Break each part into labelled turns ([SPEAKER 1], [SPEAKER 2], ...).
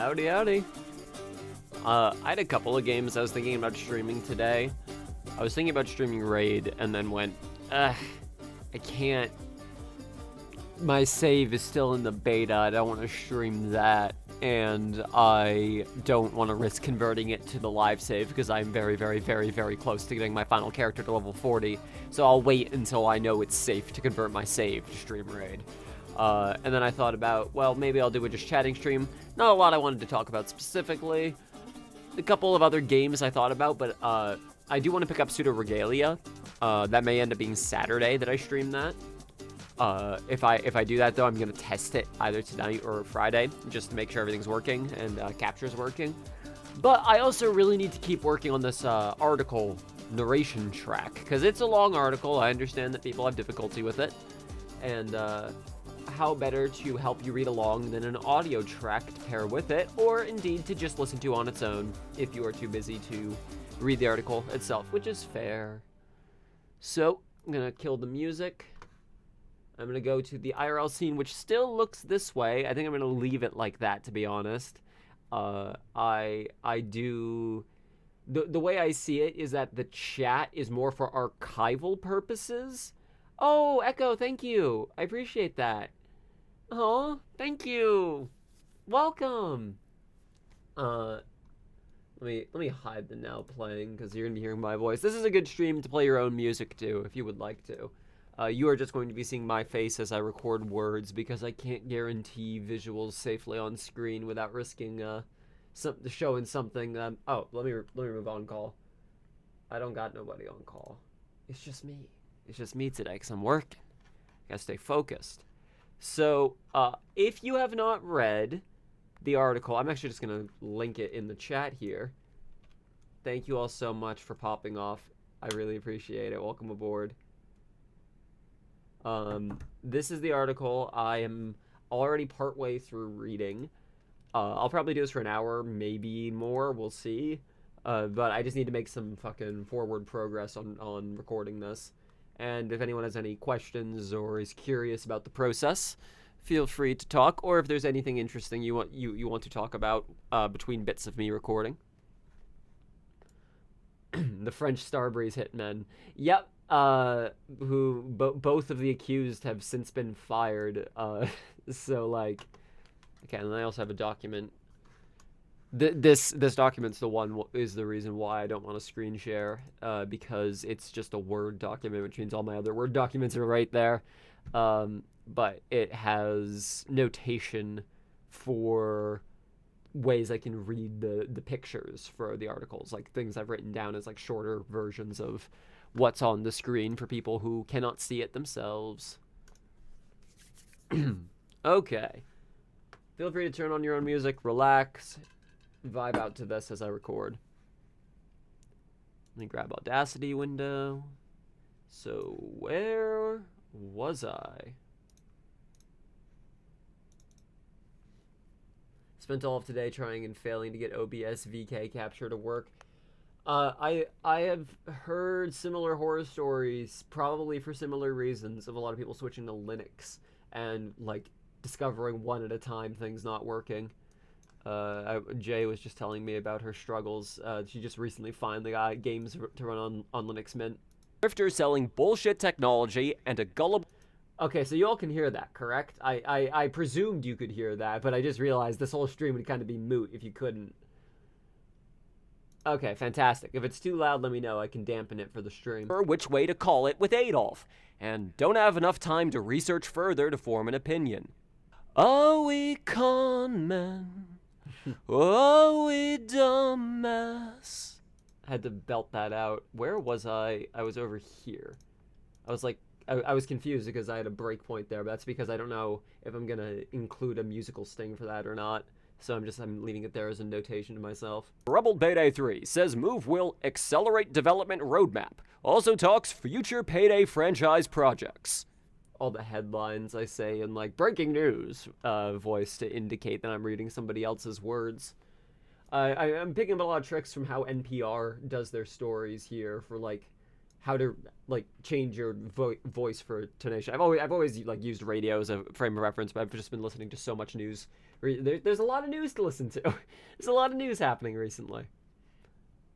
[SPEAKER 1] Howdy, howdy. I had a couple of games I was thinking about streaming today. I was thinking about streaming Raid and then went, I can't. My save is still in the beta. I don't want to stream that. And I don't want to risk converting it to the live save because I'm very, very, very, very close to getting my final character to level 40. So I'll wait until I know it's safe to convert my save to stream Raid. And then I thought about, well, maybe I'll do a just chatting stream. Not a lot I wanted to talk about specifically. A couple of other games I thought about, but I do want to pick up Pseudo Regalia. That may end up being Saturday that I stream that. If I do that, though, I'm going to test it either tonight or Friday, just to make sure everything's working and capture's working. But I also really need to keep working on this article narration track, because it's a long article. I understand that people have difficulty with it. And how better to help you read along than an audio track to pair with it, or indeed to just listen to on its own if you are too busy to read the article itself, which is fair. So, I'm going to kill the music. I'm going to go to the IRL scene, which still looks this way. I think I'm going to leave it like that, to be honest. I do... The way I see it is that the chat is more for archival purposes. Oh, Echo, thank you. I appreciate that. Oh, thank you. Welcome. Let me hide the now playing, because you're going to be hearing my voice. This is a good stream to play your own music to, if you would like to. You are just going to be seeing my face as I record words, because I can't guarantee visuals safely on screen without risking showing something. Oh, let me remove on call. I don't got nobody on call. It's just me. It's just me today, because I'm working. I gotta stay focused. So, if you have not read the article, I'm actually just gonna link it in the chat here. Thank you all so much for popping off. I really appreciate it. Welcome aboard. This is the article. I am already partway through reading. I'll probably do this for an hour, maybe more. We'll see. But I just need to make some fucking forward progress on recording this. And if anyone has any questions or is curious about the process, feel free to talk. Or if there's anything interesting you want to talk about between bits of me recording. The French Starbreeze hitmen. Yep. Both of the accused have since been fired. So like, okay, and I also have a document. This document's is the reason why I don't want to screen share, because it's just a Word document, which means all my other Word documents are right there. But it has notation for ways I can read the pictures for the articles, like things I've written down as like shorter versions of what's on the screen for people who cannot see it themselves. Okay. Feel free to turn on your own music, relax, vibe out to this as I record. Let me grab Audacity window. So where was I? Spent all of today trying and failing to get OBS VK capture to work. I have heard similar horror stories, probably for similar reasons, of a lot of people switching to Linux and like discovering one at a time things not working. Jay was just telling me about her struggles. She just recently finally got games to run on Linux Mint. Grifter selling bullshit technology and a gullible... Okay, so you all can hear that, correct? I presumed you could hear that, but I just realized this whole stream would kind of be moot if you couldn't. Okay, fantastic. If it's too loud, let me know. I can dampen it for the stream. Or which way to call it with Adolf, and don't have enough time to research further to form an opinion. Are we con men? Are we dumbass? I had to belt that out. Where was I? I was over here. I was like, I was confused because I had a break point there, but that's because I don't know if I'm gonna include a musical sting for that or not. So I'm leaving it there as a notation to myself. Rebel Payday 3 says move will accelerate development roadmap. Also talks future Payday franchise projects. All the headlines I say in like breaking news voice to indicate that I'm reading somebody else's words. I'm picking up a lot of tricks from how NPR does their stories here for like how to like change your voice for tonation. I've always like used radio as a frame of reference, but I've just been listening to so much news. There's a lot of news to listen to. There's a lot of news happening recently.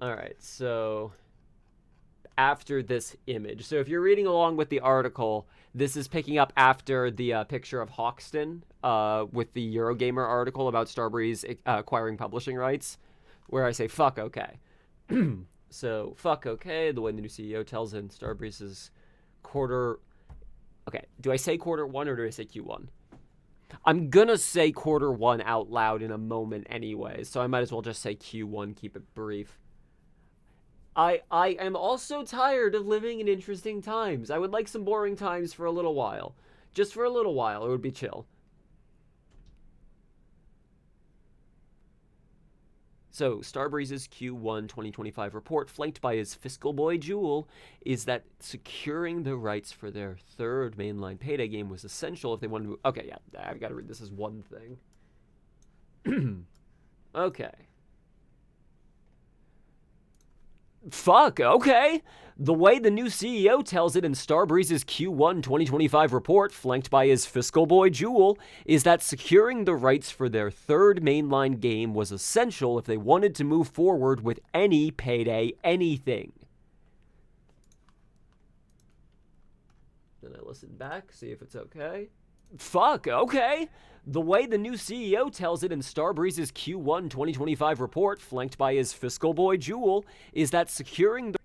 [SPEAKER 1] All right, so after this image. So if you're reading along with the article, this is picking up after the picture of Hoxton with the Eurogamer article about Starbreeze acquiring publishing rights, where I say, fuck okay. So, fuck okay, the way the new CEO tells in Starbreeze's quarter... Okay, do I say quarter one or do I say Q1? I'm gonna say quarter one out loud in a moment anyway, so I might as well just say Q1, keep it brief. I am also tired of living in interesting times. I would like some boring times for a little while. Just for a little while, it would be chill. So, Starbreeze's Q1 2025 report, flanked by his fiscal boy Jewel, is that securing the rights for their third mainline Payday game was essential if they wanted to... Okay, yeah, I've got to read this as one thing. Okay. Fuck, okay. The way the new CEO tells it in Starbreeze's Q1 2025 report, flanked by his fiscal boy Jewel, is that securing the rights for their third mainline game was essential if they wanted to move forward with any Payday anything. Then I listen back, see if it's okay. Fuck, okay. The way the new CEO tells it in Starbreeze's Q1 2025 report, flanked by his fiscal boy Jewel, is that securing the...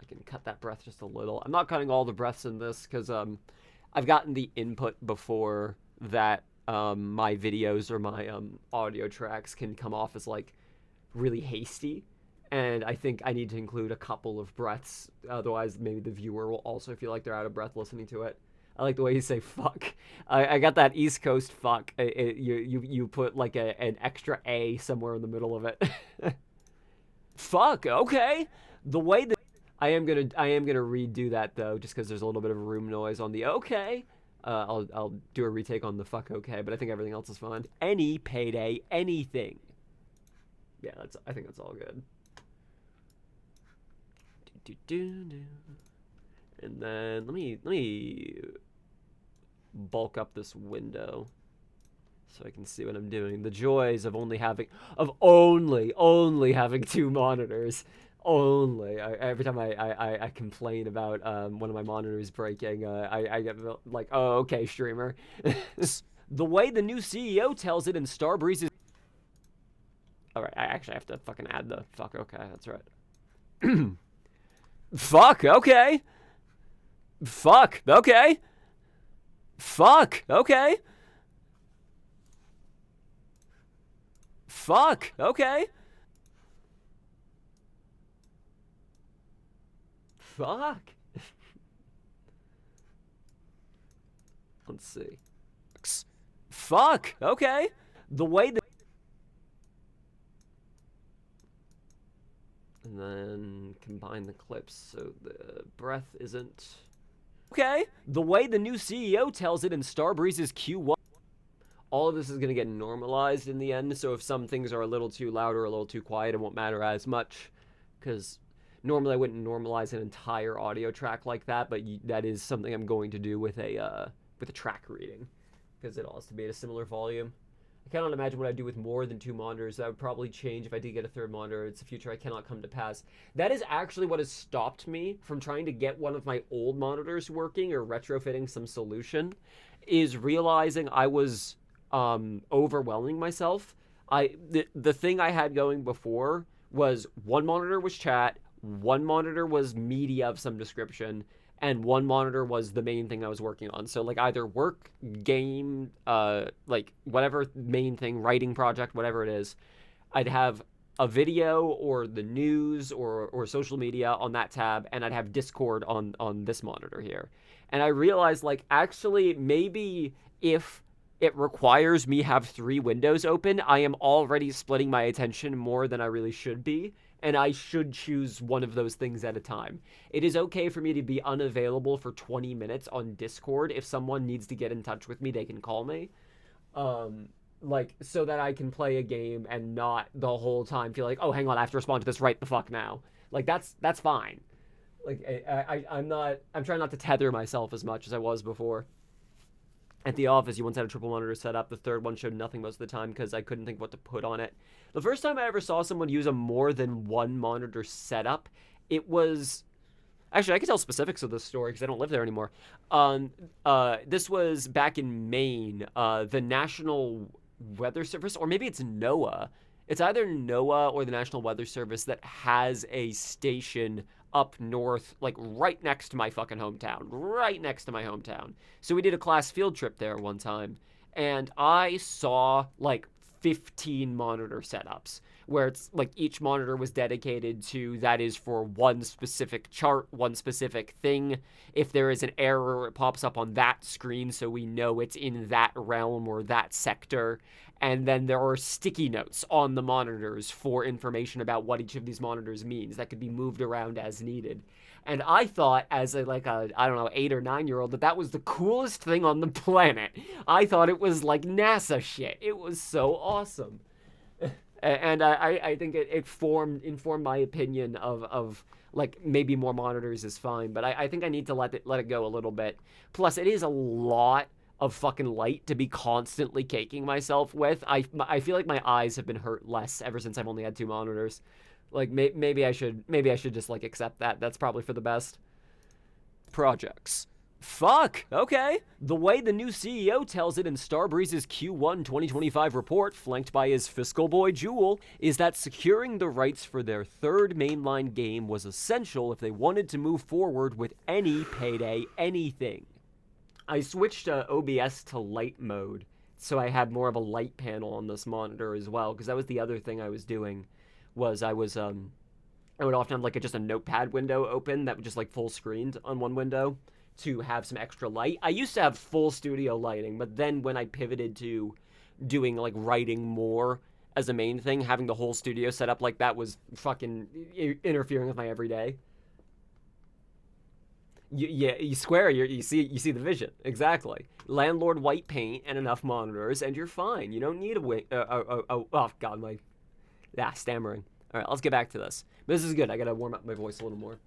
[SPEAKER 1] I can cut that breath just a little. I'm not cutting all the breaths in this because I've gotten the input before that my videos or my audio tracks can come off as like really hasty. And I think I need to include a couple of breaths. Otherwise, maybe the viewer will also feel like they're out of breath listening to it. I like the way you say fuck. I got that East Coast fuck. You put like an extra A somewhere in the middle of it. Fuck, okay. The way that I am gonna redo that though, just because there's a little bit of room noise on the okay. I'll do a retake on the fuck okay, but I think everything else is fine. Any Payday, anything. Yeah, I think that's all good. And then let me bulk up this window so I can see what I'm doing. The joys of only having two monitors. Every time I complain about one of my monitors breaking, I get like, oh, okay, streamer. The way the new CEO tells it in Starbreeze is... Alright, I actually have to fucking add the fuck okay, that's right. Fuck, okay. Fuck, okay. Fuck, okay. Fuck, okay. Fuck. Let's see. Fuck, okay. The way that... And then combine the clips so the breath isn't... Okay. The way the new CEO tells it in Starbreeze's Q1. All of this is going to get normalized in the end, so if some things are a little too loud or a little too quiet, it won't matter as much. Because normally I wouldn't normalize an entire audio track like that, but that is something I'm going to do with a track reading. Because it all has to be at a similar volume. I cannot imagine what I'd do with more than two monitors. That would probably change if I did get a third monitor. It's a future I cannot come to pass. That is actually what has stopped me from trying to get one of my old monitors working or retrofitting some solution, is realizing I was overwhelming myself. The thing I had going before was one monitor was chat, one monitor was media of some description, and one monitor was the main thing I was working on. So like either work, game, like whatever main thing, writing project, whatever it is, I'd have a video or the news or social media on that tab, and I'd have Discord on this monitor here. And I realized like actually maybe if it requires me have 3 windows open, I am already splitting my attention more than I really should be. And I should choose one of those things at a time. It is okay for me to be unavailable for 20 minutes on Discord. If someone needs to get in touch with me, they can call me. Like, so that I can play a game and not the whole time feel like, oh, hang on, I have to respond to this right the fuck now. Like, that's fine. Like, I'm trying not to tether myself as much as I was before. At the office, you once had a triple monitor set up. The third one showed nothing most of the time because I couldn't think what to put on it. The first time I ever saw someone use a more than one monitor setup, it was... Actually, I can tell specifics of this story because I don't live there anymore. This was back in Maine. The National Weather Service, or maybe it's NOAA. It's either NOAA or the National Weather Service that has a station up north, like right next to my fucking hometown. Right next to my hometown. So we did a class field trip there one time, and I saw like 15 monitor setups where it's like each monitor was dedicated to that is for one specific chart, one specific thing. If there is an error, it pops up on that screen so we know it's in that realm or that sector. And then there are sticky notes on the monitors for information about what each of these monitors means that could be moved around as needed. And I thought, as a 8 or 9 year old, that was the coolest thing on the planet. I thought it was like NASA shit. It was so awesome. And I think it informed my opinion of like maybe more monitors is fine, but I think I need to let it go a little bit. Plus, it is a lot of fucking light to be constantly caking myself with. I feel like my eyes have been hurt less ever since I've only had 2 monitors. Like maybe I should just like accept that. That's probably for the best. Projects. Fuck, okay. The way the new CEO tells it in Starbreeze's Q1 2025 report, flanked by his fiscal boy Jewel, is that securing the rights for their third mainline game was essential if they wanted to move forward with any Payday anything. I switched OBS to light mode, so I had more of a light panel on this monitor as well, because that was the other thing I was doing, was I would often have like just a notepad window open that was just like full screened on one window to have some extra light. I used to have full studio lighting, but then when I pivoted to doing like writing more as a main thing, having the whole studio set up like that was fucking interfering with my everyday. You swear, you see the vision. Exactly. Landlord white paint and enough monitors, and you're fine. You don't need oh god, stammering. All right, let's get back to this. But this is good. I gotta warm up my voice a little more.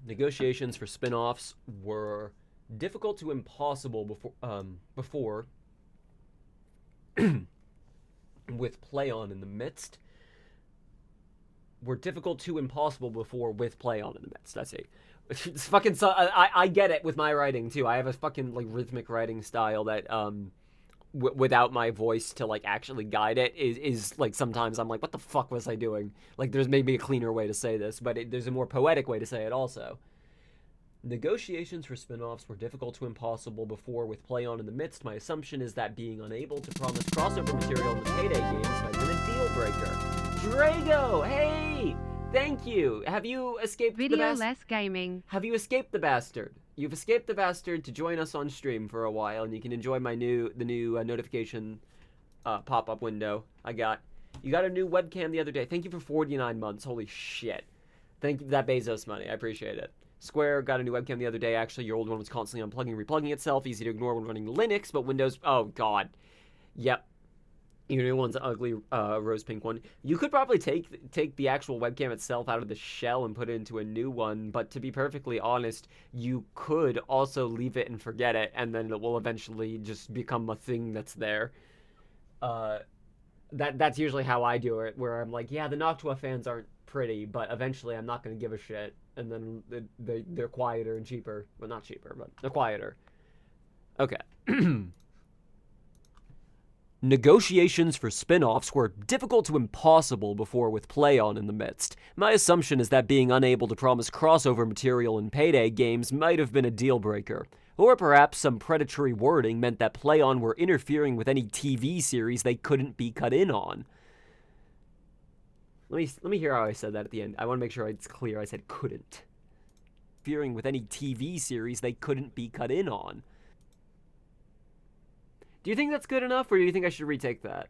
[SPEAKER 1] Negotiations for spin-offs were difficult to impossible before with PlayOn in the midst. Were difficult to impossible before with PlayOn in the midst. That's it. It's fucking. I get it with my writing too. I have a fucking like rhythmic writing style that without my voice to like actually guide it is like sometimes I'm like, what the fuck was I doing? Like there's maybe a cleaner way to say this, but there's a more poetic way to say it also. Negotiations for spin-offs were difficult to impossible before with PlayOn in the midst. My assumption is that being unable to promise crossover material in the Payday games might have been a deal breaker. Drago, hey! Thank you. Have you escaped the bastard?
[SPEAKER 2] Less gaming.
[SPEAKER 1] Have you escaped the bastard? You've escaped the bastard to join us on stream for a while, and you can enjoy the new notification pop-up window I got. You got a new webcam the other day. Thank you for 49 months. Holy shit. Thank you for that Bezos money. I appreciate it. Square got a new webcam the other day. Actually, your old one was constantly unplugging and replugging itself. Easy to ignore when running Linux, but Windows... Oh, God. Yep. Your new one's an ugly rose pink one. You could probably take the actual webcam itself out of the shell and put it into a new one, but to be perfectly honest, you could also leave it and forget it, and then it will eventually just become a thing that's there. That's usually how I do it, where I'm like, yeah, the Noctua fans aren't pretty, but eventually I'm not going to give a shit, and then they're quieter and cheaper. Well, not cheaper, but they're quieter. Okay. Negotiations for spin-offs were difficult to impossible before with PlayOn in the midst. My assumption is that being unable to promise crossover material in Payday games might have been a deal breaker. Or perhaps some predatory wording meant that PlayOn were interfering with any TV series they couldn't be cut in on. Let me hear how I said that at the end. I want to make sure it's clear. I said couldn't. Interfering with any TV series they couldn't be cut in on. Do you think that's good enough, or do you think I should retake that?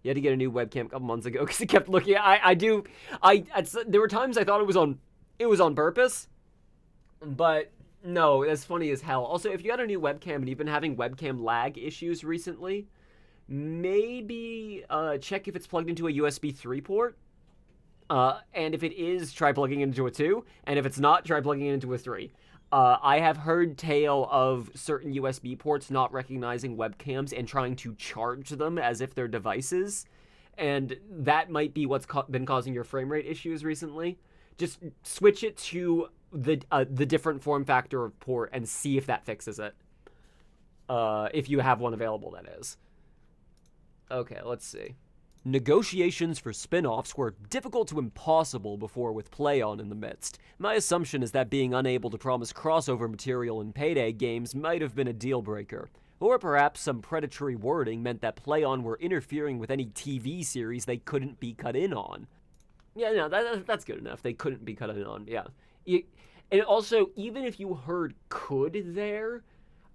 [SPEAKER 1] You had to get a new webcam a couple months ago because it kept looking. There were times I thought it was on purpose, but no, that's funny as hell. Also, if you got a new webcam and you've been having webcam lag issues recently, maybe check if it's plugged into a USB 3 port. And if it is, try plugging it into a 2, and if it's not, try plugging it into a 3. I have heard tale of certain USB ports not recognizing webcams and trying to charge them as if they're devices, and that might be what's been causing your frame rate issues recently. Just switch it to the different form factor of port and see if that fixes it. If you have one available, that is. Okay, let's see. Negotiations for spin-offs were difficult to impossible before with PlayOn in the midst. My assumption is that being unable to promise crossover material in Payday games might have been a deal-breaker. Or perhaps some predatory wording meant that PlayOn were interfering with any TV series they couldn't be cut in on. Yeah, no, that's good enough. They couldn't be cut in on, yeah. And also, even if you heard could there,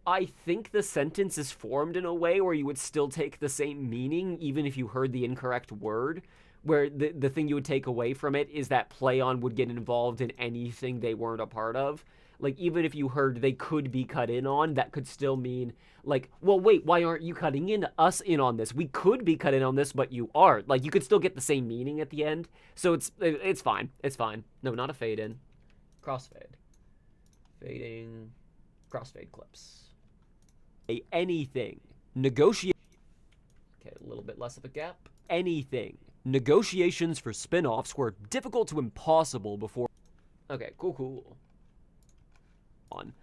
[SPEAKER 1] I think the sentence is formed in a way where you would still take the same meaning even if you heard the incorrect word, where the thing you would take away from it is that PlayOn would get involved in anything they weren't a part of. Like, even if you heard they could be cut in on, that could still mean, like, well, wait, why aren't you cutting us in on this? We could be cut in on this, but you aren't. Like, you could still get the same meaning at the end. So it's fine. It's fine. No, not a fade in. Crossfade. Fading. Crossfade clips. Anything. Negotiate. Okay, a little bit less of a gap. Anything. Negotiations for spin-offs were difficult to impossible before. Okay, cool. On.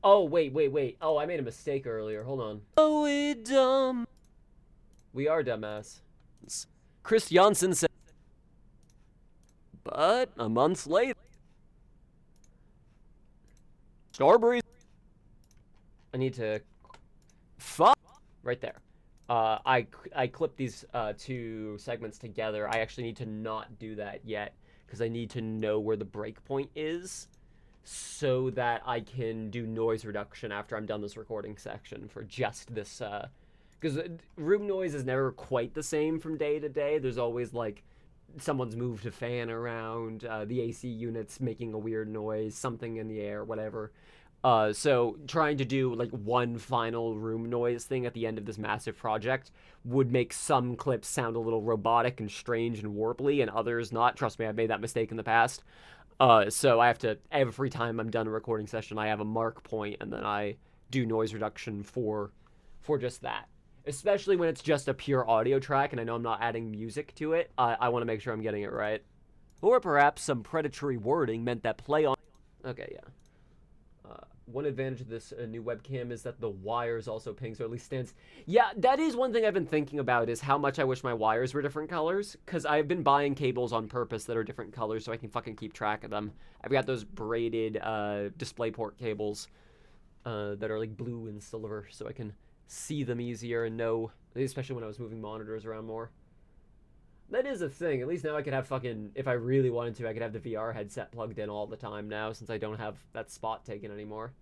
[SPEAKER 1] Oh, wait. Oh, I made a mistake earlier. Hold on. Oh, we dumb. We are dumbass. Chris Janssen said. But a month later. Starbreeze. I need to. Fuck. Right there. I clipped these 2 segments together. I actually need to not do that yet because I need to know where the breakpoint is so that I can do noise reduction after I'm done this recording section for just this. Because room noise is never quite the same from day to day. There's always like someone's moved a fan around, the AC unit's making a weird noise, something in the air, whatever. So trying to do like one final room noise thing at the end of this massive project would make some clips sound a little robotic and strange and warply and others not. Trust me, I've made that mistake in the past. So I have to, every time I'm done a recording session, I have a mark point and then I do noise reduction for just that. Especially when it's just a pure audio track and I know I'm not adding music to it. I want to make sure I'm getting it right. Or perhaps some predatory wording meant that PlayOn. Okay, yeah. One advantage of this new webcam is that the wires also ping, so at least stands. Yeah, that is one thing I've been thinking about, is how much I wish my wires were different colors, because I've been buying cables on purpose that are different colors so I can fucking keep track of them. I've got those braided DisplayPort cables that are like blue and silver, so I can see them easier and know, especially when I was moving monitors around more. That is a thing. At least now I could have fucking, if I really wanted to, I could have the VR headset plugged in all the time now, since I don't have that spot taken anymore.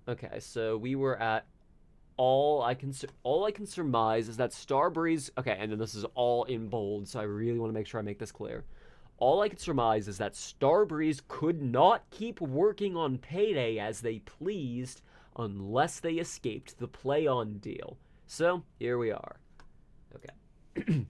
[SPEAKER 1] Okay, so we were at all I can surmise is that Starbreeze. Okay, and then this is all in bold, so I really want to make sure I make this clear. All I can surmise is that Starbreeze could not keep working on Payday as they pleased unless they escaped the PlayOn deal. So here we are. Okay.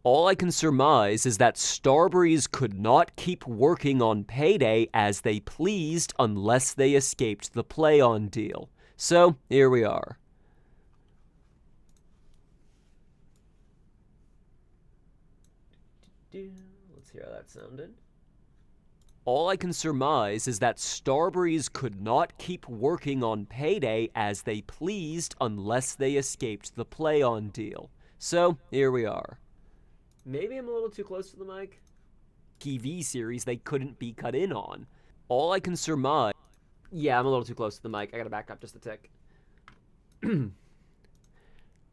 [SPEAKER 1] All I can surmise is that Starbreeze could not keep working on Payday as they pleased unless they escaped the PlayOn deal. So, here we are. Let's hear how that sounded. All I can surmise is that Starbreeze could not keep working on Payday as they pleased unless they escaped the PlayOn deal. So, here we are. Maybe I'm a little too close to the mic. TV series they couldn't be cut in on. All I can surmise. Yeah, I'm a little too close to the mic. I gotta back up just a tick.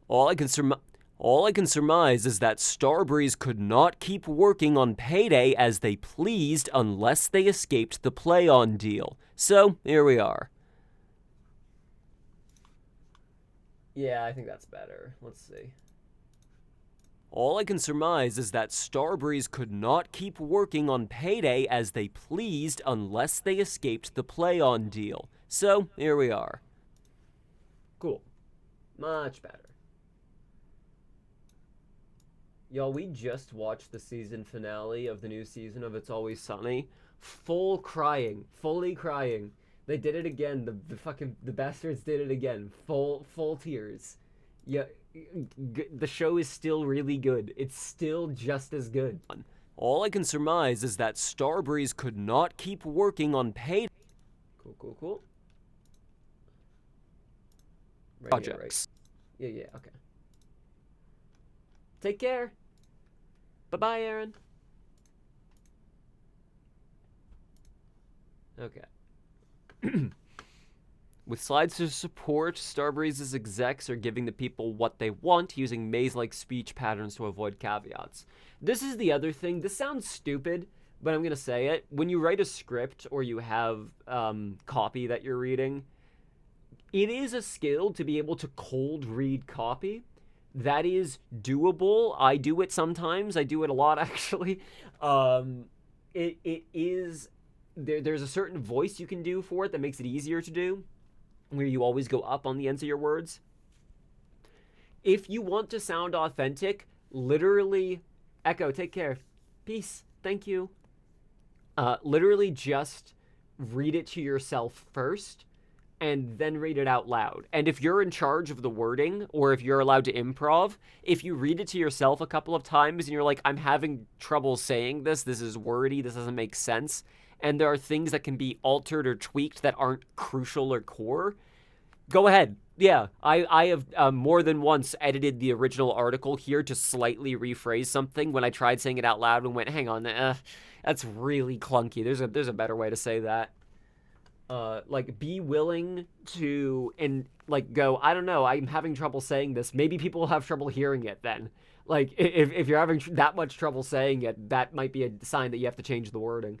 [SPEAKER 1] All I can surmise is that Starbreeze could not keep working on Payday as they pleased unless they escaped the PlayOn deal. So, here we are. Yeah, I think that's better. Let's see. All I can surmise is that Starbreeze could not keep working on Payday as they pleased unless they escaped the PlayOn deal. So, here we are. Cool. Much better. Y'all, we just watched the season finale of the new season of It's Always Sunny. Fully crying. They did it again. The bastards did it again. Full tears. Yeah, the show is still really good. It's still just as good.
[SPEAKER 2] All I can surmise is that Starbreeze could not keep working on paid
[SPEAKER 1] Cool. Right
[SPEAKER 2] projects.
[SPEAKER 1] Here, right? Yeah, okay. Take care. Bye-bye, Aaron. Okay.
[SPEAKER 2] With slides to support, Starbreeze's execs are giving the people what they want using maze-like speech patterns to avoid caveats.
[SPEAKER 1] This is the other thing. This sounds stupid, but I'm going to say it. When you write a script or you have copy that you're reading, it is a skill to be able to cold read copy. That is doable. I do it sometimes. I do it a lot, actually. It is... There's a certain voice you can do for it that makes it easier to do, where you always go up on the ends of your words. If you want to sound authentic, literally... Echo, take care. Peace. Thank you. Literally just read it to yourself first, and then read it out loud. And if you're in charge of the wording, or if you're allowed to improv, if you read it to yourself a couple of times and you're like, I'm having trouble saying this is wordy, this doesn't make sense, and there are things that can be altered or tweaked that aren't crucial or core, go ahead. Yeah, I have more than once edited the original article here to slightly rephrase something when I tried saying it out loud and went, hang on, that's really clunky. There's a better way to say that. Like, be willing to, and, like, go, I don't know, I'm having trouble saying this. Maybe people will have trouble hearing it then. Like, if you're having that much trouble saying it, that might be a sign that you have to change the wording.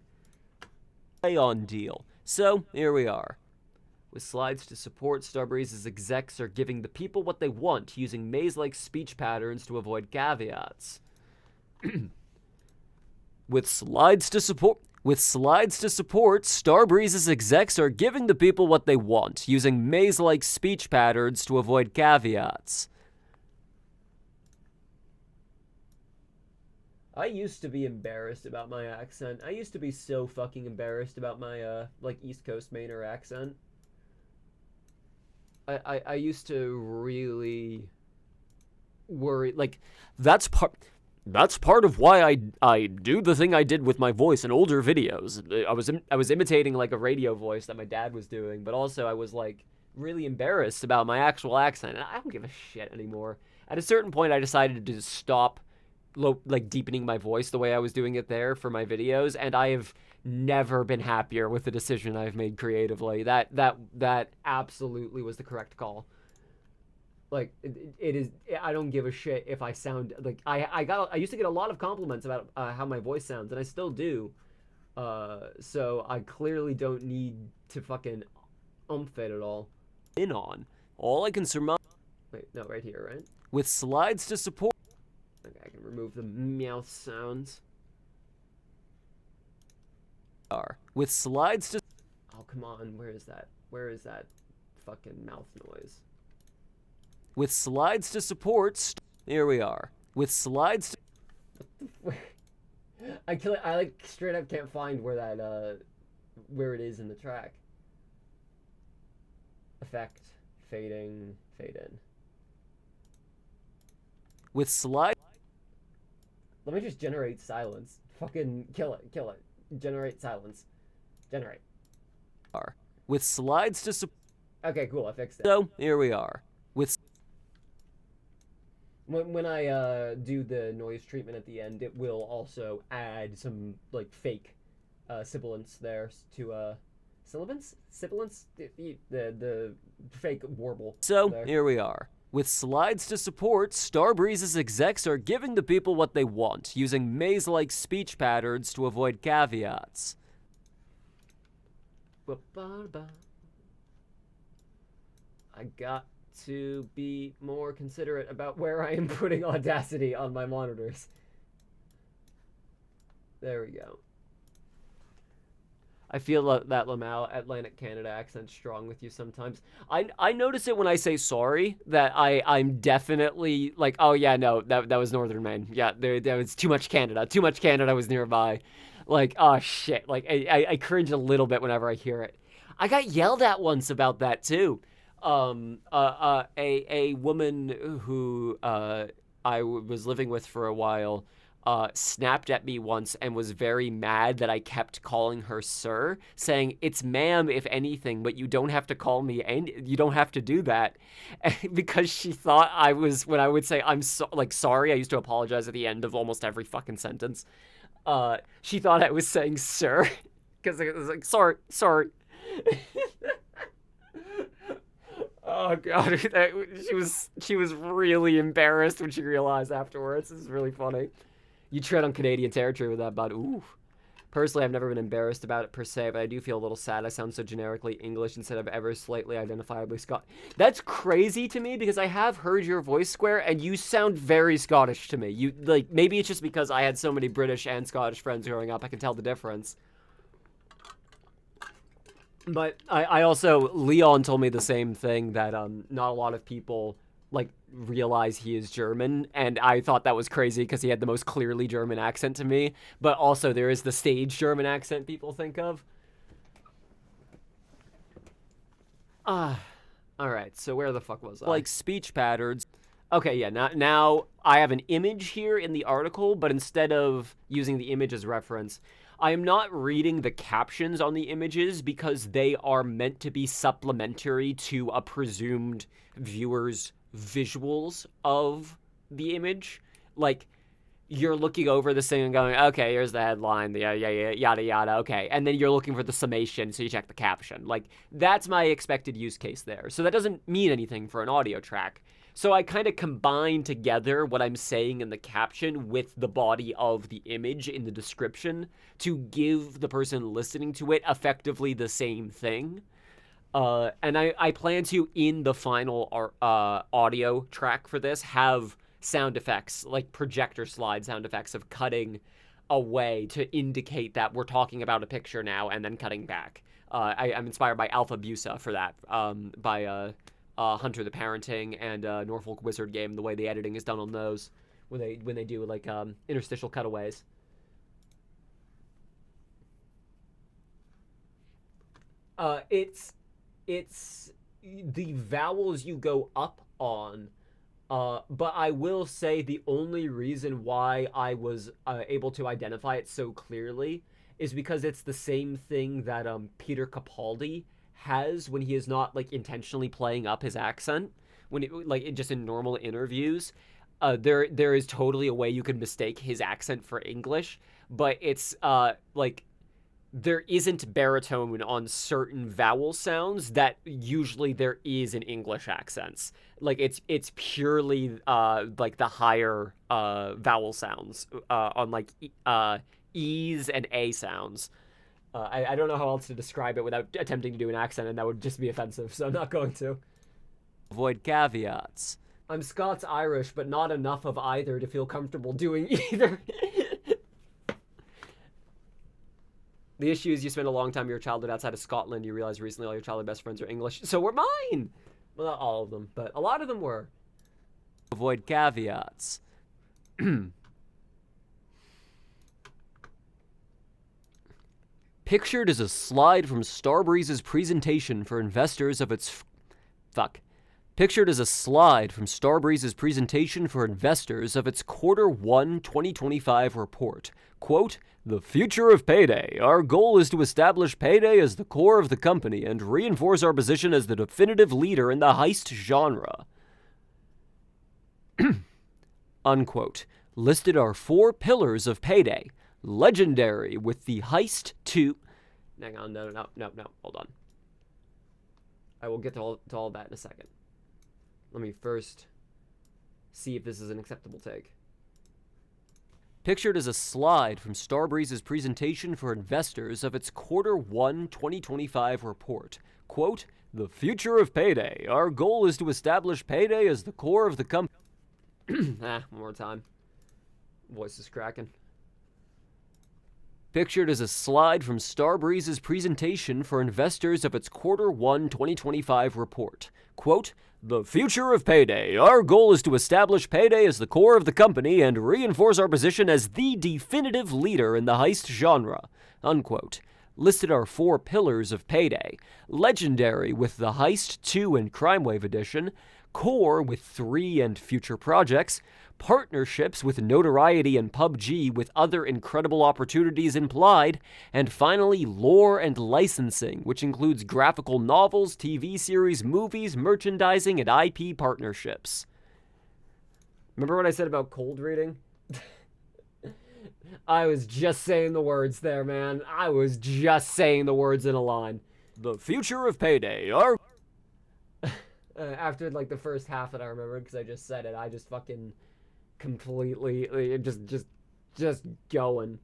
[SPEAKER 2] On deal. So, here we are. With slides to support, Starbreeze's execs are giving the people what they want using maze-like speech patterns to avoid caveats. With slides to support, Starbreeze's execs are giving the people what they want using maze-like speech patterns to avoid caveats.
[SPEAKER 1] I used to be embarrassed about my accent. I used to be so fucking embarrassed about my, like, East Coast Mainer accent. I used to really worry, like, that's part of why I do the thing I did with my voice in older videos. I was imitating, like, a radio voice that my dad was doing, but also I was, like, really embarrassed about my actual accent, and I don't give a shit anymore. At a certain point, I decided to stop, like, deepening my voice the way I was doing it there for my videos, and I have never been happier with the decision I've made creatively. That absolutely was the correct call. Like, it is, I don't give a shit if I sound, like, I used to get a lot of compliments about how my voice sounds, and I still do. So I clearly don't need to fucking umph it at all.
[SPEAKER 2] All I can surmise...
[SPEAKER 1] Wait, no, right here, right?
[SPEAKER 2] With slides to support...
[SPEAKER 1] Okay, I can remove the meow sounds.
[SPEAKER 2] With slides to...
[SPEAKER 1] Oh, come on, where is that? Where is that fucking mouth noise?
[SPEAKER 2] With slides to support... Here we are. With slides to...
[SPEAKER 1] I like straight up can't find where that where it is in the track. Effect, fading, fade in.
[SPEAKER 2] With slide...
[SPEAKER 1] Let me just generate silence. Fucking kill it. Generate silence. Generate.
[SPEAKER 2] With slides to support...
[SPEAKER 1] Okay, cool, I fixed it.
[SPEAKER 2] So, here we are. With...
[SPEAKER 1] When I do the noise treatment at the end, it will also add some, like, fake sibilance there to sibilance? The fake warble.
[SPEAKER 2] So,
[SPEAKER 1] there.
[SPEAKER 2] here we are. With slides to support, Starbreeze's execs are giving the people what they want, using maze-like speech patterns to avoid caveats.
[SPEAKER 1] I got to be more considerate about where I am putting Audacity on my monitors. There we go. I feel that Lamau Atlantic Canada accent strong with you sometimes. I notice it when I say sorry that I'm definitely like, oh yeah, no, that was Northern Maine. Yeah, there was too much Canada. Too much Canada was nearby. Like, oh shit. Like I cringe a little bit whenever I hear it. I got yelled at once about that too. A woman who I was living with for a while snapped at me once and was very mad that I kept calling her sir, saying, "It's ma'am if anything, but you don't have to call me, and you don't have to do that," because she thought I was, when I would say sorry, I used to apologize at the end of almost every fucking sentence. She thought I was saying sir, because it was like sorry. Oh god, she was really embarrassed when she realized afterwards. This is really funny. You tread on Canadian territory with that, bud. Ooh. Personally, I've never been embarrassed about it per se, but I do feel a little sad I sound so generically English instead of ever slightly identifiably Scott. That's crazy to me because I have heard your voice, Square, and you sound very Scottish to me. You, like, maybe it's just because I had so many British and Scottish friends growing up, I can tell the difference. But I also, Leon told me the same thing, that not a lot of people like realize he is German, and I thought that was crazy because he had the most clearly German accent to me. But also there is the stage German accent people think of. All right, so where the fuck was I? Like speech patterns. Okay, yeah, now I have an image here in the article, but instead of using the image as reference, I am not reading the captions on the images because they are meant to be supplementary to a presumed viewer's visuals of the image. Like, you're looking over this thing and going, okay, here's the headline, the yada yada, okay. And then you're looking for the summation, so you check the caption. Like, that's my expected use case there. So that doesn't mean anything for an audio track. So I kind of combine together what I'm saying in the caption with the body of the image in the description to give the person listening to it effectively the same thing. And I plan to, in the final audio track for this, have sound effects, like projector slide sound effects of cutting away to indicate that we're talking about a picture now and then cutting back. I'm inspired by Alpha Busa for that, by Hunter the Parenting and Norfolk Wizard Game, the way the editing is done on those, when they do like interstitial cutaways. It's the vowels you go up on, but I will say the only reason why I was able to identify it so clearly is because it's the same thing that Peter Capaldi has when he is not like intentionally playing up his accent, when it, like just in normal interviews. There is totally a way you could mistake his accent for English, but it's like there isn't baritone on certain vowel sounds that usually there is in English accents. Like it's purely like the higher vowel sounds on like E's and A sounds. I don't know how else to describe it without attempting to do an accent, and that would just be offensive, so I'm not going to. Avoid caveats. I'm Scots-Irish, but not enough of either to feel comfortable doing either. The issue is you spend a long time of your childhood outside of Scotland. You realize recently all your childhood best friends are English. So were mine! Well, not all of them, but a lot of them were. Avoid caveats. Pictured is a slide from Starbreeze's presentation for investors of its... Pictured is a slide from Starbreeze's presentation for investors of its Q1 2025 report. Quote, "The future of Payday. Our goal is to establish Payday as the core of the company and reinforce our position as the definitive leader in the heist genre." Unquote. Listed are 4 pillars of Payday. Legendary with the heist to... Hang on, no, hold on. I will get to all that in a second. Let me first see if this is an acceptable take. Pictured as a slide from Starbreeze's presentation for investors of its Q1 2025 report. Quote, "The future of Payday. Our goal is to establish Payday as the core of the company." One more time. Voice is cracking.
[SPEAKER 2] Pictured is a slide from Starbreeze's presentation for investors of its Q1 2025 report. Quote, "The future of Payday. Our goal is to establish Payday as the core of the company and reinforce our position as the definitive leader in the heist genre." Unquote. Listed are 4 pillars of Payday: Legendary with the Heist 2 and Crime Wave Edition, Core with 3 and future projects, Partnerships with Notoriety and PUBG with other incredible opportunities implied, and finally Lore and Licensing, which includes graphical novels, TV series, movies, merchandising, and IP partnerships. Remember what I said about cold reading? I was just saying the words there, man. I was just saying the words in a line. The future of Payday. After like the first half that I remembered, because I just said it, I just fucking completely just going.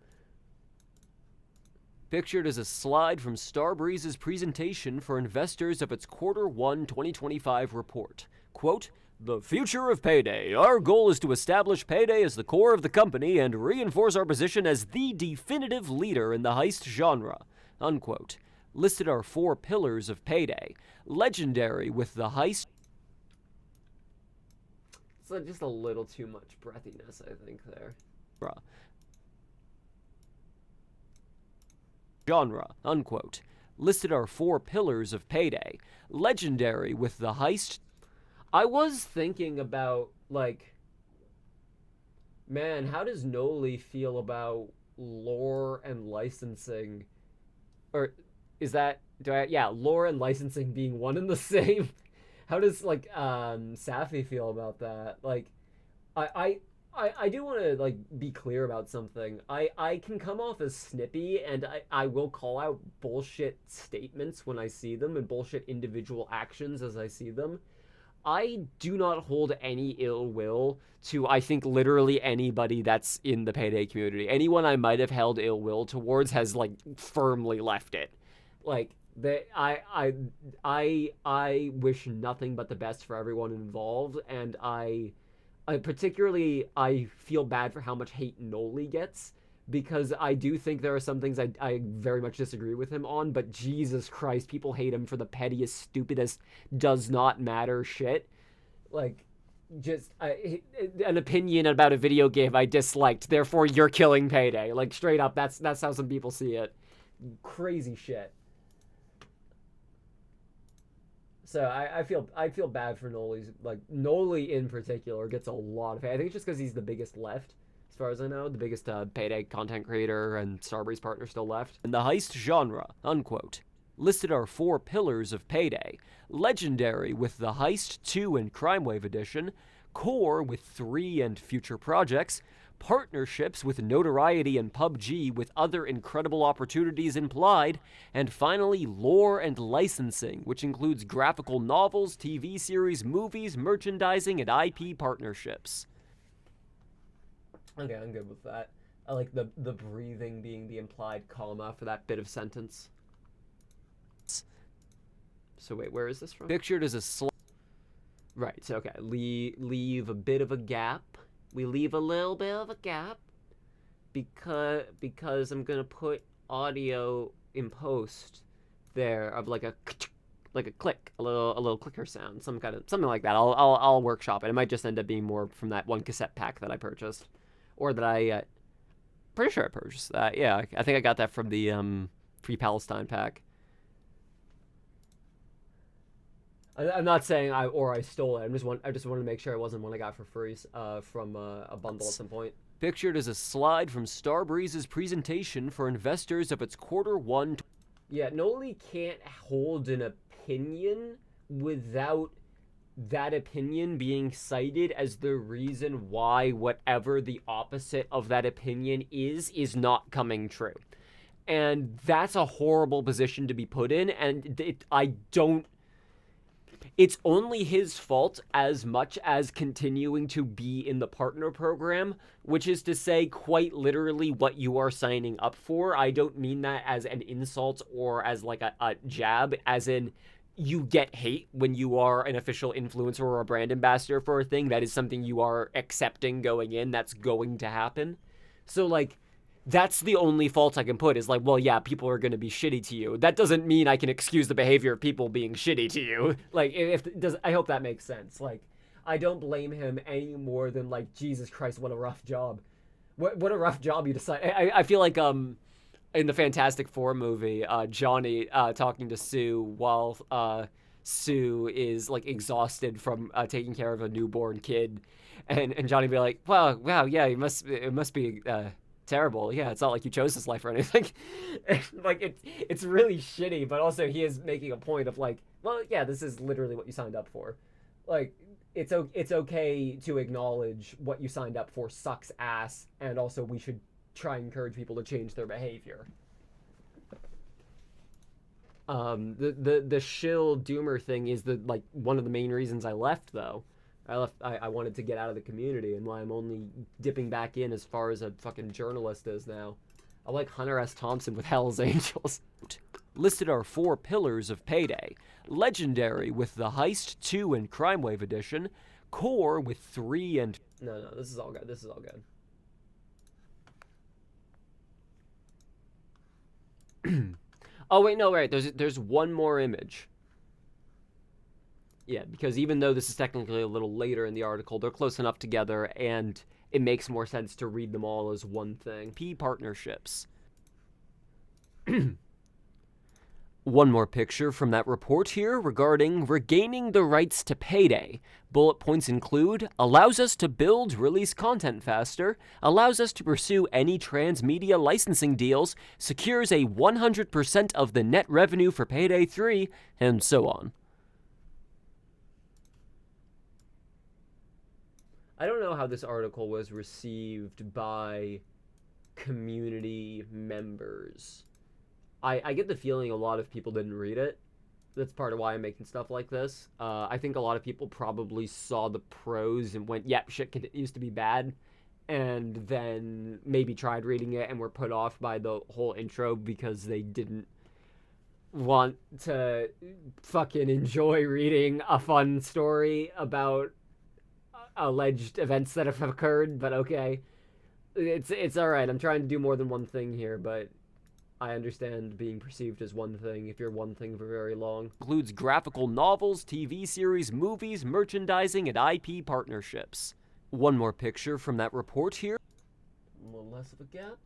[SPEAKER 2] Pictured is a slide from Starbreeze's presentation for investors of its Q1 2025 report. Quote, "The future of Payday. Our goal is to establish Payday as the core of the company and reinforce our position as the definitive leader in the heist genre." Unquote. Listed are 4 pillars of Payday. Legendary with the Heist. It's just a little too much breathiness, I think, there. Genre. Unquote. Listed are 4 pillars of Payday. Legendary with the Heist. I was thinking about, like, man, how does Noli feel about lore and licensing? Or is that, lore and licensing being one and the same? How does, like, Safi feel about that? Like, I do want to, like, be clear about something. I can come off as snippy, and I will call out bullshit statements when I see them, and bullshit individual actions as I see them. I do not hold any ill will to, I think, literally anybody that's in the Payday community. Anyone I might have held ill will towards has, like, firmly left it. Like, I wish nothing but the best for everyone involved, and I particularly feel bad for how much hate Noli gets, because I do think there are some things I very much disagree with him on, but Jesus Christ, people hate him for the pettiest, stupidest, does not matter shit. Like, just an opinion about a video game I disliked, therefore you're killing Payday. Like, straight up, that's how some people see it. Crazy shit. So I feel bad for Noli's, like, Noli in particular gets a lot of hate. I think it's just because he's the biggest left, as far as I know, the biggest Payday content creator and Starbreeze partner still left. In the heist genre, unquote. Listed are 4 pillars of Payday: Legendary with the Heist 2 and Crime Wave Edition, Core with 3 and future projects, Partnerships with Notoriety and PUBG with other incredible opportunities implied, and finally Lore and Licensing, which includes graphical novels, TV series, movies, merchandising, and IP partnerships. Okay, I'm good with that. I like the breathing being the implied comma for that bit of sentence. So wait, where is this from? Pictured as a right, so okay, leave a bit of a gap. We leave a little bit of a gap because I'm gonna put audio in post there of like a click, a little clicker sound, something like that. I'll workshop it. It might just end up being more from that one cassette pack that I purchased, or that I pretty sure I purchased that. Yeah, I think I got that from the Free Palestine pack. I'm not saying I stole it. I just wanted to make sure it wasn't one I got for free from a bundle at some point. Pictured is a slide from Starbreeze's presentation for investors of its Q1. Yeah, Noli can't hold an opinion without that opinion being cited as the reason why whatever the opposite of that opinion is not coming true. And that's a horrible position to be put in, and it's only his fault as much as continuing to be in the partner program, which is to say quite literally what you are signing up for. I don't mean that as an insult or as like a jab, as in you get hate when you are an official influencer or a brand ambassador for a thing. That is something you are accepting going in. That's going to happen. So, like,
[SPEAKER 1] that's the only fault I can put is like, well, yeah, people are going to be shitty to you. That doesn't mean I can excuse the behavior of people being shitty to you. Like, I hope that makes sense. Like, I don't blame him any more than like, Jesus Christ, what a rough job. What a rough job you decide. I feel like in the Fantastic Four movie, Johnny talking to Sue while Sue is like exhausted from taking care of a newborn kid, and Johnny be like, wow, yeah, it must be terrible. Yeah, it's not like you chose this life or anything. Like it's really shitty, but also he is making a point of like, well, yeah, this is literally what you signed up for. Like it's okay to acknowledge what you signed up for sucks ass, and also we should try and encourage people to change their behavior. The shill doomer thing is the like one of the main reasons I left though. I wanted to get out of the community, and why I'm only dipping back in as far as a fucking journalist is now. I like Hunter S. Thompson with Hell's Angels. Listed are 4 pillars of Payday. Legendary with the Heist 2 and Crime Wave Edition. Core with 3 and... No, this is all good. This is all good. Oh, wait, no, right. There's one more image. Yeah, because even though this is technically a little later in the article, they're close enough together, and it makes more sense to read them all as one thing. P partnerships. One more picture from that report here regarding regaining the rights to Payday. Bullet points include, allows us to build, release content faster, allows us to pursue any transmedia licensing deals, secures a 100% of the net revenue for Payday 3, and so on. I don't know how this article was received by community members. I get the feeling a lot of people didn't read it. That's part of why I'm making stuff like this. I think a lot of people probably saw the pros and went, yep, shit used to be bad. And then maybe tried reading it and were put off by the whole intro because they didn't want to fucking enjoy reading a fun story about alleged events that have occurred. But okay, it's all right. I'm trying to do more than one thing here, but I understand being perceived as one thing if you're one thing for very long. Includes graphical novels, TV series, movies, merchandising, and IP partnerships. One more picture from that report here. A little less of a gap.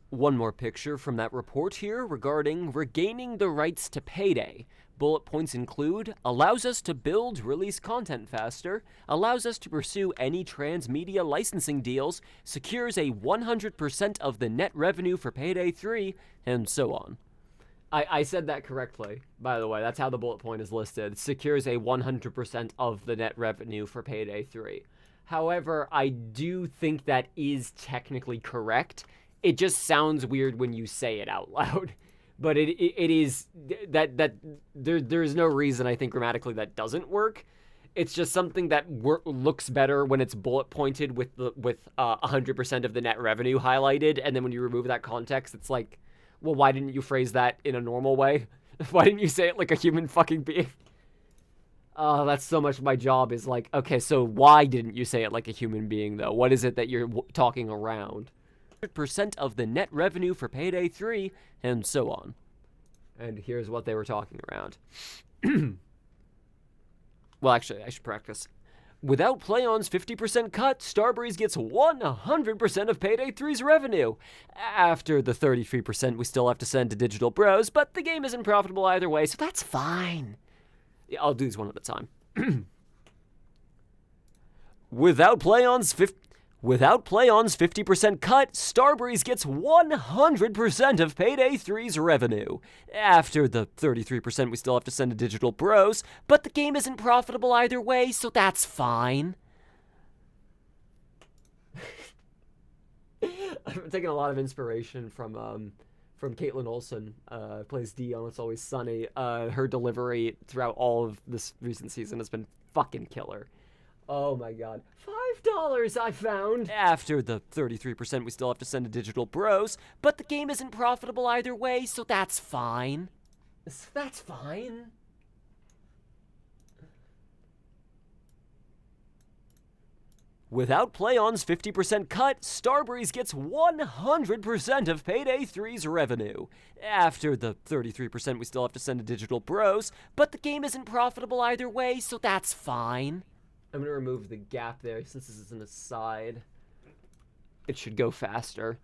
[SPEAKER 1] One more picture from that report here regarding regaining the rights to Payday. Bullet points include, allows us to build, release content faster, allows us to pursue any transmedia licensing deals, secures a 100% of the net revenue for Payday 3, and so on. I said that correctly, by the way. That's how the bullet point is listed. Secures a 100% of the net revenue for Payday 3. However, I do think that is technically correct. It just sounds weird when you say it out loud. But it is that there's no reason I think grammatically that doesn't work. It's just something that looks better when it's bullet pointed with 100% of the net revenue highlighted, and then when you remove that context, it's like, well, why didn't you phrase that in a normal way? Why didn't you say it like a human fucking being? Oh, that's so much of my job is like, okay, so why didn't you say it like a human being though? What is it that you're talking around? 100% of the net revenue for Payday 3, and so on. And here's what they were talking around. Well, actually, I should practice. Without PlayOn's 50% cut, Starbreeze gets 100% of Payday 3's revenue. After the 33% we still have to send to Digital Bros, but the game isn't profitable either way, so that's fine. Yeah, I'll do these one at a time. Without PlayOn's 50% cut, Starbreeze gets 100% of Payday 3's revenue. After the 33% we still have to send to Digital Bros, but the game isn't profitable either way, so that's fine. I'm taking a lot of inspiration from Caitlin Olsen, plays Dee on It's Always Sunny. Her delivery throughout all of this recent season has been fucking killer. Oh my god. $5 I found! After the 33% we still have to send to Digital Bros, but the game isn't profitable either way, so that's fine. That's fine.
[SPEAKER 2] Without PlayOn's 50% cut, Starbreeze gets 100% of Payday 3's revenue. After the 33% we still have to send to Digital Bros, but the game isn't profitable either way, so that's fine. I'm gonna remove the gap there since this is an aside. It should go faster.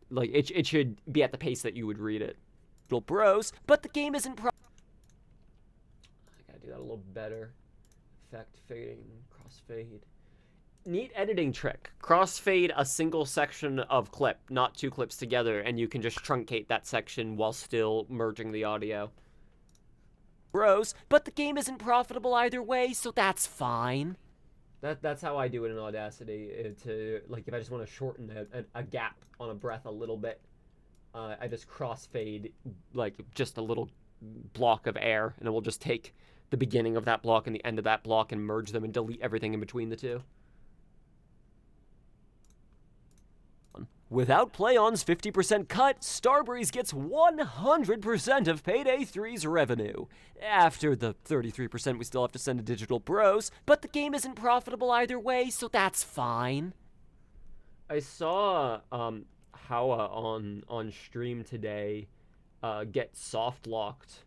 [SPEAKER 2] Like, it should be at the pace that you would read it. Digital Bros, but the game isn't I gotta do that a little better. Effect, fading, crossfade. Neat editing trick. Crossfade a single section of clip, not two clips together, and you can just truncate that section while still merging the audio. Bros, but the game isn't profitable either way, so that's fine. That's how I do it in Audacity. Like, if I just want to shorten a gap on a breath a little bit, I just crossfade, like, just a little block of air, and it will just take the beginning of that block and the end of that block and merge them and delete everything in between the two. Without PlayOn's 50% cut, Starbreeze gets 100% of Payday 3's revenue. After the 33% we still have to send to Digital Bros, but the game isn't profitable either way, so that's fine. I saw Howa on stream today get soft locked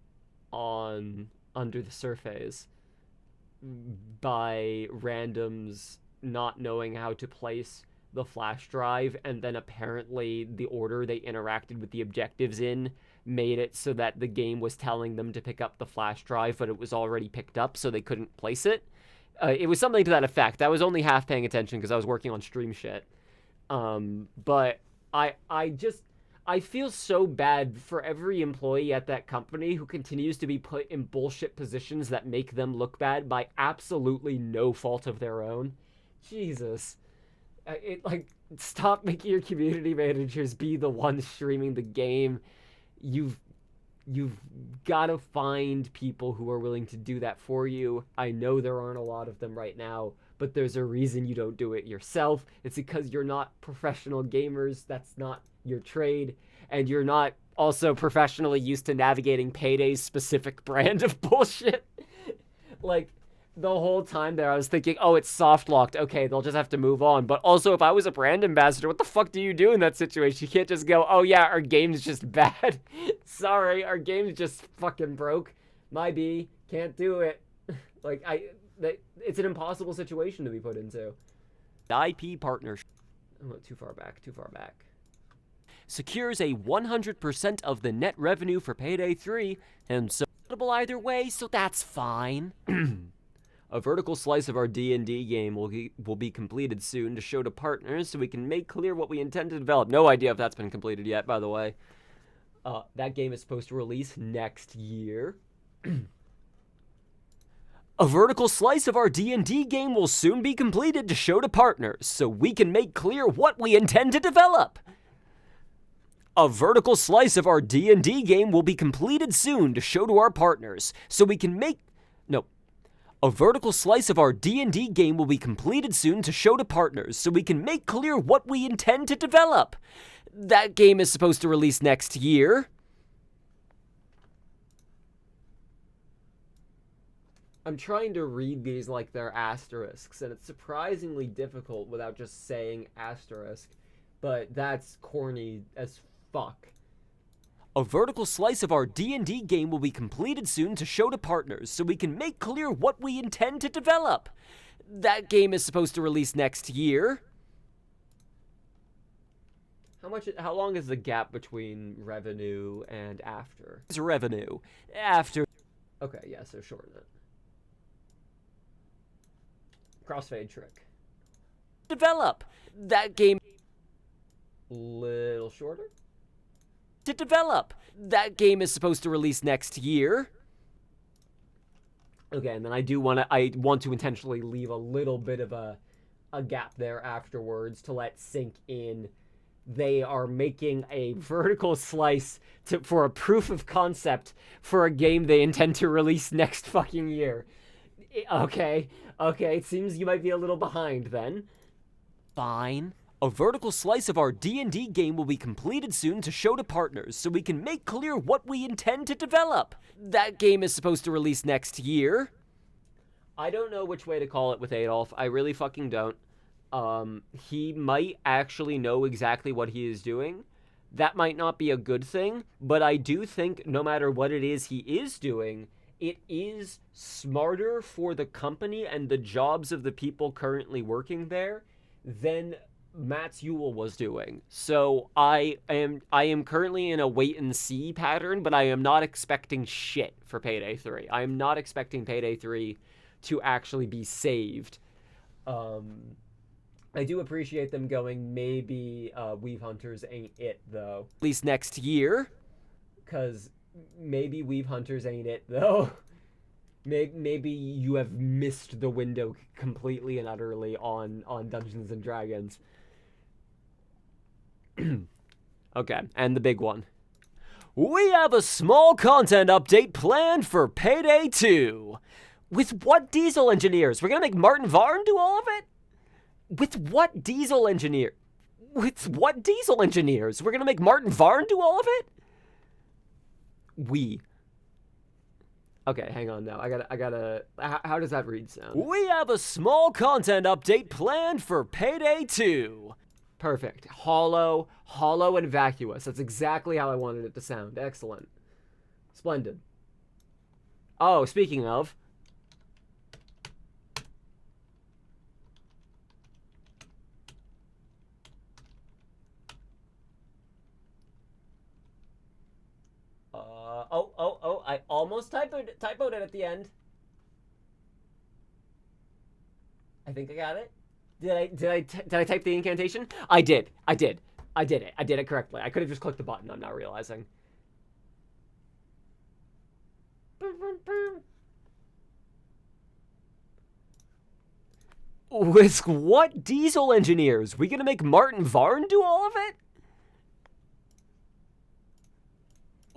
[SPEAKER 2] on Under the Surface by randoms not knowing how to place the flash drive, and then apparently the order they interacted with the objectives in made it so that the game was telling them to pick up the flash drive, but it was already picked up, so they couldn't place it. It was something to that effect. I was only half paying attention because I was working on stream shit. But I feel so bad for every employee at that company who continues to be put in bullshit positions that make them look bad by absolutely no fault of their own. Jesus. Stop making your community managers be the ones streaming the game. You've got to find people who are willing to do that for you. I know there aren't a lot of them right now, but there's a reason you don't do it yourself. It's because you're not professional gamers. That's not your trade. And you're not also professionally used to navigating Payday's specific brand of bullshit. Like, the whole time there, I was thinking, oh, it's soft locked. Okay, they'll just have to move on. But also, if I was a brand ambassador, what the fuck do you do in that situation? You can't just go, oh yeah, our game's just bad. Sorry, our game's just fucking broke. My B, can't do it. It's an impossible situation to be put into. IP partnership. Oh, too far back. Secures a 100% of the net revenue for Payday 3, and so either way, so that's fine. A vertical slice of our D&D game will be completed soon to show to partners so we can make clear what we intend to develop. No idea if that's been completed yet, by the way. That game is supposed to release next year. A vertical slice of our D&D game will soon be completed to show to partners so we can make clear what we intend to develop. A vertical slice of our D&D game will be completed soon to show to our partners so we can make... No. A vertical slice of our D&D game will be completed soon to show to partners so we can make clear what we intend to develop. That game is supposed to release next year. I'm trying to read these like they're asterisks, and it's surprisingly difficult without just saying asterisk, but that's corny as fuck. A vertical slice of our D&D game will be completed soon to show to partners so we can make clear what we intend to develop. That game is supposed to release next year. How long is the gap between revenue and after? It's revenue. After. Okay, yeah, so shorten it. Crossfade trick. Develop. That game. Little shorter. To develop. That game is supposed to release next year. Okay, and then I want to intentionally leave a little bit of a gap there afterwards to let sink in. They are making a vertical slice for a proof of concept for a game they intend to release next fucking year. Okay, it seems you might be a little behind then. Fine. A vertical slice of our D&D game will be completed soon to show to partners so we can make clear what we intend to develop. That game is supposed to release next year. I don't know which way to call it with Adolf. I really fucking don't.
[SPEAKER 1] He might actually know exactly what he is doing. That might not be a good thing, but I do think no matter what it is he is doing, it is smarter for the company and the jobs of the people currently working there than Mats Ewell was doing. So I am currently in a wait and see pattern, but I am not expecting shit for Payday 3. I am not expecting Payday 3 to actually be saved. I do appreciate them going, maybe Weave Hunters ain't it, though. At least next year. Because maybe Weave Hunters ain't it, though. Maybe you have missed the window completely and utterly on Dungeons & Dragons. Okay, and the big one. We have a small content update planned for Payday 2. With what diesel engineers? We're gonna make Martin Varn do all of it? With what diesel engineers? We're gonna make Martin Varn do all of it? Okay, hang on now. I gotta. How does that read sound? We have a small content update planned for Payday 2. Perfect. Hollow and vacuous. That's exactly how I wanted it to sound. Excellent. Splendid. Oh, speaking of. I almost typoed it at the end. I think I got it. Did I type the incantation? I did it. I did it correctly. I could have just clicked the button. I'm not realizing. With what diesel engineers? We gonna make Martin Varn do all of it?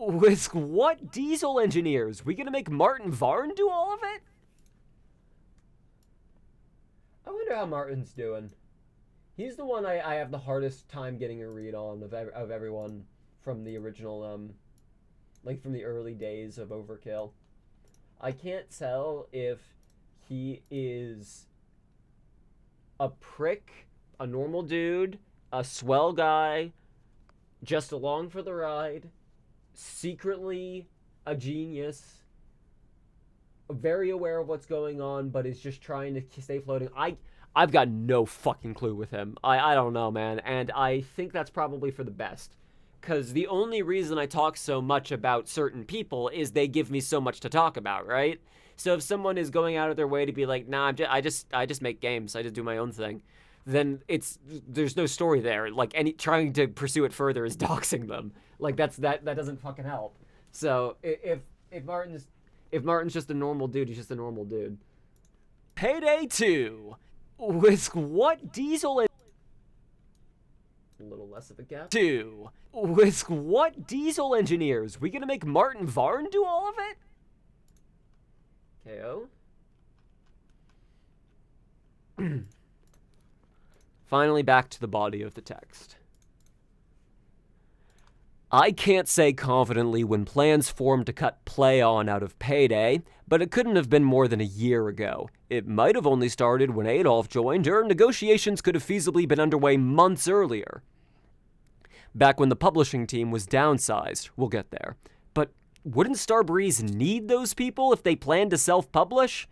[SPEAKER 1] With what diesel engineers? We gonna make Martin Varn do all of it? I wonder how Martin's doing. He's the one I have the hardest time getting a read on of everyone from the original, like from the early days of Overkill. I can't tell if he is a prick, a normal dude, a swell guy, just along for the ride, secretly a genius, very aware of what's going on, but is just trying to stay floating. I've got no fucking clue with him. I don't know, man, and I think that's probably for the best. Because the only reason I talk so much about certain people is they give me so much to talk about, right? So if someone is going out of their way to be like, nah, I just make games, I just do my own thing, then there's no story there. Like, trying to pursue it further is doxing them. Like, that doesn't fucking help. So if Martin's just a normal dude, he's just a normal dude. Payday 2. With what diesel? A little less of a gap. 2. With what diesel engineers? We gonna make Martin Varn do all of it? KO. Finally, back to the body of the text. I can't say confidently when plans formed to cut PlayOn out of Payday, but it couldn't have been more than a year ago. It might have only started when Adolf joined, or negotiations could have feasibly been underway months earlier. Back when the publishing team was downsized, we'll get there. But wouldn't Starbreeze need those people if they planned to self-publish?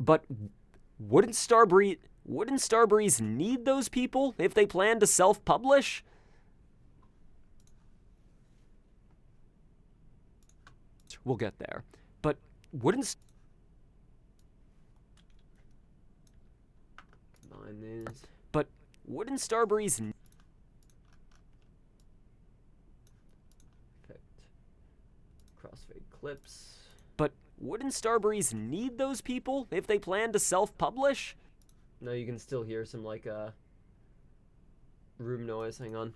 [SPEAKER 1] But wouldn't Starbreeze need those people if they planned to self-publish? We'll get there. But wouldn't... Combine these. But wouldn't Starbreeze... Perfect. Crossfade clips. But wouldn't Starbreeze need those people if they plan to self-publish? No, you can still hear some, like, room noise. Hang on.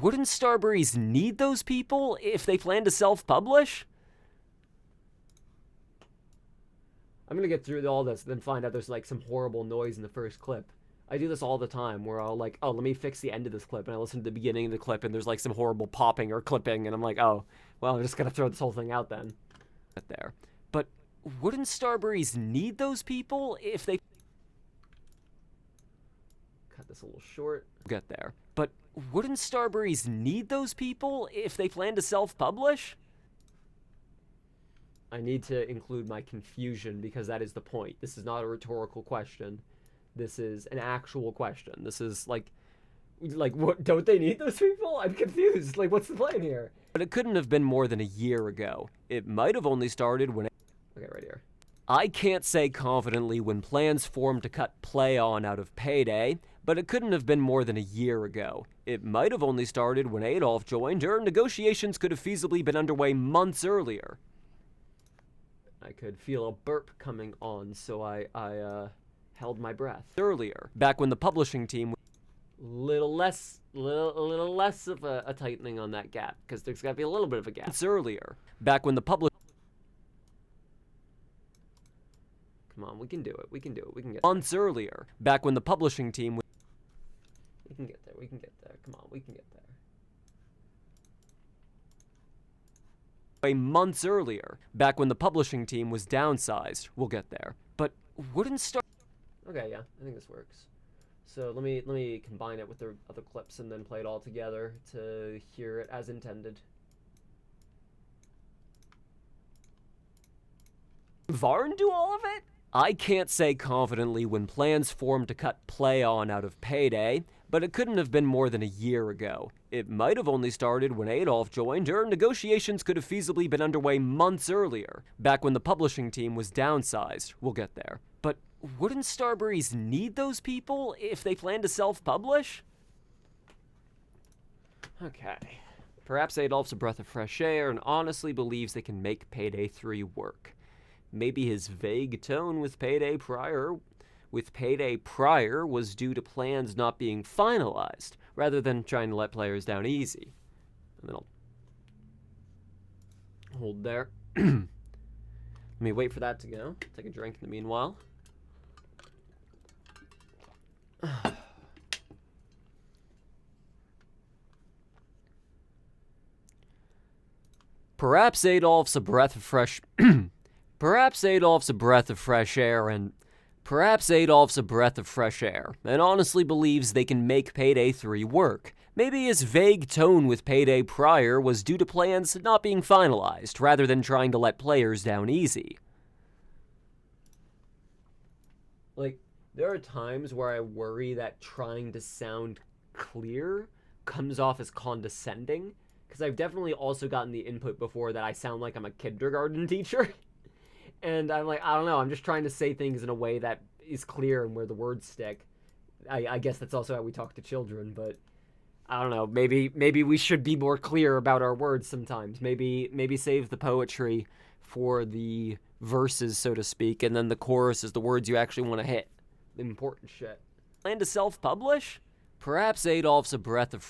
[SPEAKER 1] Wouldn't Starbreeze need those people if they plan to self-publish? I'm gonna get through all this, then find out there's, like, some horrible noise in the first clip. I do this all the time, where I'll, like, oh, let me fix the end of this clip, and I listen to the beginning of the clip, and there's, like, some horrible popping or clipping, and I'm like, oh, well, I'm just gonna throw this whole thing out then. There. But wouldn't Starbreeze need those people if they... this a little short. We'll get there. But wouldn't Starbreeze need those people if they plan to self-publish? I need to include my confusion because that is the point. This is not a rhetorical question. This is an actual question. This is like what? Don't they need those people? I'm confused. Like, what's the plan here? But it couldn't have been more than a year ago. It might have only started when... Okay, right here. I can't say confidently when plans formed to cut PlayOn out of Payday, but it couldn't have been more than a year ago. It might have only started when Adolf joined, or negotiations could have feasibly been underway months earlier. I could feel a burp coming on, so I held my breath. Earlier, back when the publishing team... little less of a tightening on that gap, because there's got to be a little bit of a gap. It's earlier, back when the Come on, we can do it. We can do it. We can get months earlier, back when the publishing team... We can get there. We can get there. Come on, we can get there. Months earlier, back when the publishing team was downsized. We'll get there. But wouldn't start... Okay, yeah, I think this works. So let me combine it with the other clips and then play it all together to hear it as intended. Varn do all of it? I can't say confidently when plans formed to cut PlayOn out of Payday, but it couldn't have been more than a year ago. It might have only started when Adolf joined, or negotiations could have feasibly been underway months earlier, back when the publishing team was downsized. We'll get there. But wouldn't Starbreeze need those people if they plan to self-publish? Okay. Perhaps Adolf's a breath of fresh air and honestly believes they can make Payday 3 work. Maybe his vague tone with Payday prior was due to plans not being finalized, rather than trying to let players down easy. And then I'll hold there. Let me wait for that to go. Take a drink in the meanwhile. Perhaps Adolf's a breath of fresh... Perhaps Adolf's a breath of fresh air and honestly believes they can make Payday 3 work. Maybe his vague tone with Payday prior was due to plans not being finalized, rather than trying to let players down easy. Like, there are times where I worry that trying to sound clear comes off as condescending, because I've definitely also gotten the input before that I sound like I'm a kindergarten teacher. And I'm like, I don't know, I'm just trying to say things in a way that is clear and where the words stick. I guess that's also how we talk to children, but I don't know, maybe we should be more clear about our words sometimes. Maybe save the poetry for the verses, so to speak, and then the chorus is the words you actually want to hit. The important shit. Plan to self-publish? Perhaps Adolf's a breath of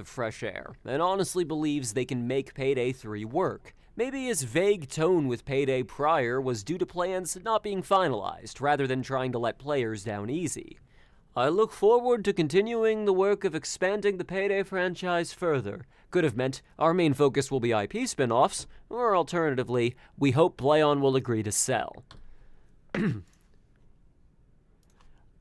[SPEAKER 1] fresh air, and honestly believes they can make Payday 3 work. Maybe his vague tone with Payday prior was due to plans not being finalized, rather than trying to let players down easy. I look forward to continuing the work of expanding the Payday franchise further. Could have meant our main focus will be IP spin-offs, or alternatively, we hope PlayOn will agree to sell.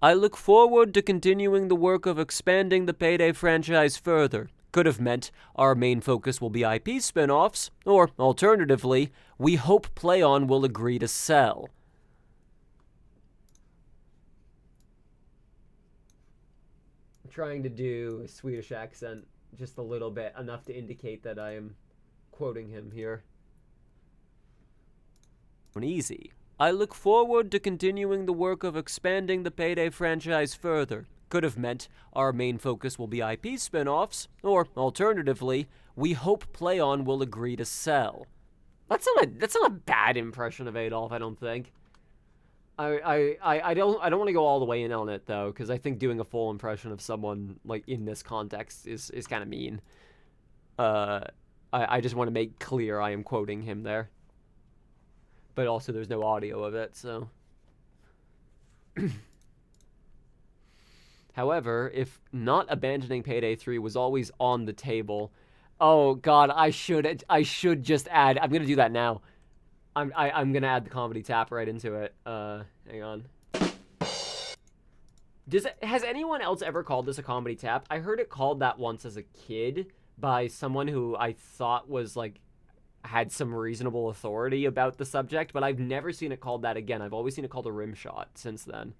[SPEAKER 1] I look forward to continuing the work of expanding the Payday franchise further. Could have meant our main focus will be IP spin-offs, or alternatively, we hope PlayOn will agree to sell. I'm trying to do a Swedish accent just a little bit, enough to indicate that I am quoting him here. Easy. I look forward to continuing the work of expanding the Payday franchise further. Could have meant our main focus will be IP spin-offs, or alternatively, we hope PlayOn will agree to sell. That's not a bad impression of Adolf, I don't think. I don't want to go all the way in on it though, because I think doing a full impression of someone like in this context is kind of mean. I just want to make clear I am quoting him there. But also there's no audio of it, so... However, if not abandoning Payday 3 was always on the table... Oh, God, I should just add... I'm gonna do that now. I'm gonna add the comedy tap right into it. Hang on. Has anyone else ever called this a comedy tap? I heard it called that once as a kid by someone who I thought was like had some reasonable authority about the subject, but I've never seen it called that again. I've always seen it called a rim shot since then.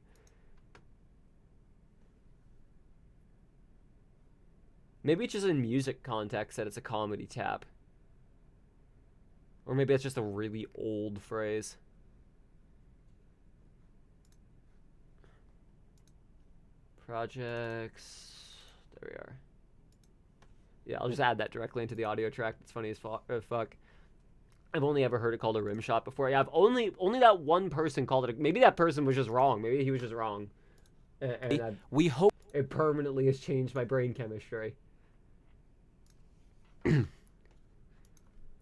[SPEAKER 1] Maybe it's just in music context that it's a comedy tap. Or maybe it's just a really old phrase. Projects. There we are. Yeah, I'll just add that directly into the audio track. It's funny as fuck. I've only ever heard it called a rim shot before. Yeah, I've only that one person called it. Maybe that person was just wrong. Maybe he was just wrong. And we hope it permanently has changed my brain chemistry.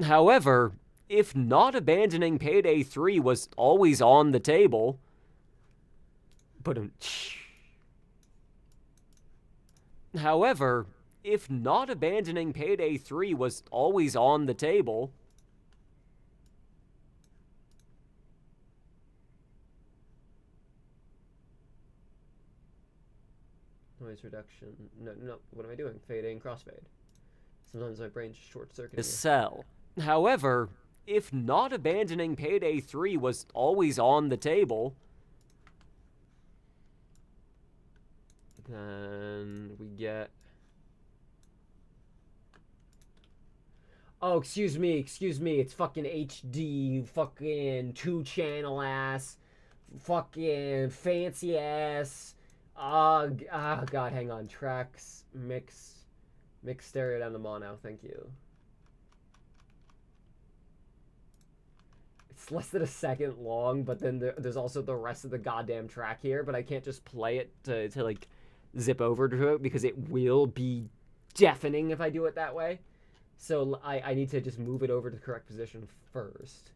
[SPEAKER 1] However, if not abandoning Payday 3 was always on the table, However, if not abandoning Payday 3 was always on the table, noise reduction. No, what am I doing? Fading, crossfade. Sometimes my brain's short-circuiting. Sell. However, if not abandoning Payday 3 was always on the table, then we get... Oh, excuse me, it's fucking HD, fucking 2-channel ass, fucking fancy ass, god, hang on, tracks, mix stereo down to mono, thank you. It's less than a second long, but then there's also the rest of the goddamn track here, but I can't just play it to like, zip over to it, because it will be deafening if I do it that way. So I need to just move it over to the correct position first.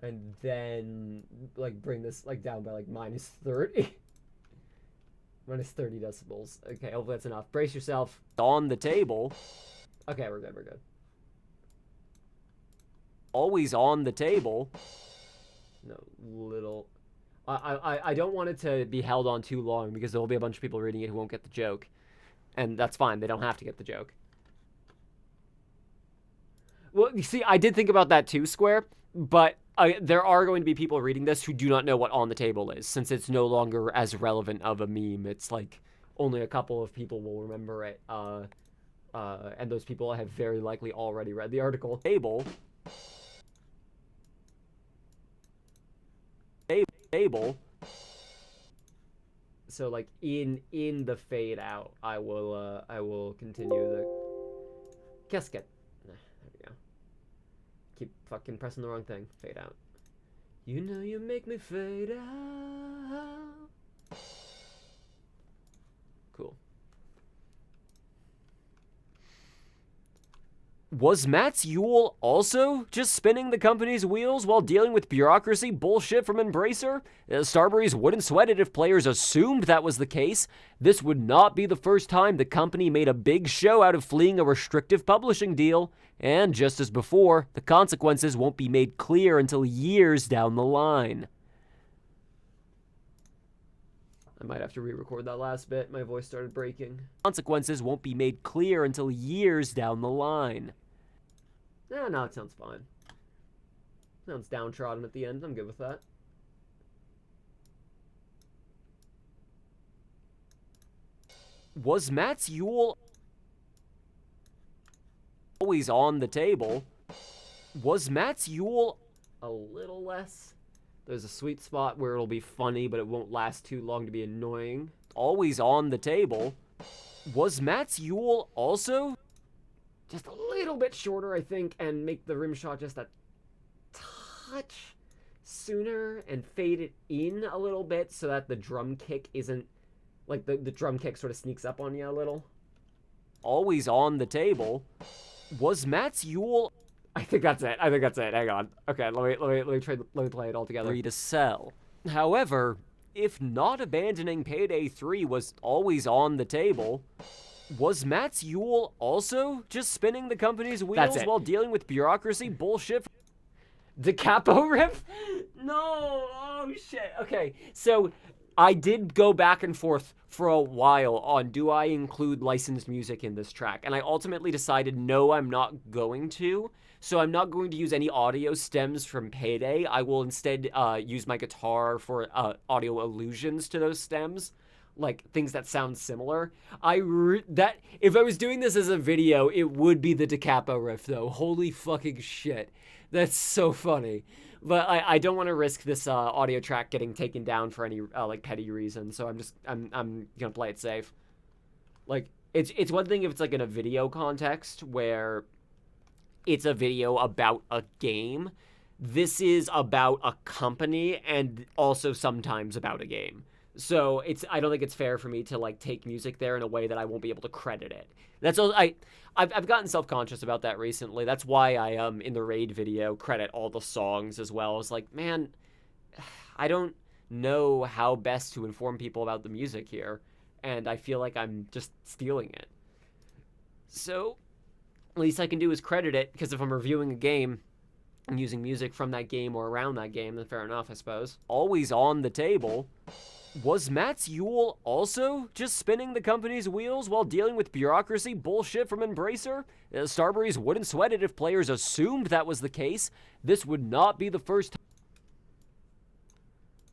[SPEAKER 1] And then, like, bring this, like, down by, like, minus 30. Minus 30 decibels. Okay, hopefully that's enough. Brace yourself. On the table. Okay, we're good. Always on the table. No, little... I don't want it to be held on too long, because there will be a bunch of people reading it who won't get the joke. And that's fine. They don't have to get the joke. Well, you see, I did think about that too, Square. But there are going to be people reading this who do not know what on the table is, since it's no longer as relevant of a meme. It's like only a couple of people will remember it. And those people have very likely already read the article. Table. So like in the fade out, I will continue the casket. There we go. Keep fucking pressing the wrong thing. Fade out. You know you make me fade out. Cool. Was Mats Yule also just spinning the company's wheels while dealing with bureaucracy bullshit from Embracer? Starbreeze wouldn't sweat it if players assumed that was the case. This would not be the first time the company made a big show out of fleeing a restrictive publishing deal. And just as before, the consequences won't be made clear until years down the line. I might have to re-record that last bit. My voice started breaking. Consequences won't be made clear until years down the line. No, it sounds fine. Sounds downtrodden at the end. I'm good with that. Was Mats Yule always on the table? Was Mats Yule a little less? There's a sweet spot where it'll be funny, but it won't last too long to be annoying. Always on the table. Was Mats Yule also just a little bit shorter, I think, and make the rim shot just a touch sooner and fade it in a little bit so that the drum kick isn't, like, the drum kick sort of sneaks up on you a little. Always on the table. Was Mats Yule... I think that's it. Hang on. Okay, let me play it all together. Free to sell. However, if not abandoning Payday 3 was always on the table, was Mats Yule also just spinning the company's wheels while dealing with bureaucracy bullshit? The capo riff? No! Oh Oh shit. Okay, so I did go back and forth for a while on do I include licensed music in this track, and I ultimately decided no, I'm not going to. So I'm not going to use any audio stems from Payday. I will instead use my guitar for audio allusions to those stems, like things that sound similar. That if I was doing this as a video, it would be the Da Capo riff though. Holy fucking shit, that's so funny. But I don't want to risk this audio track getting taken down for any like petty reason. So I'm gonna play it safe. Like it's one thing if it's like in a video context where it's a video about a game. This is about a company and also sometimes about a game. So I don't think it's fair for me to like take music there in a way that I won't be able to credit it. That's all. I've gotten self-conscious about that recently. That's why I in the raid video credit all the songs as well. It's like, man, I don't know how best to inform people about the music here, and I feel like I'm just stealing it. So least I can do is credit it, because if I'm reviewing a game and using music from that game or around that game, then fair enough, I suppose. Always on the table. Was Mats Yule also just spinning the company's wheels while dealing with bureaucracy bullshit from Embracer? Starbreeze wouldn't sweat it if players assumed that was the case. This would not be the first time.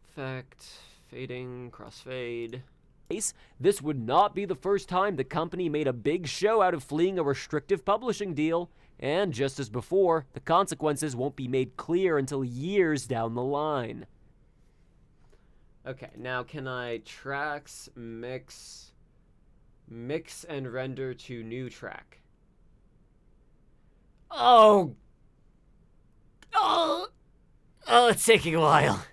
[SPEAKER 1] Effect, fading, crossfade. This would not be the first time the company made a big show out of fleeing a restrictive publishing deal. And just as before, the consequences won't be made clear until years down the line. Okay, now can I tracks, mix and render to new track? Oh, it's taking a while.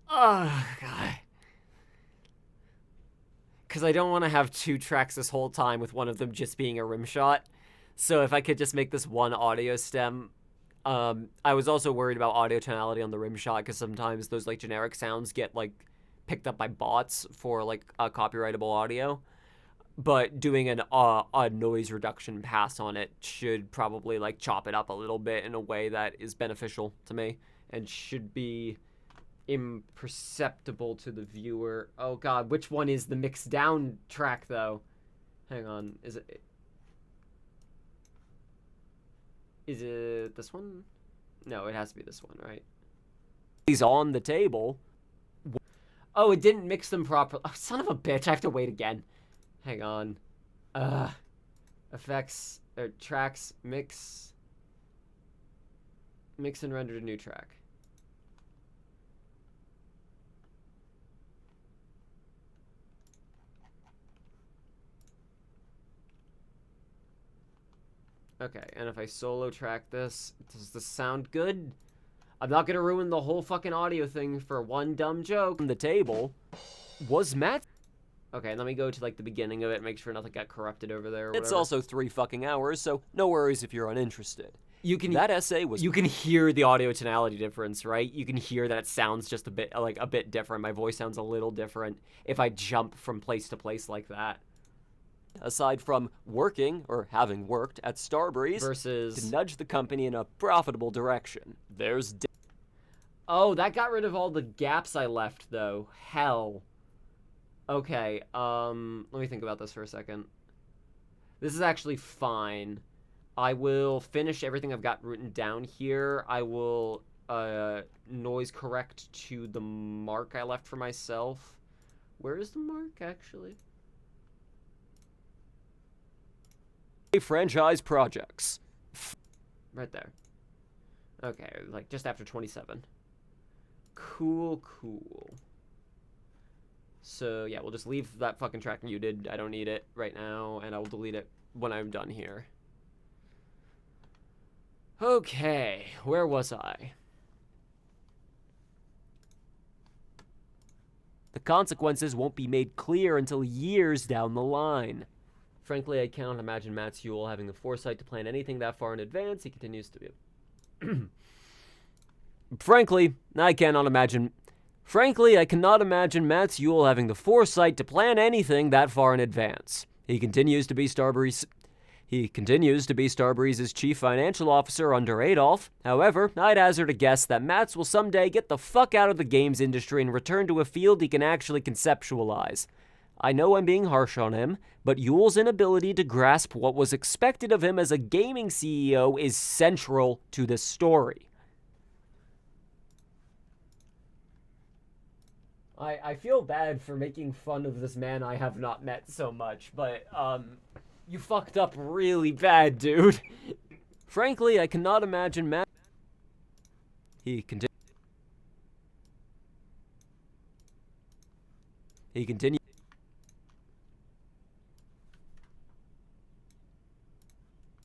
[SPEAKER 1] Oh, God. Because I don't want to have two tracks this whole time with one of them just being a rim shot. So if I could just make this one audio stem. I was also worried about audio tonality on the rim shot because sometimes those like generic sounds get like picked up by bots for like copyrightable audio. But doing a noise reduction pass on it should probably like chop it up a little bit in a way that is beneficial to me and should be imperceptible to the viewer. Oh God, which one is the mixed down track though? Hang on, is it this one? No, it has to be this one, right? He's on the table. Oh, it didn't mix them properly. Oh, son of a bitch, I have to wait again. Hang on. Effects, or tracks, mix and render to new track. Okay, and if I solo track this, does this sound good? I'm not gonna ruin the whole fucking audio thing for one dumb joke. On the table was Matt. Okay, let me go to like the beginning of it, make sure nothing got corrupted over there. It's also 3 fucking hours, so no worries if you're uninterested. That essay was. You can hear the audio tonality difference, right? You can hear that it sounds just a bit different. My voice sounds a little different if I jump from place to place like that. Aside from working, or having worked, at Starbreeze, versus to nudge the company in a profitable direction. Oh, that got rid of all the gaps I left, though. Hell. Okay, let me think about this for a second. This is actually fine. I will finish everything I've got written down here. I will, noise correct to the mark I left for myself. Where is the mark, actually? Franchise projects. Right there. Okay, like just after 27. Cool. So yeah, we'll just leave that fucking track muted. I don't need it right now, and I will delete it when I'm done here. Okay, where was I? The consequences won't be made clear until years down the line. Frankly, I cannot imagine Mats Yule having the foresight to plan anything that far in advance. He continues to be. Frankly, I cannot imagine Mats Yule having the foresight to plan anything that far in advance. He continues to be Starbreeze
[SPEAKER 2] He continues to be Starbreeze's chief financial officer under Adolf. However, I'd hazard a guess that Mats will someday get the fuck out of the games industry and return to a field he can actually conceptualize. I know I'm being harsh on him, but Yule's inability to grasp what was expected of him as a gaming CEO is central to this story. I feel bad for making fun of this man I have not met so much, but, you fucked up really bad, dude. Frankly, I cannot imagine Matt. He continued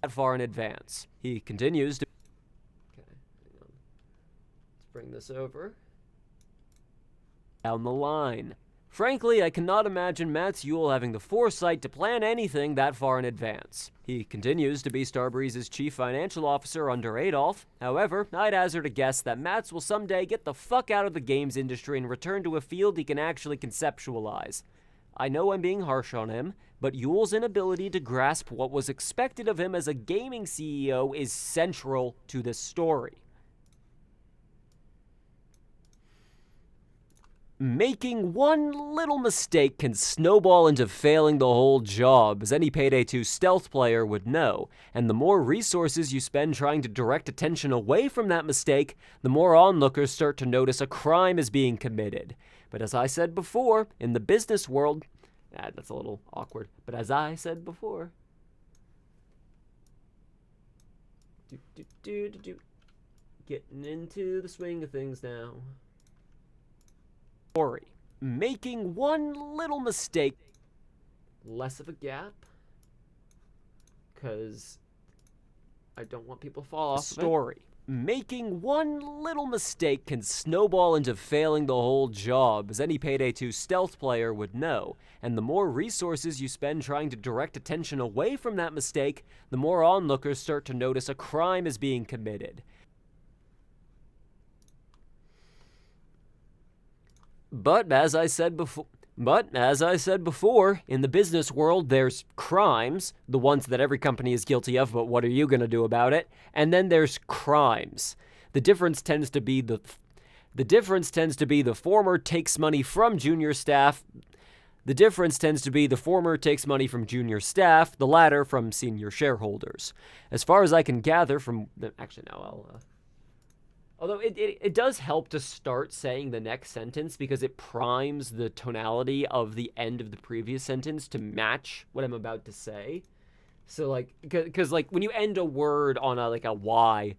[SPEAKER 2] that far in advance. He continues to. Okay, hang on. Let's bring this over. Down the line. Frankly, I cannot imagine Mats Yule having the foresight to plan anything that far in advance. He continues to be Starbreeze's chief financial officer under Adolf. However, I'd hazard a guess that Mats will someday get the fuck out of the games industry and return to a field he can actually conceptualize. I know I'm being harsh on him, but Yule's inability to grasp what was expected of him as a gaming CEO is central to this story. Making one little mistake can snowball into failing the whole job, as any Payday 2 stealth player would know, and the more resources you spend trying to direct attention away from that mistake, the more onlookers start to notice a crime is being committed. But as I said before, in the business world, that's a little awkward, but as I said before, getting into the swing of things now. Story. Making one little mistake. Less of a gap. Because I don't want people to fall off. Story. Making one little mistake can snowball into failing the whole job, as any Payday 2 stealth player would know, and the more resources you spend trying to direct attention away from that mistake, the more onlookers start to notice a crime is being committed. But as I said before, in the business world, there's crimes, the ones that every company is guilty of, but what are you going to do about it? And then there's crimes. The difference tends to be the former takes money from junior staff. The latter from senior shareholders. As far as I can gather from, actually no, although it does help to start saying the next sentence because it primes the tonality of the end of the previous sentence to match what I'm about to say. So, like, because, like, when you end a word on a Y,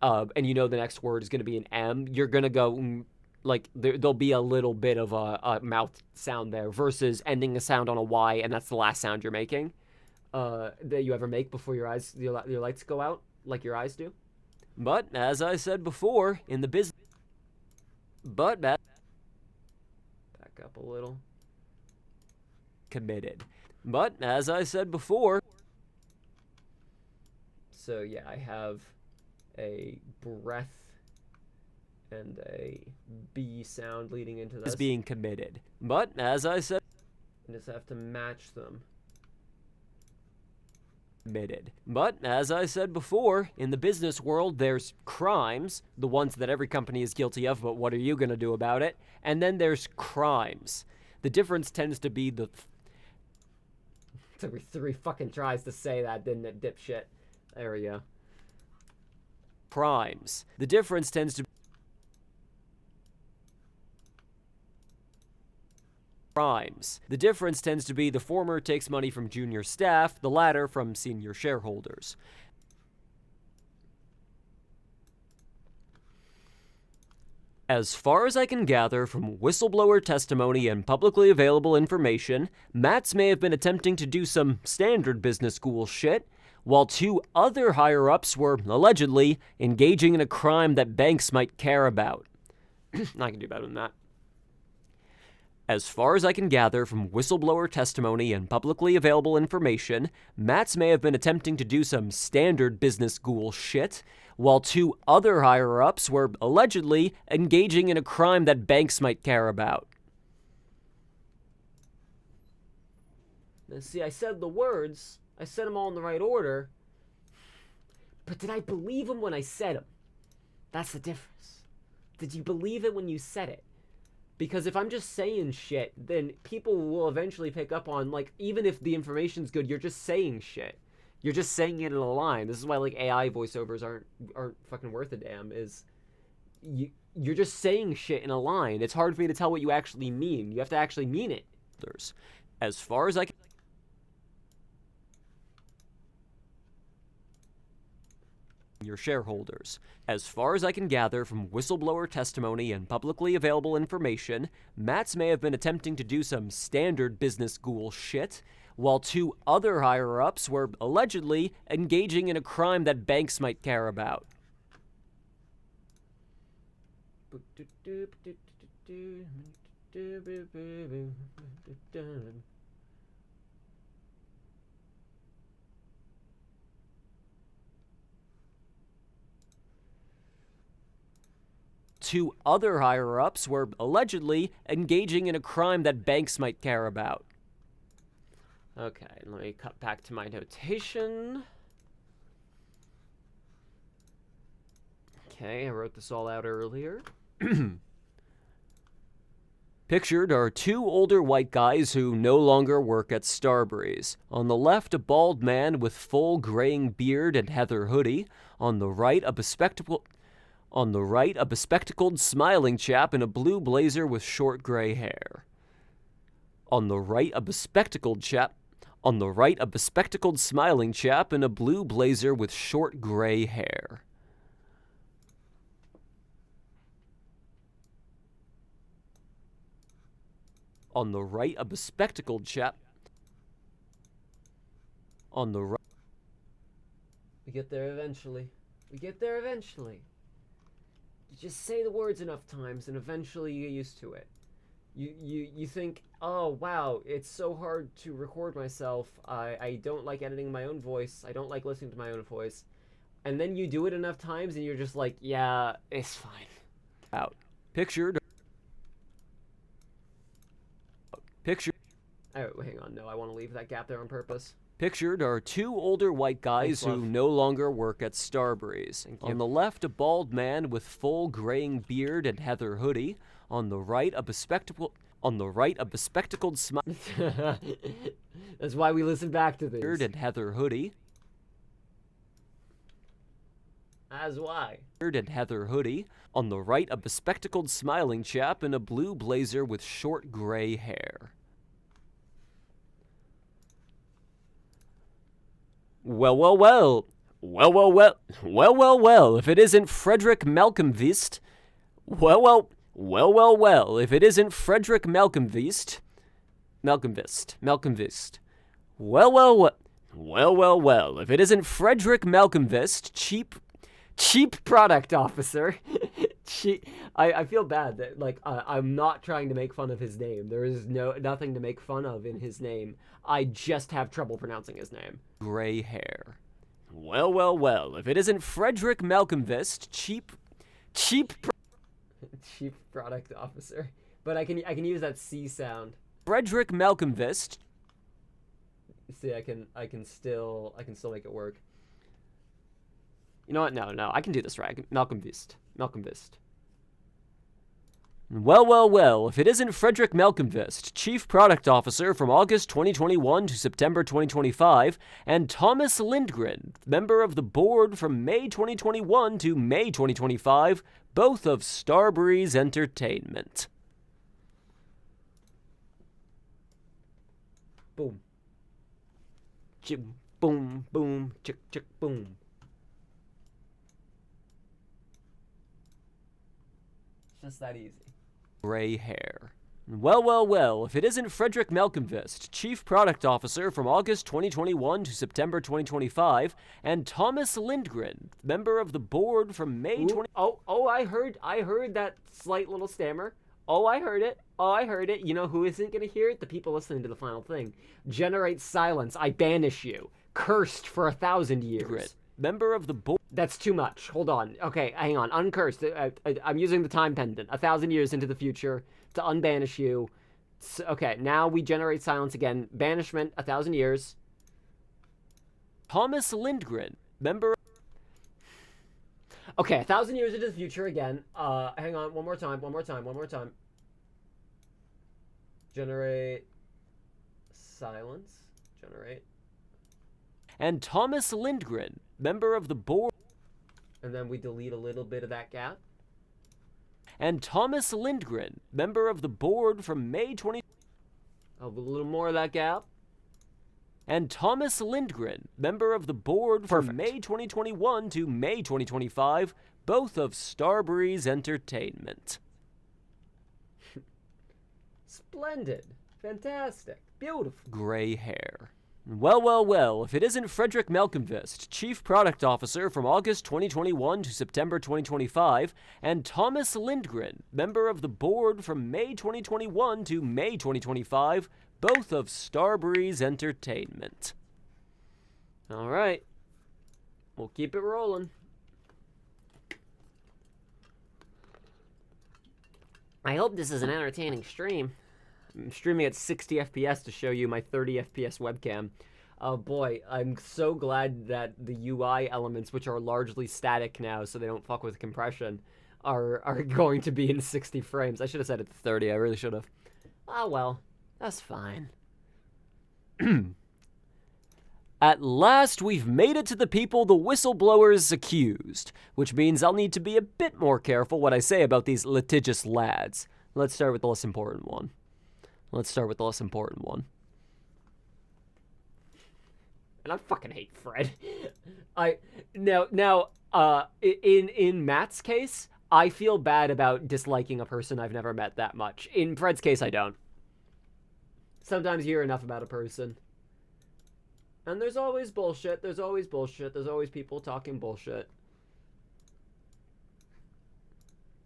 [SPEAKER 2] and you know the next word is going to be an M, you're going to go, like, there'll be a little bit of a mouth sound there versus ending a sound on a Y and that's the last sound you're making that you ever make before your lights go out, like your eyes do. But, as I said before, in the business... back up a little. Committed. But, as I said before... So, yeah, I have a breath and a B sound leading into this. Being committed. But, as I said... I just have to match them. Committed. But, as I said before, in the business world, there's crimes, the ones that every company is guilty of, but what are you going to do about it? And then there's crimes. The difference tends to be the... Took me 3 fucking tries to say that, didn't it, dipshit? There we go. Crimes. The difference tends to... Crimes. The difference tends to be the former takes money from junior staff, the latter from senior shareholders. As far as I can gather from whistleblower testimony and publicly available information, Mats may have been attempting to do some standard business school shit, while 2 other higher-ups were, allegedly, engaging in a crime that banks might care about. I can do better than that. As far as I can gather from whistleblower testimony and publicly available information, Mats may have been attempting to do some standard business school shit, while 2 other higher-ups were allegedly engaging in a crime that banks might care about. Now, see, I said the words,
[SPEAKER 1] I said them all in the right order. But did I believe them when I said them? That's the difference. Did you believe it when you said it? Because if I'm just saying shit, then people will eventually pick up on, like, even if the information's good, you're just saying shit. You're just saying it in a line. This is why, like, AI voiceovers aren't fucking worth a damn, is you're just saying shit in a line. It's hard for me to tell what you actually mean. You have to actually mean it.
[SPEAKER 2] As far as I can... your shareholders. As far as I can gather from whistleblower testimony and publicly available information, Matz may have been attempting to do some standard business ghoul shit, while 2 other higher-ups were allegedly engaging in a crime that banks might care about. Two other higher-ups were allegedly engaging in a crime that banks might care about.
[SPEAKER 1] Okay, let me cut back to my notation. Okay, I wrote this all out earlier.
[SPEAKER 2] Pictured are 2 older white guys who no longer work at Starbreeze. On the left, a bald man with full graying beard and heather hoodie. On the right, a bespectacled smiling chap in a blue blazer with short gray hair. On the right, a bespectacled smiling chap in a blue blazer with short gray hair. On the right, a bespectacled chap. On the right.
[SPEAKER 1] We get there eventually. We get there eventually. You just say the words enough times and eventually you get used to it. You think, oh wow, it's so hard to record myself. I don't like editing my own voice. I don't like listening to my own voice. And then you do it enough times and you're just like, yeah, it's fine.
[SPEAKER 2] Out. Pictured.
[SPEAKER 1] Oh, hang on. No, I want to leave that gap there on purpose.
[SPEAKER 2] Pictured are 2 older white guys who no longer work at Starbreeze. On the left, a bald man with full graying beard and heather hoodie. On the right, a bespectacled
[SPEAKER 1] That's why we listen back to this.
[SPEAKER 2] beard and heather hoodie.
[SPEAKER 1] As why?
[SPEAKER 2] Beard and heather hoodie. On the right, a bespectacled smiling chap in a blue blazer with short gray hair. Well, if it isn't Frederick Malcolmvist, if it isn't Frederick Malcolmvist, if it isn't Frederick Malcolmvist,
[SPEAKER 1] cheap product officer. I feel bad that, like, I'm not trying to make fun of his name. There is nothing to make fun of in his name. I just have trouble pronouncing his name.
[SPEAKER 2] Gray hair. Well, if it isn't Frederick Malcolmvist, cheap
[SPEAKER 1] product officer. But I can use that C sound.
[SPEAKER 2] Frederick Malcolmvist.
[SPEAKER 1] See, I can still make it work. You know what? No, I can do this right. Malcolmvist.
[SPEAKER 2] Well, if it isn't Frederick Malcolmvist, Chief Product Officer from August 2021 to September 2025, and Thomas Lindgren, member of the board from May 2021 to May 2025, both of Starbreeze Entertainment.
[SPEAKER 1] Boom. Chip, boom, boom, chick, chick, boom. It's just that easy.
[SPEAKER 2] Gray hair. Well, if it isn't Frederick Malcolmvist, Chief Product Officer from August 2021 to September 2025, and Thomas Lindgren, member of the board from May 20...
[SPEAKER 1] Oh, I heard that slight little stammer. Oh, I heard it. You know who isn't gonna hear it? The people listening to the final thing. Generate silence. I banish you. Cursed for 1,000 years.
[SPEAKER 2] Member of the board...
[SPEAKER 1] That's too much. Hold on. Okay, hang on. Uncursed. I'm using the time pendant. 1,000 years into the future to unbanish you. So, okay, now we generate silence again. Banishment, 1,000 years.
[SPEAKER 2] Thomas Lindgren, member...
[SPEAKER 1] Okay, 1,000 years into the future again. Hang on, one more time. Generate silence. Generate.
[SPEAKER 2] And Thomas Lindgren, member of the board...
[SPEAKER 1] And then we delete a little bit of that gap.
[SPEAKER 2] And Thomas Lindgren, member of the board from May 20...
[SPEAKER 1] A little more of that gap.
[SPEAKER 2] And Thomas Lindgren, member of the board from
[SPEAKER 1] Perfect.
[SPEAKER 2] May 2021 to May 2025, both of Starbreeze Entertainment.
[SPEAKER 1] Splendid. Fantastic. Beautiful.
[SPEAKER 2] Gray hair. Well, if it isn't Frederick Malcolmvist, Chief Product Officer from August 2021 to September 2025, and Thomas Lindgren, member of the board from May 2021 to May 2025, both of Starbreeze Entertainment.
[SPEAKER 1] All right. We'll keep it rolling. I hope this is an entertaining stream. I'm streaming at 60 FPS to show you my 30 FPS webcam. Oh boy, I'm so glad that the UI elements, which are largely static now so they don't fuck with compression, are going to be in 60 frames. I should have set it to 30, I really should have. Oh well, that's fine.
[SPEAKER 2] At last, we've made it to the people the whistleblower's accused, which means I'll need to be a bit more careful what I say about these litigious lads. Let's start with the less important one.
[SPEAKER 1] And I fucking hate Fred. In Matt's case, I feel bad about disliking a person I've never met that much. In Fred's case, I don't. Sometimes you hear enough about a person. And there's always bullshit. There's always people talking bullshit.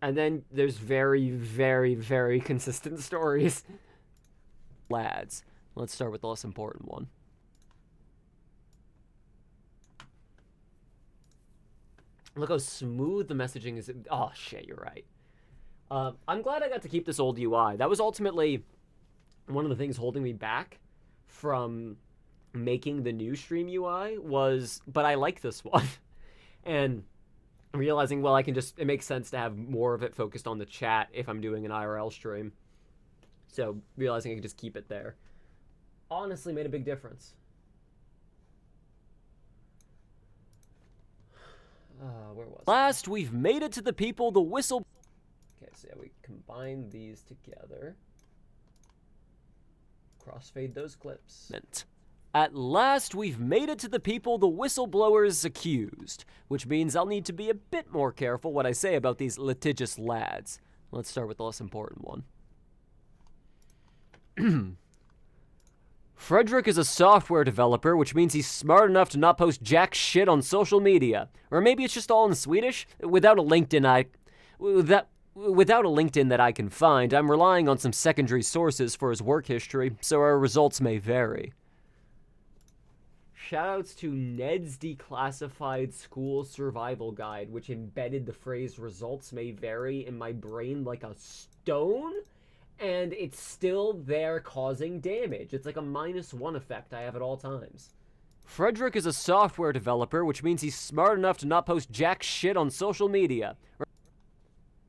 [SPEAKER 1] And then there's very, very, very consistent stories.
[SPEAKER 2] Lads. Let's start with the less important one.
[SPEAKER 1] Look how smooth the messaging is. Oh, shit, you're right. I'm glad I got to keep this old UI. That was ultimately one of the things holding me back from making the new stream UI was, but I like this one. And realizing, well, it makes sense to have more of it focused on the chat if I'm doing an IRL stream. So realizing I could just keep it there honestly made a big difference. Where was it?
[SPEAKER 2] Last, we've made it to the people the whistle...
[SPEAKER 1] Okay, so yeah, we combine these together. Crossfade those clips.
[SPEAKER 2] At last, we've made it to the people the whistleblower's accused, which means I'll need to be a bit more careful what I say about these litigious lads. Let's start with the less important one. Frederick is a software developer, which means he's smart enough to not post jack shit on social media. Or maybe it's just all in Swedish? Without a LinkedIn that I can find, I'm relying on some secondary sources for his work history, so our results may vary.
[SPEAKER 1] Shoutouts to Ned's Declassified School Survival Guide, which embedded the phrase results may vary in my brain like a stone, and it's still there causing damage. It's like a -1 effect I have at all times.
[SPEAKER 2] Frederick is a software developer, which means he's smart enough to not post jack shit on social media.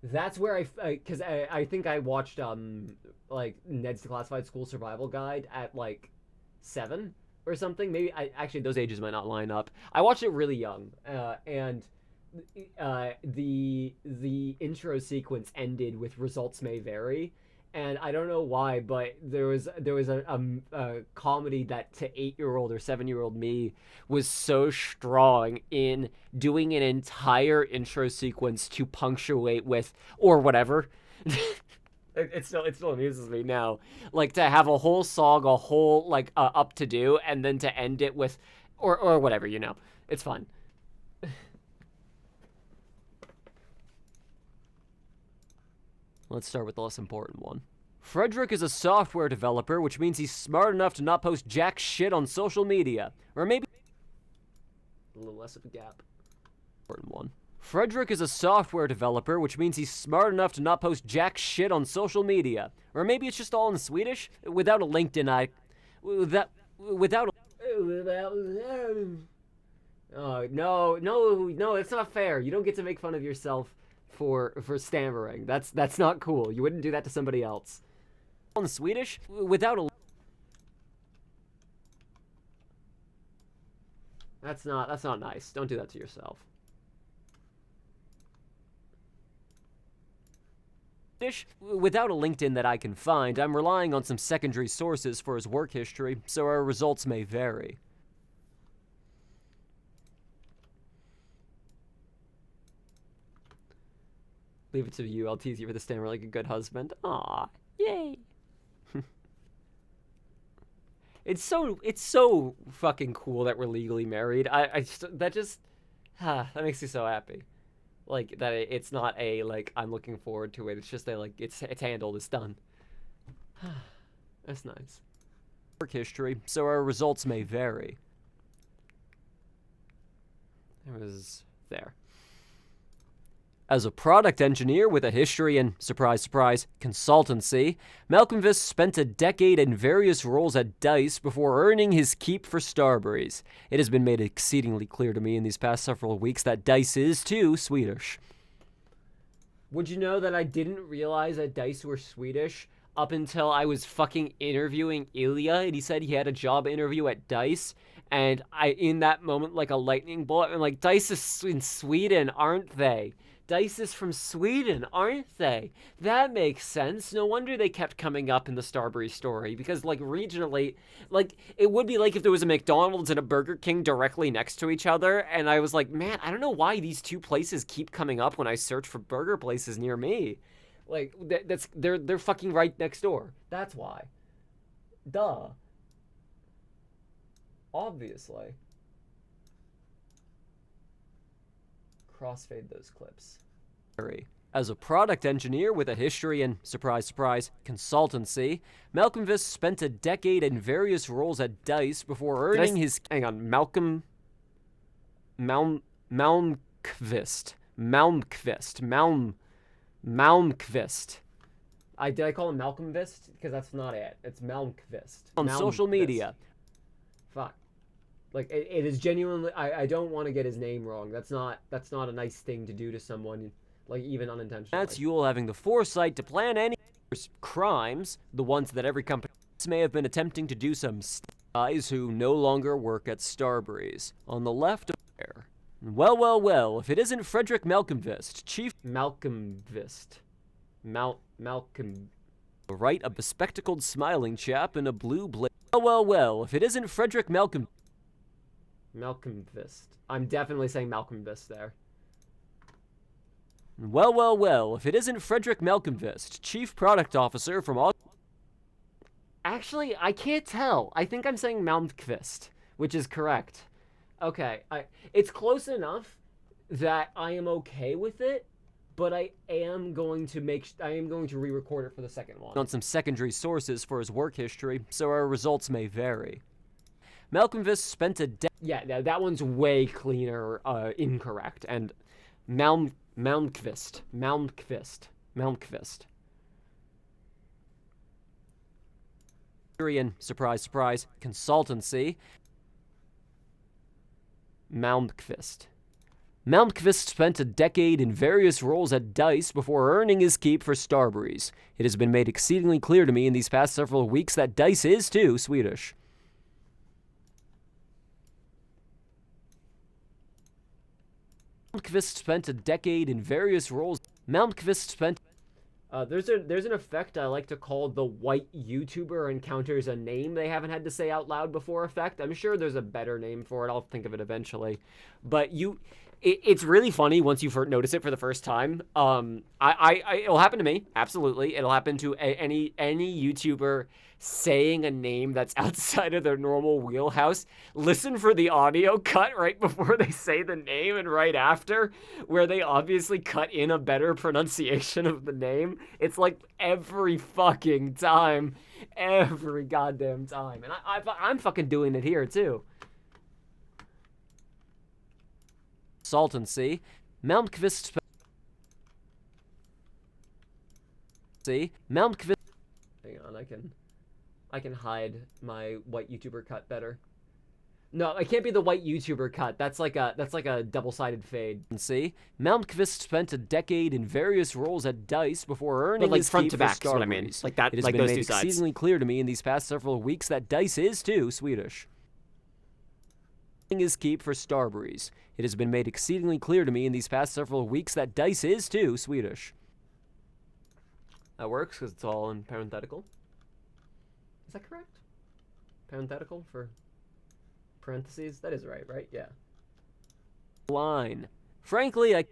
[SPEAKER 1] That's where because I think I watched like Ned's Declassified School Survival Guide at like 7 or something. Maybe actually those ages might not line up. I watched it really young, and the intro sequence ended with results may vary, and I don't know why, but there was a comedy that to 8-year-old or 7-year-old me was so strong in doing an entire intro sequence to punctuate with or whatever. It still amuses me now, like to have a whole song, a whole like up to do, and then to end it with or whatever, you know. It's fun.
[SPEAKER 2] Let's start with the less important one. Frederick is a software developer, which means he's smart enough to not post jack shit on social media. Or maybe
[SPEAKER 1] A little less of a gap.
[SPEAKER 2] Important one. Frederick is a software developer, which means he's smart enough to not post jack shit on social media. Or maybe it's just all in Swedish? Without a LinkedIn,
[SPEAKER 1] No, it's not fair. You don't get to make fun of yourself for stammering. That's not cool. You wouldn't do that to somebody else.
[SPEAKER 2] In Swedish, without a...
[SPEAKER 1] That's not nice. Don't do that to yourself.
[SPEAKER 2] Without a LinkedIn that I can find, I'm relying on some secondary sources for his work history, so our results may vary.
[SPEAKER 1] Leave it to you. I'll tease you for the stammer like a good husband. Aw, yay. It's so fucking cool that we're legally married. That makes me so happy. Like that it's not a like I'm looking forward to it. It's just a like it's handled. It's done. That's nice.
[SPEAKER 2] Work history, so our results may vary.
[SPEAKER 1] It was there.
[SPEAKER 2] As a product engineer with a history in, surprise, surprise, consultancy, Malcolmvis spent a decade in various roles at DICE before earning his keep for Starbreeze. It has been made exceedingly clear to me in these past several weeks that DICE is, too, Swedish.
[SPEAKER 1] Would you know that I didn't realize that DICE were Swedish up until I was fucking interviewing Ilya, and he said he had a job interview at DICE, and in that moment, like a lightning bolt, I'm like, DICE is in Sweden, aren't they? DICE is from Sweden, aren't they? That makes sense. No wonder they kept coming up in the Starbreeze story, because, like, regionally, like, it would be like if there was a McDonald's and a Burger King directly next to each other, and I was like, man, I don't know why these two places keep coming up when I search for burger places near me. Like, they're fucking right next door. That's why. Duh. Obviously. Crossfade those clips.
[SPEAKER 2] As a product engineer with a history in, surprise, surprise, consultancy, Malcolmvis spent a decade in various roles at DICE before earning his...
[SPEAKER 1] Hang on, Malcolmquist. Did I call him Malcolmvist? Because that's not it. It's Malmqvist.
[SPEAKER 2] On social media.
[SPEAKER 1] Fuck. Like, it is genuinely... I don't want to get his name wrong. That's not a nice thing to do to someone, like, even unintentionally.
[SPEAKER 2] That's Yule having the foresight to plan any crimes, the ones that every company may have been attempting to do some guys who no longer work at Starbreeze. On the left of there. Well, if it isn't Frederick Malcolmvist, Chief...
[SPEAKER 1] Malcolmvist. Malcolm...
[SPEAKER 2] Right, a bespectacled smiling chap in a blue blazer. Well, if it isn't Frederick Malcolmvist,
[SPEAKER 1] I'm definitely saying Malcolmvist there.
[SPEAKER 2] Well, if it isn't Frederick Malcolmvist, Chief Product Officer from...
[SPEAKER 1] Actually, I can't tell. I think I'm saying Malmqvist, which is correct. Okay, it's close enough that I am okay with it, but I am going to re-record it for the second one.
[SPEAKER 2] On some secondary sources for his work history, so our results may vary. Malcolmvis spent a
[SPEAKER 1] yeah, that one's way cleaner, incorrect, and Malmqvist.
[SPEAKER 2] In, surprise, surprise, consultancy. Malmqvist spent a decade in various roles at DICE before earning his keep for Starbreeze. It has been made exceedingly clear to me in these past several weeks that DICE is, too, Swedish. Malmqvist spent a decade in various roles. Malmqvist spent...
[SPEAKER 1] There's an effect I like to call the white YouTuber encounters a name they haven't had to say out loud before effect. I'm sure there's a better name for it. I'll think of it eventually. But it's really funny once you notice it for the first time. It'll happen to me. Absolutely. It'll happen to any YouTuber saying a name that's outside of their normal wheelhouse. Listen for the audio cut right before they say the name and right after, where they obviously cut in a better pronunciation of the name. It's like every fucking time. Every goddamn time. And I'm fucking doing it here too.
[SPEAKER 2] Consultancy. Malmqvist.
[SPEAKER 1] Hang on, I can hide my white YouTuber cut better. No, it can't be the white YouTuber cut. That's like a double-sided fade.
[SPEAKER 2] See, Malmkvist spent a decade in various roles at DICE before earning
[SPEAKER 1] like
[SPEAKER 2] his
[SPEAKER 1] front
[SPEAKER 2] keep
[SPEAKER 1] to
[SPEAKER 2] for
[SPEAKER 1] back is what I mean.
[SPEAKER 2] Starbreeze.
[SPEAKER 1] Like that,
[SPEAKER 2] It has
[SPEAKER 1] like
[SPEAKER 2] been
[SPEAKER 1] those
[SPEAKER 2] made
[SPEAKER 1] two sides.
[SPEAKER 2] exceedingly clear to me in these past several weeks that DICE is too Swedish. His keep for Starbreeze. It has been made exceedingly clear to me in these past several weeks that DICE is too Swedish.
[SPEAKER 1] That works because it's all in parenthetical. Is that correct? Parenthetical for parentheses? That is right? Yeah.
[SPEAKER 2] Line. Frankly, I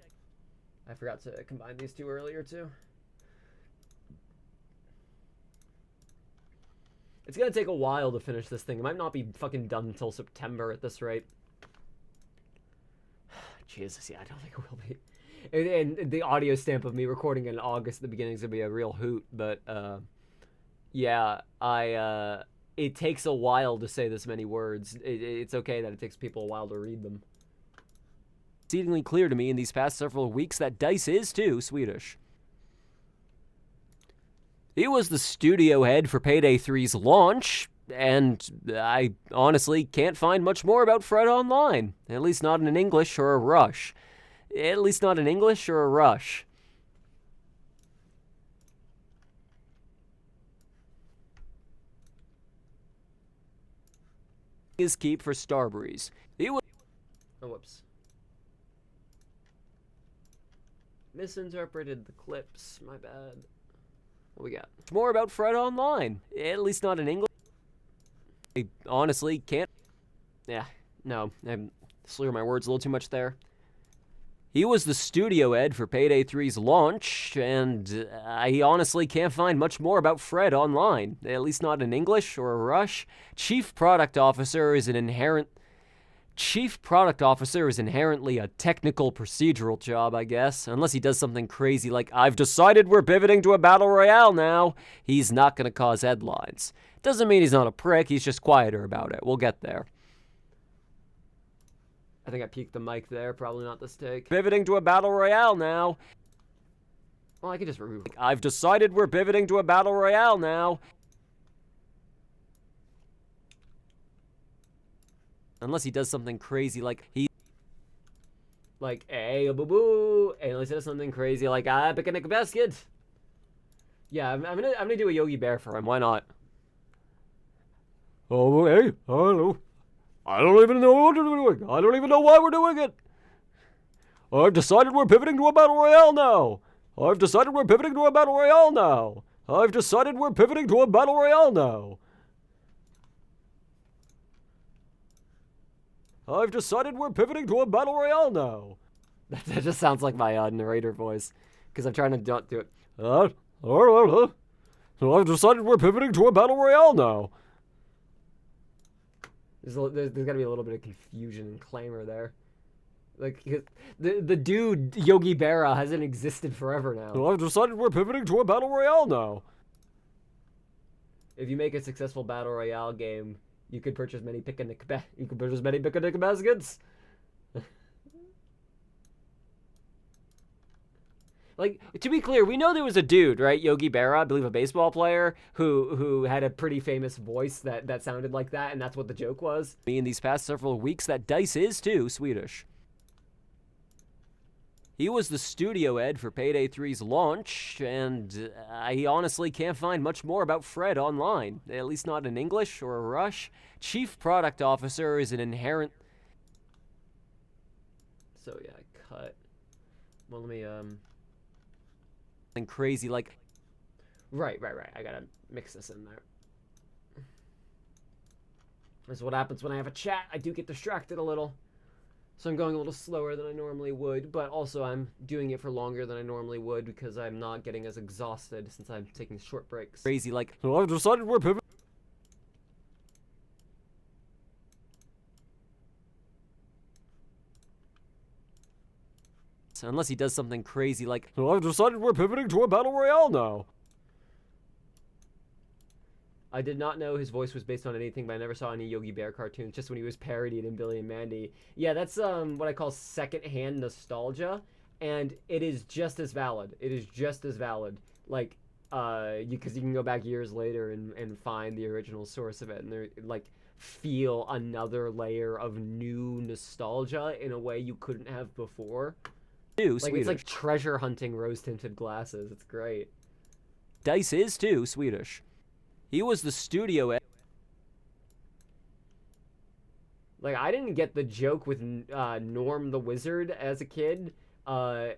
[SPEAKER 1] forgot to combine these two earlier too. It's gonna take a while to finish this thing. It might not be fucking done until September at this rate. Jesus, yeah, I don't think it will be. And the audio stamp of me recording in August at the beginning is gonna be a real hoot, but yeah, it takes a while to say this many words. It's okay that it takes people a while to read them.
[SPEAKER 2] exceedingly clear to me in these past several weeks that DICE is too Swedish. He was the studio head for Payday 3's launch, and I honestly can't find much more about Fred online. At least not in English or a Rush. At least not in English or a Rush. His keep for Starbreeze. He was...
[SPEAKER 1] Oh, whoops. Misinterpreted the clips. My bad. What we got?
[SPEAKER 2] more about Fred online. At least not in English. I honestly can't... Yeah, no. I'm slurring my words a little too much there. He was the studio head for Payday 3's launch, and I honestly can't find much more about Fred online. At least not in English or a Rush. Chief Product Officer is inherently a technical procedural job, I guess. Unless he does something crazy like, I've decided we're pivoting to a battle royale now. He's not gonna cause headlines. Doesn't mean he's not a prick, he's just quieter about it. We'll get there.
[SPEAKER 1] I think I peaked the mic there. Probably not this take.
[SPEAKER 2] Pivoting to a battle royale now.
[SPEAKER 1] Well, I could just remove.
[SPEAKER 2] I've decided we're pivoting to a battle royale now. Unless he does something crazy like
[SPEAKER 1] hey, boo boo. Hey, unless he does something crazy like picnic basket. Yeah, I'm gonna do a Yogi Bear for him. Why not?
[SPEAKER 2] Oh, hey, hello. I don't even know what we're doing. I don't even know why we're doing it. I've decided we're pivoting to a battle royale now. I've decided we're pivoting to a battle royale now. I've decided we're pivoting to a battle royale now. I've decided we're pivoting to a battle royale now.
[SPEAKER 1] That just sounds like my narrator voice, because I'm trying to not do it.
[SPEAKER 2] So I've decided we're pivoting to a battle royale now.
[SPEAKER 1] There's got to be a little bit of confusion and clamor there. Like, the dude, Yogi Berra, hasn't existed forever now.
[SPEAKER 2] So I've decided we're pivoting to a battle royale now.
[SPEAKER 1] If you make a successful battle royale game, you could purchase many picnic baskets. Like, to be clear, we know there was a dude, right? Yogi Berra, I believe a baseball player, who had a pretty famous voice that sounded like that, and that's what the joke was.
[SPEAKER 2] In these past several weeks that DICE is too Swedish. He was the studio head for Payday 3's launch, and I honestly can't find much more about Fred online. At least not in English or a Rush. Chief Product Officer is an inherent...
[SPEAKER 1] So yeah, cut. Well, let me,
[SPEAKER 2] And crazy like...
[SPEAKER 1] Right. I gotta mix this in there. This is what happens when I have a chat. I do get distracted a little. So I'm going a little slower than I normally would, but also I'm doing it for longer than I normally would because I'm not getting as exhausted since I'm taking short breaks.
[SPEAKER 2] Crazy like... So I've decided we're pivoting... Unless he does something crazy like... So I've decided we're pivoting to a battle royale now.
[SPEAKER 1] I did not know his voice was based on anything, but I never saw any Yogi Bear cartoons, just when he was parodied in Billy and Mandy. Yeah, that's what I call secondhand nostalgia, and it is just as valid. It is just as valid. Like, because you can go back years later and find the original source of it, and they're like feel another layer of new nostalgia in a way you couldn't have before.
[SPEAKER 2] Too
[SPEAKER 1] Like, it's like treasure hunting rose-tinted glasses. It's great.
[SPEAKER 2] Dice is too Swedish. He was the studio.
[SPEAKER 1] Like, I didn't get the joke with Norm the Wizard as a kid. Norm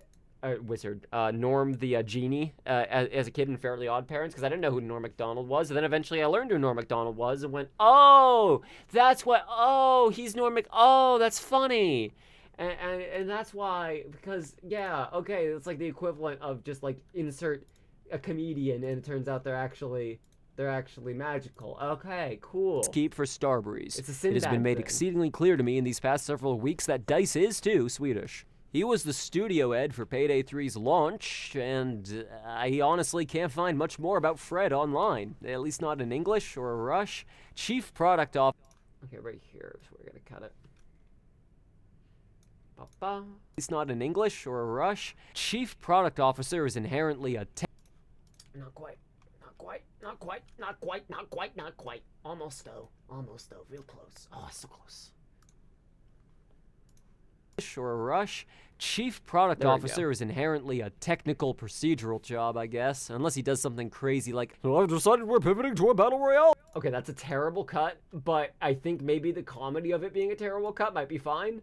[SPEAKER 1] the genie as a kid in Fairly Odd Parents, because I didn't know who Norm Macdonald was. And then eventually I learned who Norm Macdonald was and went, oh, that's what, oh, he's Norm oh, that's funny. And that's why, because, yeah, okay, it's like the equivalent of just, like, insert a comedian, and it turns out they're actually magical. Okay, cool.
[SPEAKER 2] Keep for Starbreeze.
[SPEAKER 1] It's a Sinbad
[SPEAKER 2] It has been made
[SPEAKER 1] thing.
[SPEAKER 2] exceedingly clear to me in these past several weeks that Dice is too Swedish. He was the studio head for Payday 3's launch, and I honestly can't find much more about Fred online, at least not in English or Rush. Chief Product Officer.
[SPEAKER 1] Okay, right here, so we're gonna cut it.
[SPEAKER 2] At least not in English or Rush. Chief Product Officer is inherently a
[SPEAKER 1] Not quite. Almost though, real close. Oh, so close.
[SPEAKER 2] or a Rush. Chief Product
[SPEAKER 1] There we
[SPEAKER 2] Officer is inherently a technical procedural job, I guess, unless he does something crazy like, I've decided we're pivoting to a battle royale.
[SPEAKER 1] Okay, that's a terrible cut, but I think maybe the comedy of it being a terrible cut might be fine.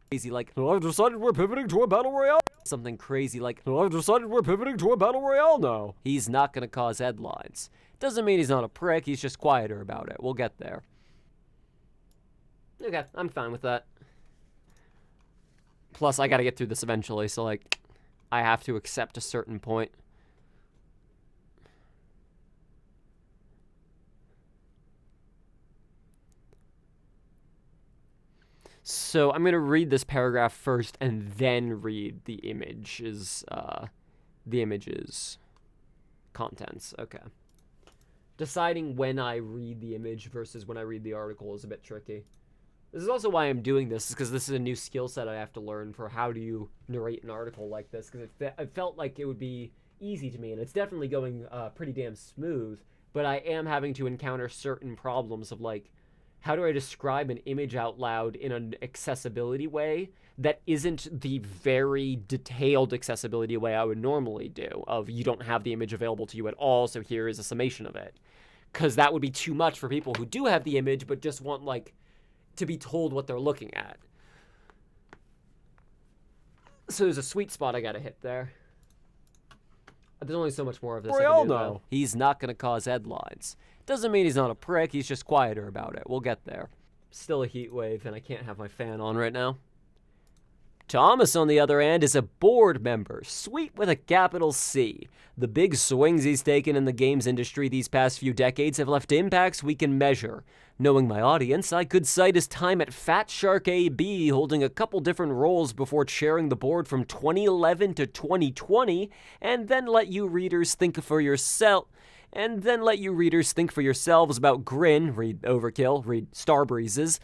[SPEAKER 2] Crazy like, I've decided we're pivoting to a battle royale. Something crazy like, I've decided we're pivoting to a battle royale now. He's not gonna cause headlines. Doesn't mean he's not a prick, he's just quieter about it. We'll get there.
[SPEAKER 1] Okay, I'm fine with that.
[SPEAKER 2] Plus, I gotta get through this eventually, so, like, I have to accept a certain point. So, I'm gonna read this paragraph first and then read the image's contents. Okay. Deciding when I read the image versus when I read the article is a bit tricky. This is also why I'm doing this, because this is a new skill set I have to learn for how do you narrate an article like this, because it felt like it would be easy to me, and it's definitely going pretty damn smooth, but I am having to encounter certain problems of, like, how do I describe an image out loud in an accessibility way that isn't the very detailed accessibility way I would normally do, of you don't have the image available to you at all, so here is a summation of it. Because that would be too much for people who do have the image, but just want, like, to be told what they're looking at. So there's a sweet spot I gotta hit there. There's only so much more of this I can do, though. He's not gonna cause headlines. Doesn't mean he's not a prick, he's just quieter about it. We'll get there. Still a heat wave, and I can't have my fan on right now. Thomas, on the other hand, is a board member, sweet with a capital C. The big swings he's taken in the games industry these past few decades have left impacts we can measure. Knowing my audience, I could cite his time at Fat Shark AB, holding a couple different roles before chairing the board from 2011 to 2020, and then let you readers think for yourselves about Grin, read Overkill, read Starbreezes,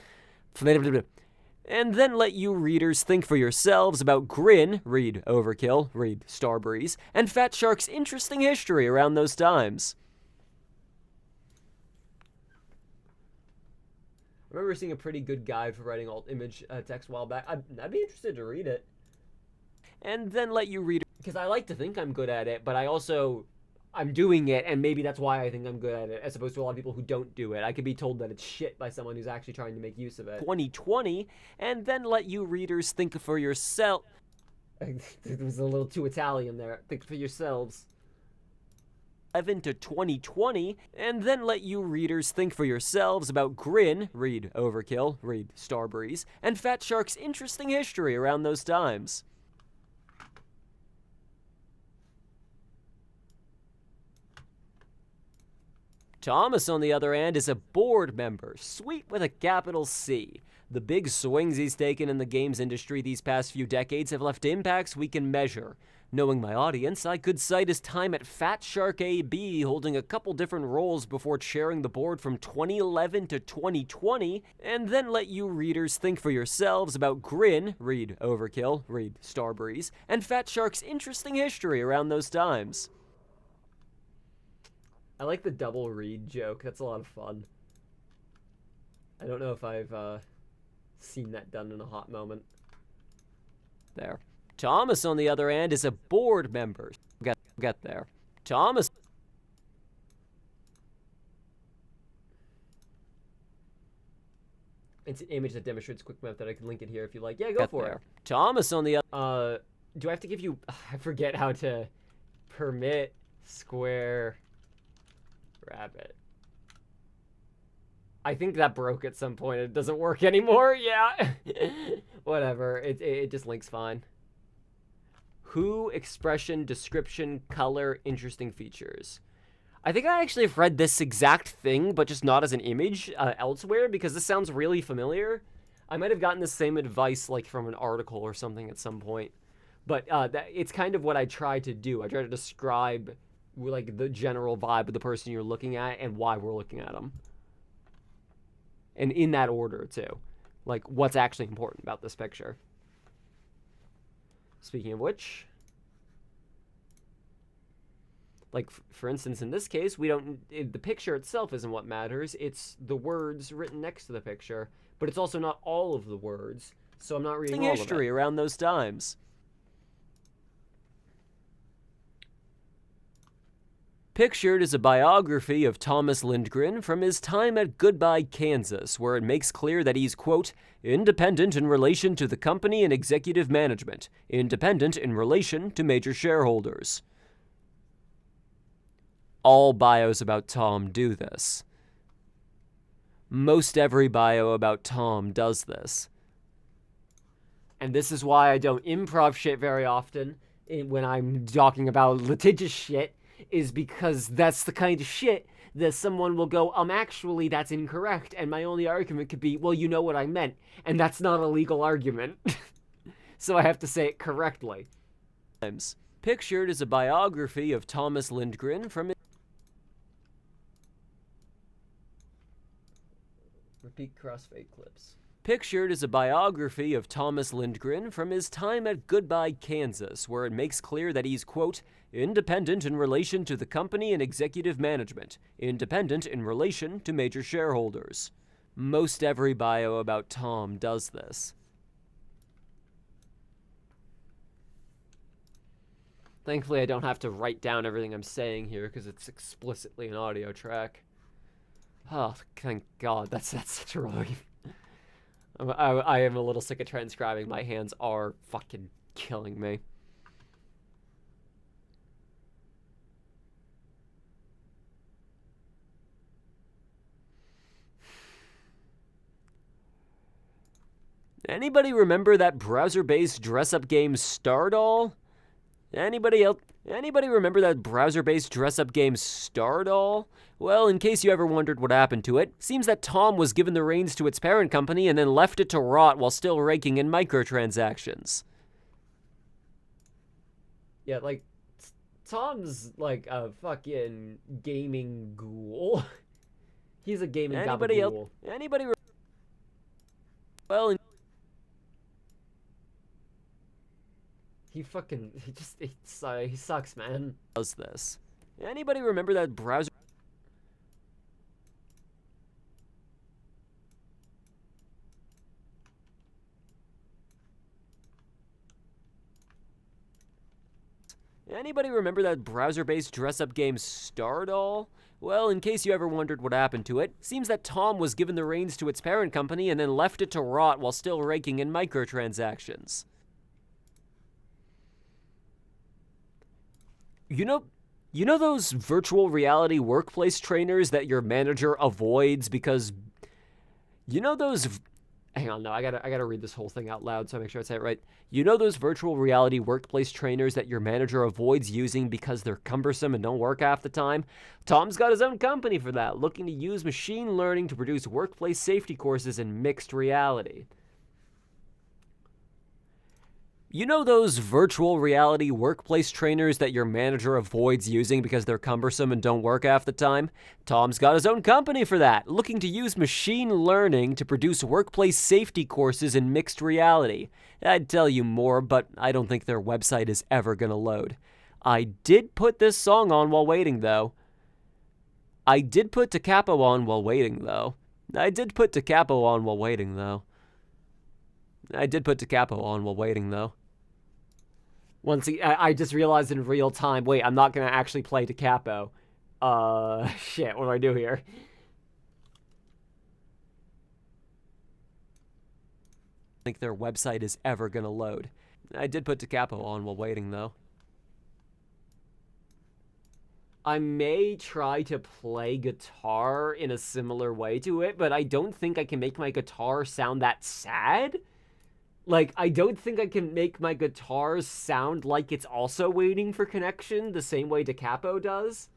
[SPEAKER 2] and then let you readers think for yourselves about Grin, read Overkill, read Starbreeze, and Fat Shark's interesting history around those times. I remember seeing a pretty good guide for writing alt image text a while back. I'd be interested to read it. And then let you read it. Because I like to think I'm good at it, but I'm doing it, and maybe that's why I think I'm good at it, as opposed to a lot of people who don't do it. I could be told that it's shit by someone who's actually trying to make use of it. 2020, and then let you readers think for yourself. It was a little too Italian there. Think for yourselves. 11 to 2020, and then let you readers think for yourselves about Grin, read Overkill, read Starbreeze, and Fat Shark's interesting history around those times. Thomas, on the other hand, is a board member, sweet with a capital C. The big swings he's taken in the games industry these past few decades have left impacts we can measure. Knowing my audience, I could cite his time at Fat Shark AB, holding a couple different roles before chairing the board from 2011 to 2020, and then let you readers think for yourselves about Grin, read Overkill, read Starbreeze, and Fat Shark's interesting history around those times.
[SPEAKER 1] I like the double read joke. That's a lot of fun. I don't know if I've seen that done in a hot moment.
[SPEAKER 2] There. Thomas, on the other hand, is a board member. Get there. Thomas.
[SPEAKER 1] It's an image that demonstrates quick map that I can link it here if you like. Yeah, go for it.
[SPEAKER 2] Thomas, on the other.
[SPEAKER 1] Do I have to give you? I forget how to permit square rabbit. I think that broke at some point. It doesn't work anymore. Yeah. Whatever. It just links fine. Who, expression, description, color, interesting features. I think I actually have read this exact thing, but just not as an image elsewhere, because this sounds really familiar. I might have gotten the same advice like from an article or something at some point. But it's kind of what I try to do. I try to describe like the general vibe of the person you're looking at and why we're looking at them. And in that order, too. Like, what's actually important about this picture. Speaking of which, like, for instance, in this case, the picture itself isn't what matters. It's the words written next to the picture. But it's also not all of the words, so I'm not reading all of it.
[SPEAKER 2] History around those times. Pictured is a biography of Thomas Lindgren from his time at Goodbye, Kansas, where it makes clear that he's, quote, independent in relation to the company and executive management, independent in relation to major shareholders. All bios about Tom do this. Most every bio about Tom does this.
[SPEAKER 1] And this is why I don't improv shit very often when I'm talking about litigious shit, is because that's the kind of shit that someone will go, actually, that's incorrect. And my only argument could be, well, you know what I meant. And that's not a legal argument. So I have to say it correctly.
[SPEAKER 2] Pictured is a biography of Thomas Lindgren from his...
[SPEAKER 1] Repeat crossfade clips.
[SPEAKER 2] Pictured is a biography of Thomas Lindgren from his time at Goodbye, Kansas, where it makes clear that he's, quote, independent in relation to the company and executive management, independent in relation to major shareholders. Most every bio about Tom does this.
[SPEAKER 1] Thankfully, I don't have to write down everything I'm saying here because it's explicitly an audio track. Oh, thank God, that's such a relief. I am a little sick of transcribing. My hands are fucking killing me.
[SPEAKER 2] Anybody remember that browser-based dress-up game Stardoll? Anybody remember that browser-based dress-up game Stardoll? Well, in case you ever wondered what happened to it, seems that Tom was given the reins to its parent company and then left it to rot while still raking in microtransactions.
[SPEAKER 1] Yeah, like, Tom's like a fucking gaming ghoul. He's a gaming gabagool.
[SPEAKER 2] Well,
[SPEAKER 1] he sucks, man.
[SPEAKER 2] Does this. Anybody remember that browser? Anybody remember that browser-based dress-up game Stardoll? Well, in case you ever wondered what happened to it, seems that Tom was given the reins to its parent company and then left it to rot while still raking in microtransactions. You know those virtual reality workplace trainers that your manager avoids because...
[SPEAKER 1] Hang on, no, I gotta read this whole thing out loud so I make sure I say it right.
[SPEAKER 2] You know those virtual reality workplace trainers that your manager avoids using because they're cumbersome and don't work half the time? Tom's got his own company for that, looking to use machine learning to produce workplace safety courses in mixed reality. You know those virtual reality workplace trainers that your manager avoids using because they're cumbersome and don't work half the time? Tom's got his own company for that, looking to use machine learning to produce workplace safety courses in mixed reality. I'd tell you more, but I don't think their website is ever gonna load. I did put this song on while waiting, though. I did put Da Capo on while waiting, though. I did put Da Capo on while waiting, though. Once I just realized in real time, wait, I'm not gonna actually play Da Capo. Shit, what do I do here? I think their website is ever gonna load. I did put Da Capo on while waiting, though. I may try to play guitar in a similar way to it, but I don't think I can make my guitar sound that sad. Like, I don't think I can make my guitar sound like it's also waiting for connection the same way Da Capo does.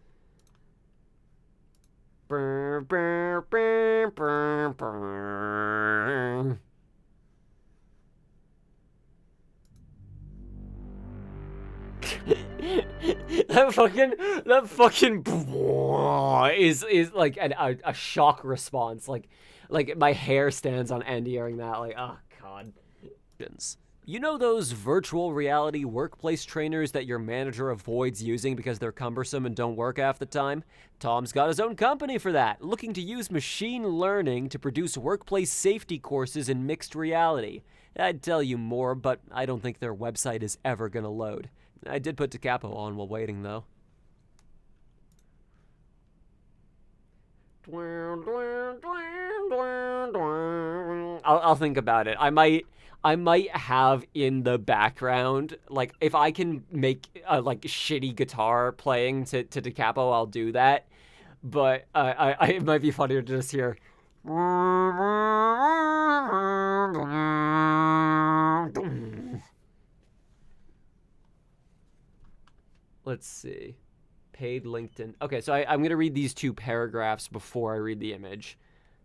[SPEAKER 2] Brr, brr, brr, brr, brr. that fucking is like a shock response. Like my hair stands on end hearing that. Like, oh god. You know those virtual reality workplace trainers that your manager avoids using because they're cumbersome and don't work half the time? Tom's got his own company for that, looking to use machine learning to produce workplace safety courses in mixed reality. I'd tell you more, but I don't think their website is ever gonna load. I did put Da Capo on while waiting, though. I'll think about it. I might have in the background, like, if I can make like shitty guitar playing to Da Capo, I'll do that. But it might be funnier to just hear. Let's see. Paid LinkedIn. Okay, so I'm going to read these two paragraphs before I read the image,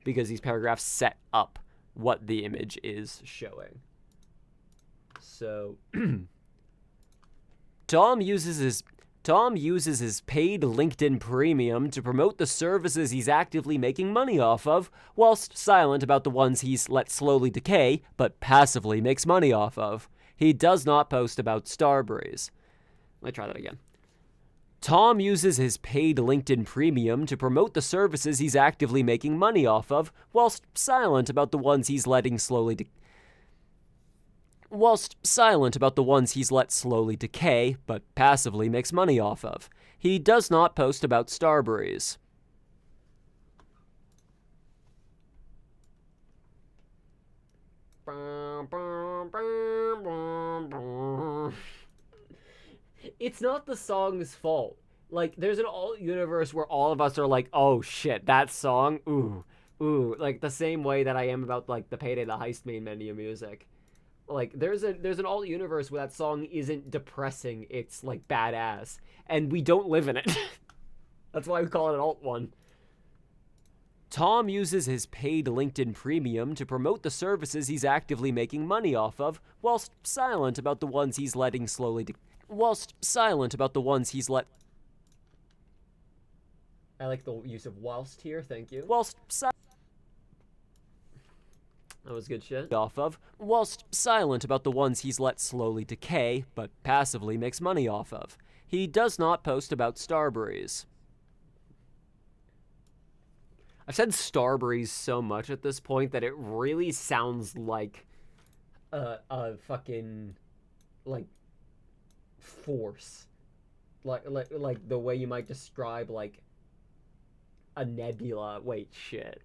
[SPEAKER 2] because these paragraphs set up what the image is showing. So, Tom uses his paid LinkedIn Premium to promote the services he's actively making money off of, whilst silent about the ones he's let slowly decay, but passively makes money off of. He does not post about Starbreeze. Let me try that again. Tom uses his paid LinkedIn Premium to promote the services he's actively making money off of, whilst silent about the ones he's let slowly decay, but passively makes money off of. He does not post about Starbreeze. It's not the song's fault. Like, there's an alt universe where all of us are like, oh shit, that song, ooh, like the same way that I am about like the Payday the Heist main menu music. Like, there's an alt universe where that song isn't depressing, it's like badass, and we don't live in it. That's why we call it an alt one. Tom uses his paid LinkedIn Premium to promote the services he's actively making money off of, whilst silent about the ones he's letting slowly I like the use of whilst here, thank you. That was good shit. Whilst silent about the ones he's let slowly decay, but passively makes money off of. He does not post about Starbreeze. I've said Starbreeze so much at this point that it really sounds like a fucking, like, force. Like the way you might describe, like, a nebula. Wait, shit.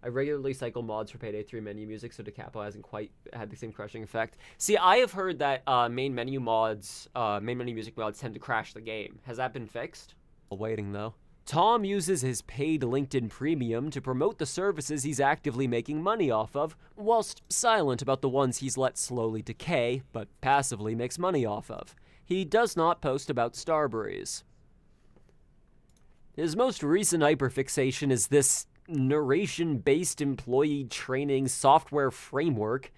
[SPEAKER 2] I regularly cycle mods for Payday 3 menu music, so Da Capo hasn't quite had the same crushing effect. See, I have heard that main menu music mods tend to crash the game. Has that been fixed? Waiting, though. Tom uses his paid LinkedIn Premium to promote the services he's actively making money off of, whilst silent about the ones he's let slowly decay, but passively makes money off of. He does not post about Starbreeze. His most recent hyperfixation is this narration-based employee training software framework.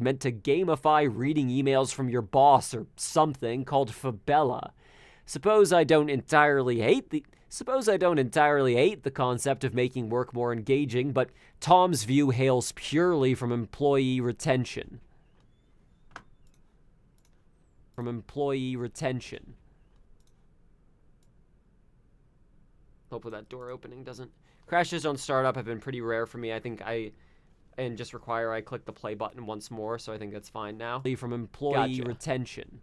[SPEAKER 2] Meant to gamify reading emails from your boss or something, called Fabella. Suppose I don't entirely hate the concept of making work more engaging, but Tom's view hails purely from employee retention. from employee retention. Hopefully that door opening doesn't... Crashes on startup have been pretty rare for me. I think and just require I click the play button once more, so I think that's fine now. From employee retention.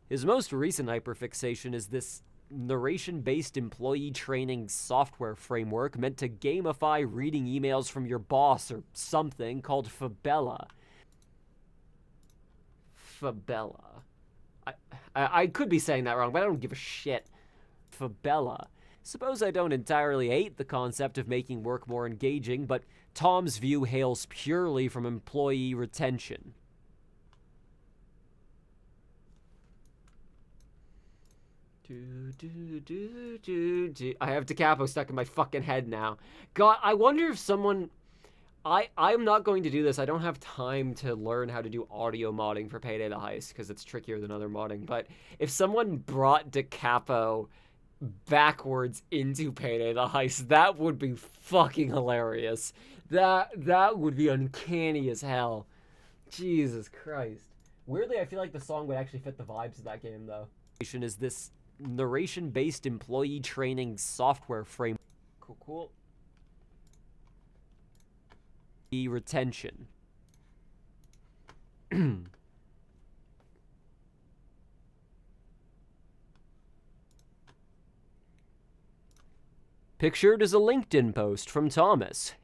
[SPEAKER 2] His most recent hyperfixation is this narration-based employee training software framework meant to gamify reading emails from your boss or something called Fabella. Fabella. I could be saying that wrong, but I don't give a shit. Fabella. Suppose I don't entirely hate the concept of making work more engaging, but Tom's view hails purely from employee retention. I have Da Capo stuck in my fucking head now. God, I wonder if someone... I'm not going to do this. I don't have time to learn how to do audio modding for Payday the Heist because it's trickier than other modding. But if someone brought Da Capo backwards into Payday the Heist, that would be fucking hilarious. That would be uncanny as hell. Jesus Christ. Weirdly, I feel like the song would actually fit the vibes of that game, though. Is this narration-based employee training software framework. Cool. Retention. Pictured is a LinkedIn post from Thomas.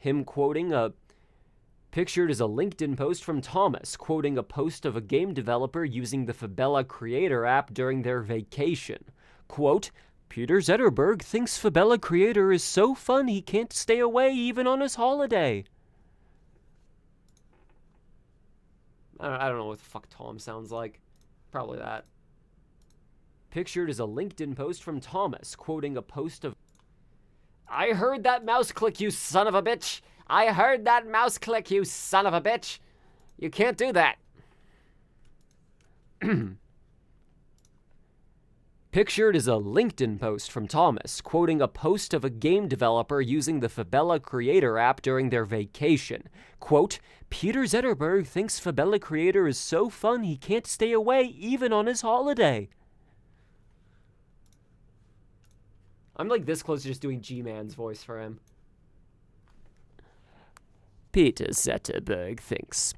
[SPEAKER 2] Pictured is a LinkedIn post from Thomas, quoting a post of a game developer using the Fabella Creator app during their vacation. Quote, Peter Zetterberg thinks Fabella Creator is so fun he can't stay away even on his holiday. I don't know what the fuck Tom sounds like. Probably that. Pictured is a LinkedIn post from Thomas, quoting a post of... I heard that mouse click, you son of a bitch! I heard that mouse click, you son of a bitch! You can't do that! Pictured is a LinkedIn post from Thomas, quoting a post of a game developer using the Fabella Creator app during their vacation. Quote, Peter Zetterberg thinks Fabella Creator is so fun he can't stay away even on his holiday. I'm like this close to just doing G-Man's voice for him. Peter Zetterberg thinks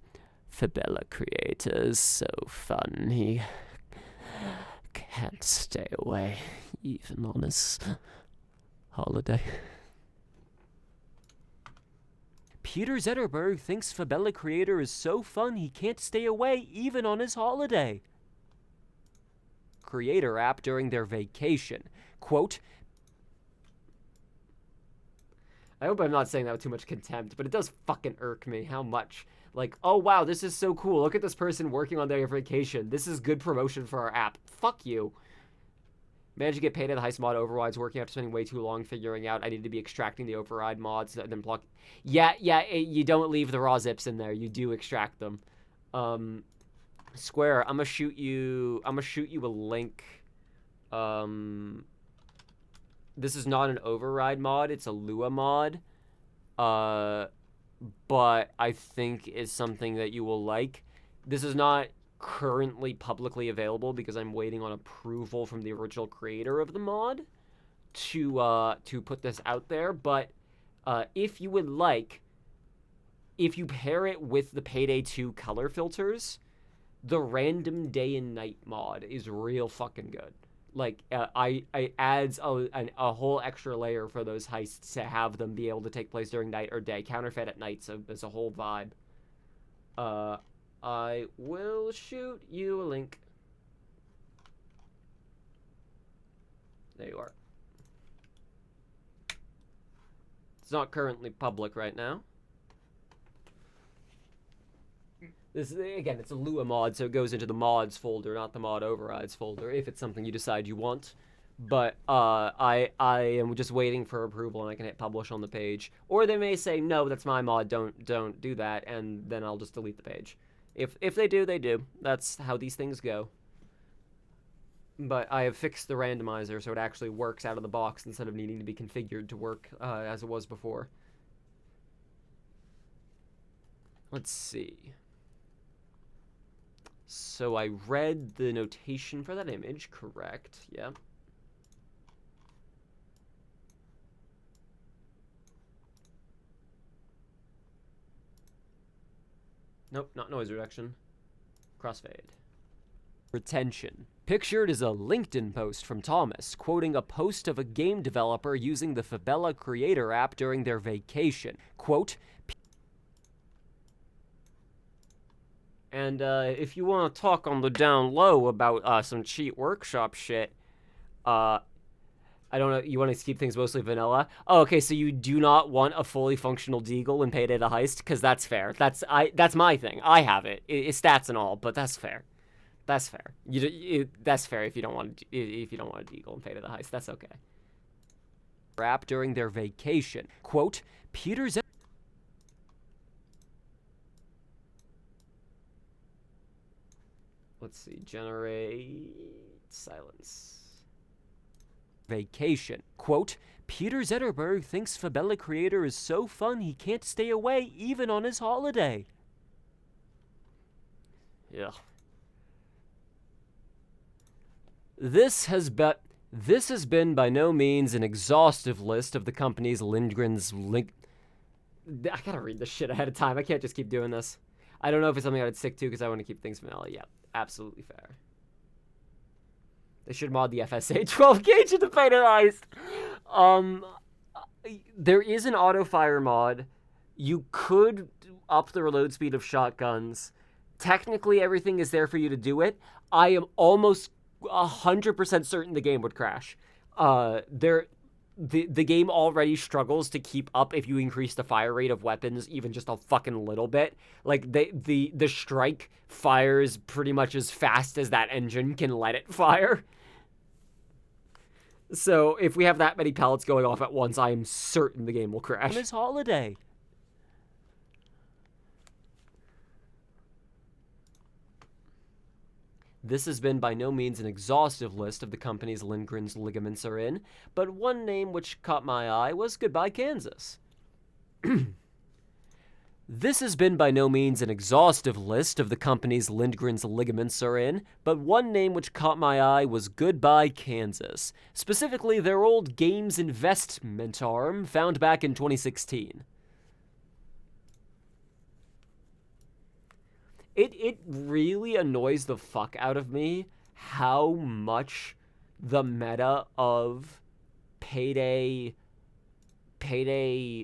[SPEAKER 2] Fabella Creator is so fun he can't stay away even on his holiday. Peter Zetterberg thinks Fabella Creator is so fun he can't stay away even on his holiday. Creator app during their vacation. Quote, I hope I'm not saying that with too much contempt, but it does fucking irk me how much. Like, oh wow, this is so cool. Look at this person working on their vacation. This is good promotion for our app. Fuck you. Managed to get paid at the heist mod overrides, working after spending way too long figuring out I need to be extracting the override mods and then block. Yeah, you don't leave the raw zips in there. You do extract them. Square, I'm gonna shoot you a link. This is not an override mod, it's a Lua mod. But I think is something that you will like. This is not currently publicly available because I'm waiting on approval from the original creator of the mod to put this out there. But if you would like, if you pair it with the Payday 2 color filters, the random day and night mod is real fucking good. Like, I adds a whole extra layer for those heists to have them be able to take place during night or day. Counterfeit at night, so there's a whole vibe. I will shoot you a link. There you are. It's not currently public right now. This again, it's a Lua mod, so it goes into the mods folder, not the mod overrides folder, if it's something you decide you want. But I am just waiting for approval, and I can hit publish on the page. Or they may say, no, that's my mod, don't do that, and then I'll just delete the page. If they do, they do. That's how these things go. But I have fixed the randomizer so it actually works out of the box instead of needing to be configured to work as it was before.
[SPEAKER 1] Let's see. So I read the notation for that image, correct? Yeah. Nope, not noise reduction. Crossfade. Retention. Pictured is a LinkedIn post from Thomas, quoting a post of a game developer using the Fabella Creator app during their vacation. Quote, and if you want to talk on the down low about some cheat workshop shit, I don't know, you want to keep things mostly vanilla? Oh, okay, so you do not want a fully functional Deagle in Payday the Heist? Because that's fair. That's my thing. I have it. It's stats and all, but that's fair. That's fair. That's fair if you don't want a Deagle in Payday the Heist. That's okay. Rap during their vacation. Quote, Peter's... Let's see. Generate... Silence. Vacation. Quote, Peter Zetterberg thinks Fabella Creator is so fun he can't stay away even on his holiday. Yeah. This has been by no means an exhaustive list of the company's Lindgren's link. I gotta read this shit ahead of time. I can't just keep doing this. I don't know if it's something I'd stick to because I want to keep things vanilla. Yeah, absolutely fair. They should mod the FSA 12 gauge in the Payday Heist. There is an auto fire mod. You could up the reload speed of shotguns. Technically, everything is there for you to do it. I am almost 100% certain the game would crash. The game already struggles to keep up if you increase the fire rate of weapons even just a fucking little bit. Like, the strike fires pretty much as fast as that engine can let it fire. So, if we have that many pellets going off at once, I am certain the game will crash. On his holiday. This has been by no means an exhaustive list of the companies Lindgren's ligaments are in, but one name which caught my eye was Goodbye Kansas. This has been by no means an exhaustive list of the companies Lindgren's ligaments are in, but one name which caught my eye was Goodbye Kansas, specifically their old games investment arm found back in 2016. It really annoys the fuck out of me how much the meta of Payday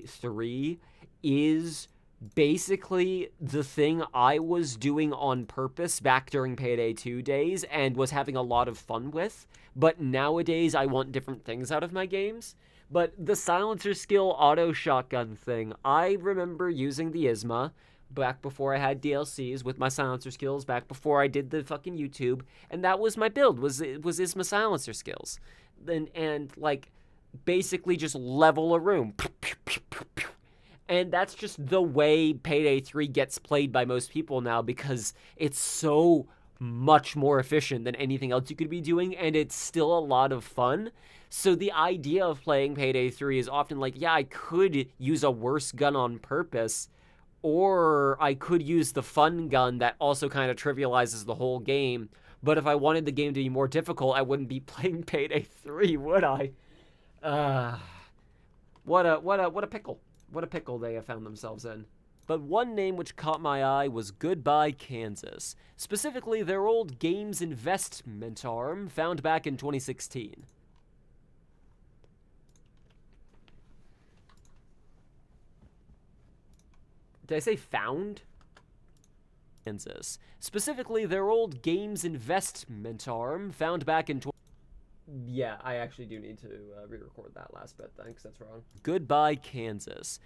[SPEAKER 1] 3 is basically the thing I was doing on purpose back during Payday 2 days and was having a lot of fun with, but nowadays I want different things out of my games. But the silencer skill auto shotgun thing, I remember using the ISMA back before I had DLCs with my silencer skills, back before I did the fucking YouTube, and that was my build, was ISMA silencer skills. And like, basically just level a room. And that's just the way Payday 3 gets played by most people now because it's so much more efficient than anything else you could be doing, and it's still a lot of fun. So the idea of playing Payday 3 is often like, yeah, I could use a worse gun on purpose, or I could use the fun gun that also kind of trivializes the whole game. But if I wanted the game to be more difficult, I wouldn't be playing Payday 3, would I? What a pickle. What a pickle they have found themselves in. But one name which caught my eye was Goodbye Kansas, specifically their old games investment arm found back in 2016. Did I say found? Kansas, specifically their old games investment arm found back in Yeah, I actually do need to re-record that last bit then, because that's wrong. Goodbye, Kansas.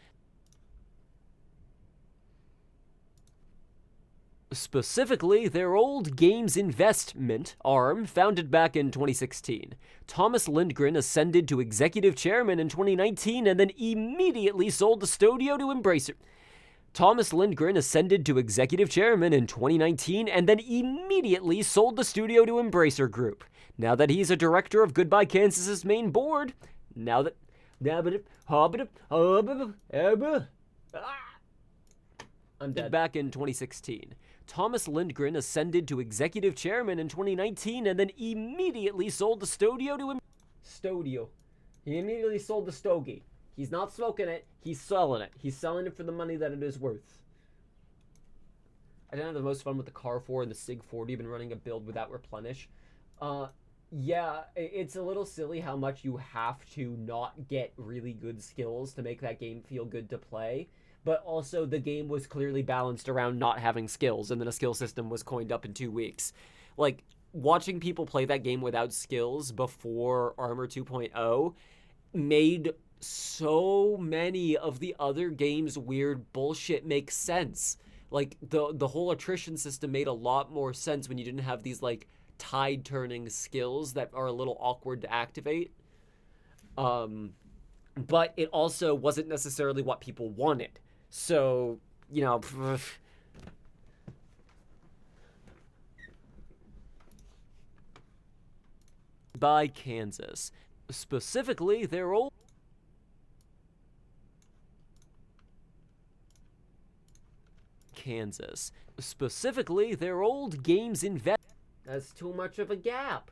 [SPEAKER 1] Specifically, their old games investment arm founded back in 2016. Thomas Lindgren ascended to executive chairman in 2019 and then immediately sold the studio to Embracer. Thomas Lindgren ascended to executive chairman in 2019 and then immediately sold the studio to Embracer Group. Now that he's a director of Goodbye Kansas's main board,
[SPEAKER 2] I'm dead. Back in 2016. Thomas Lindgren ascended to executive chairman in 2019 and then immediately sold the studio to him. Studio. He immediately sold the stogie. He's not smoking it. He's selling it. He's selling it for the money that it is worth. I didn't have the most fun with the Car 4 and the Sig 40. Been running a build without replenish. Yeah, it's a little silly how much you have to not get really good skills to make that game feel good to play. But also, the game was clearly balanced around not having skills, and then a skill system was coined up in 2 weeks. Like, watching people play that game without skills before Armor 2.0 made so many of the other games' weird bullshit make sense. Like, the whole attrition system made a lot more sense when you didn't have these, like, tide-turning skills that are a little awkward to activate. But it also wasn't necessarily what people wanted. So, you know... By Kansas. Specifically, their old... Kansas. Specifically, their old games invest... That's too much of a gap.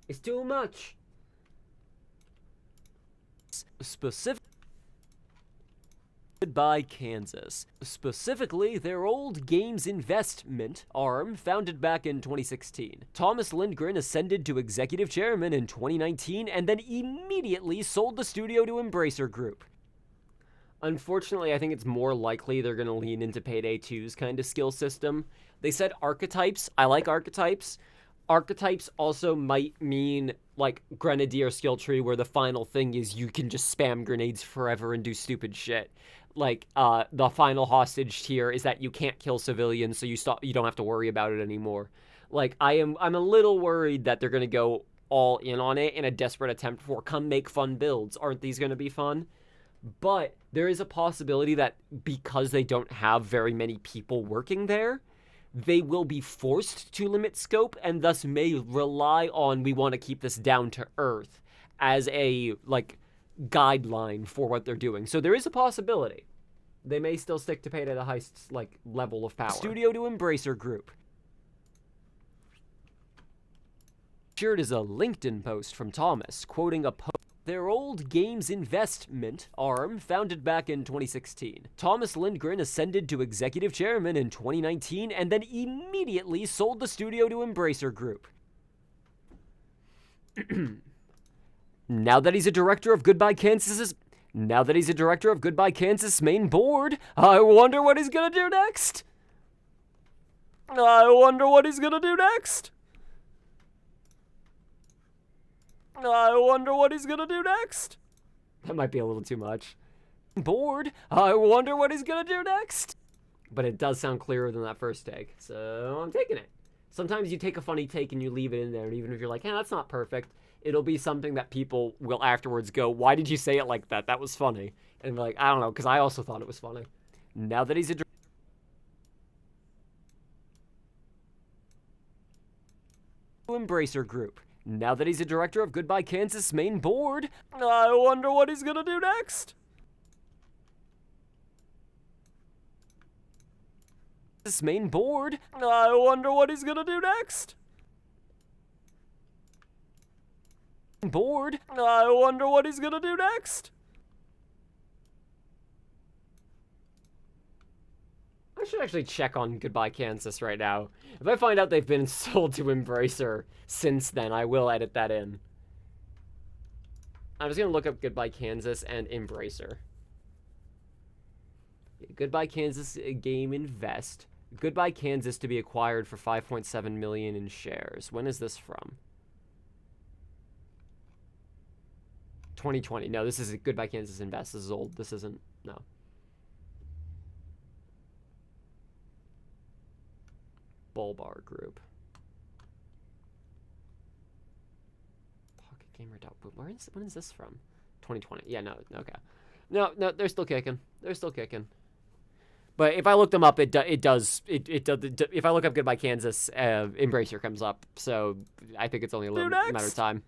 [SPEAKER 2] It's too much. Specific... By Kansas. Specifically, their old games investment arm, founded back in 2016. Thomas Lindgren ascended to executive chairman in 2019 and then immediately sold the studio to Embracer Group. Unfortunately, I think it's more likely they're going to lean into Payday 2's kind of skill system. They said archetypes. I like archetypes. Archetypes also might mean, like, Grenadier skill tree, where the final thing is you can just spam grenades forever and do stupid shit. Like, the final hostage tier is that you can't kill civilians, so you don't have to worry about it anymore. Like, I'm a little worried that they're going to go all in on it in a desperate attempt for, come make fun builds. Aren't these going to be fun? But there is a possibility that because they don't have very many people working there, they will be forced to limit scope and thus may rely on, we want to keep this down to earth as a, like, guideline for what they're doing. So there is a possibility. They may still stick to Payday the Heist's, like, level of power. Studio to Embracer Group. Shared is a LinkedIn post from Thomas, quoting a post. Their old games investment arm, founded back in 2016. Thomas Lindgren ascended to executive chairman in 2019 and then immediately sold the studio to Embracer Group. Now that he's a director of Goodbye Kansas's main board, I wonder what he's gonna do next. I wonder what he's gonna do next. That might be a little too much. Bored. I wonder what he's gonna do next. But it does sound clearer than that first take, so I'm taking it. Sometimes you take a funny take and you leave it in there, and even if you're like, that's not perfect, it'll be something that people will afterwards go, why did you say it like that? That was funny. And be like, I don't know, because I also thought it was funny. Now that he's a Embracer Group. Now that he's a director of Goodbye Kansas main board, I wonder what he's gonna do next. This main board, I wonder what he's gonna do next. Board, I wonder what he's gonna do next. I should actually check on Goodbye Kansas right now. If I find out they've been sold to Embracer since then, I will edit that in. I'm just going to look up Goodbye Kansas and Embracer. Goodbye Kansas Game Invest. Goodbye Kansas to be acquired for 5.7 million in shares. When is this from? 2020. No, this is Goodbye Kansas Invest. This is old. This isn't. No. Bullbar Group. Pocket Gamer. When is this from? 2020. Yeah, no, okay. No, they're still kicking. But if I look them up, it does. If I look up Goodbye Kansas, Embracer comes up. So I think it's only a little matter of time.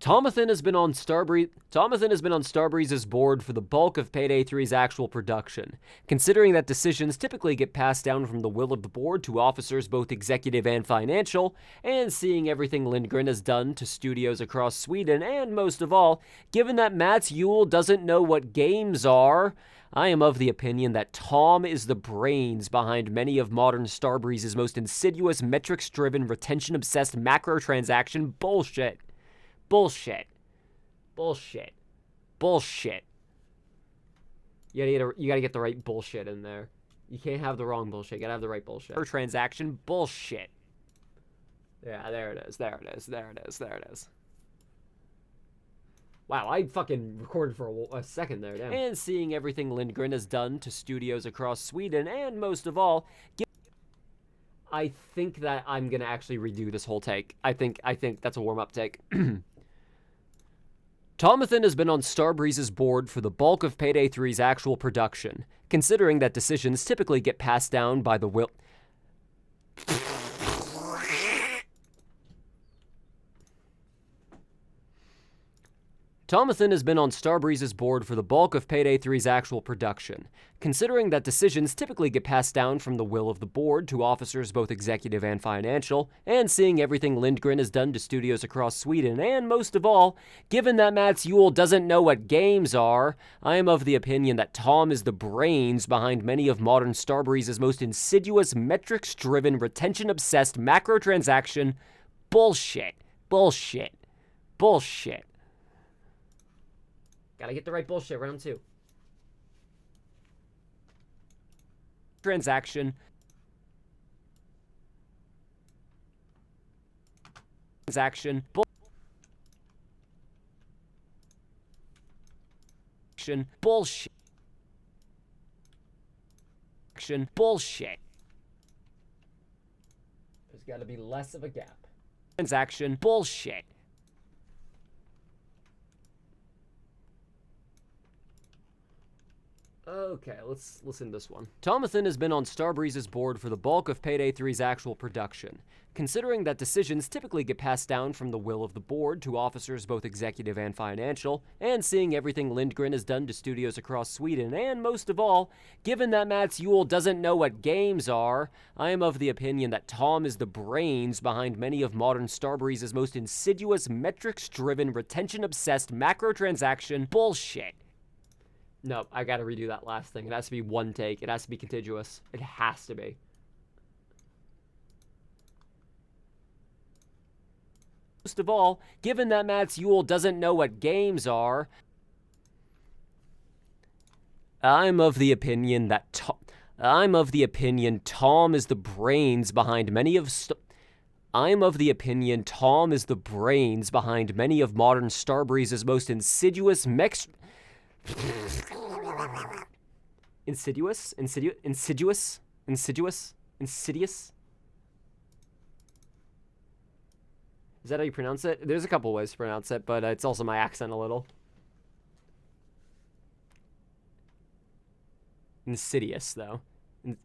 [SPEAKER 2] Tomathan has been on Starbreeze's board for the bulk of Payday 3's actual production, considering that decisions typically get passed down from the will of the board to officers both executive and financial, and seeing everything Lindgren has done to studios across Sweden, and most of all, given that Mats Yule doesn't know what games are, I am of the opinion that Tom is the brains behind many of modern Starbreeze's most insidious, metrics-driven, retention-obsessed macro-transaction bullshit. Bullshit. Bullshit. Bullshit. You gotta get the right bullshit in there. You can't have the wrong bullshit. You gotta have the right bullshit. Per transaction, bullshit. Yeah, there it is. There it is. There it is. There it is. Wow, I fucking recorded for a second there, damn. And seeing everything Lindgren has done to studios across Sweden, and most of all, I think that I'm gonna actually redo this whole take. I think that's a warm-up take. Tomathan has been on Starbreeze's board for the bulk of Payday 3's actual production, considering that decisions typically get passed down by the will... Tomathan has been on Starbreeze's board for the bulk of Payday 3's actual production, considering that decisions typically get passed down from the will of the board to officers both executive and financial, and seeing everything Lindgren has done to studios across Sweden, and most of all, given that Mats Yule doesn't know what games are, I am of the opinion that Tom is the brains behind many of modern Starbreeze's most insidious, metrics-driven, retention-obsessed macro-transaction bullshit. Bullshit. Bullshit. Gotta get the right bullshit, round 2. Transaction. Bullshit. Bullshit. There's gotta be less of a gap. Transaction. Bullshit. Okay, let's listen to this one. Tomathan has been on Starbreeze's board for the bulk of Payday 3's actual production, considering that decisions typically get passed down from the will of the board to officers both executive and financial, and seeing everything Lindgren has done to studios across Sweden, and most of all, given that Mats Yule doesn't know what games are, I am of the opinion that Tom is the brains behind many of modern Starbreeze's most insidious, metrics-driven, retention-obsessed macro-transaction bullshit. No, I gotta redo that last thing. It has to be one take. It has to be contiguous. It has to be. Most of all, given that Mats Yule doesn't know what games are, I'm of the opinion Tom is the brains behind many of modern Starbreeze's most insidious Insidious? Is that how you pronounce it? There's a couple ways to pronounce it, but it's also my accent a little. Insidious, though.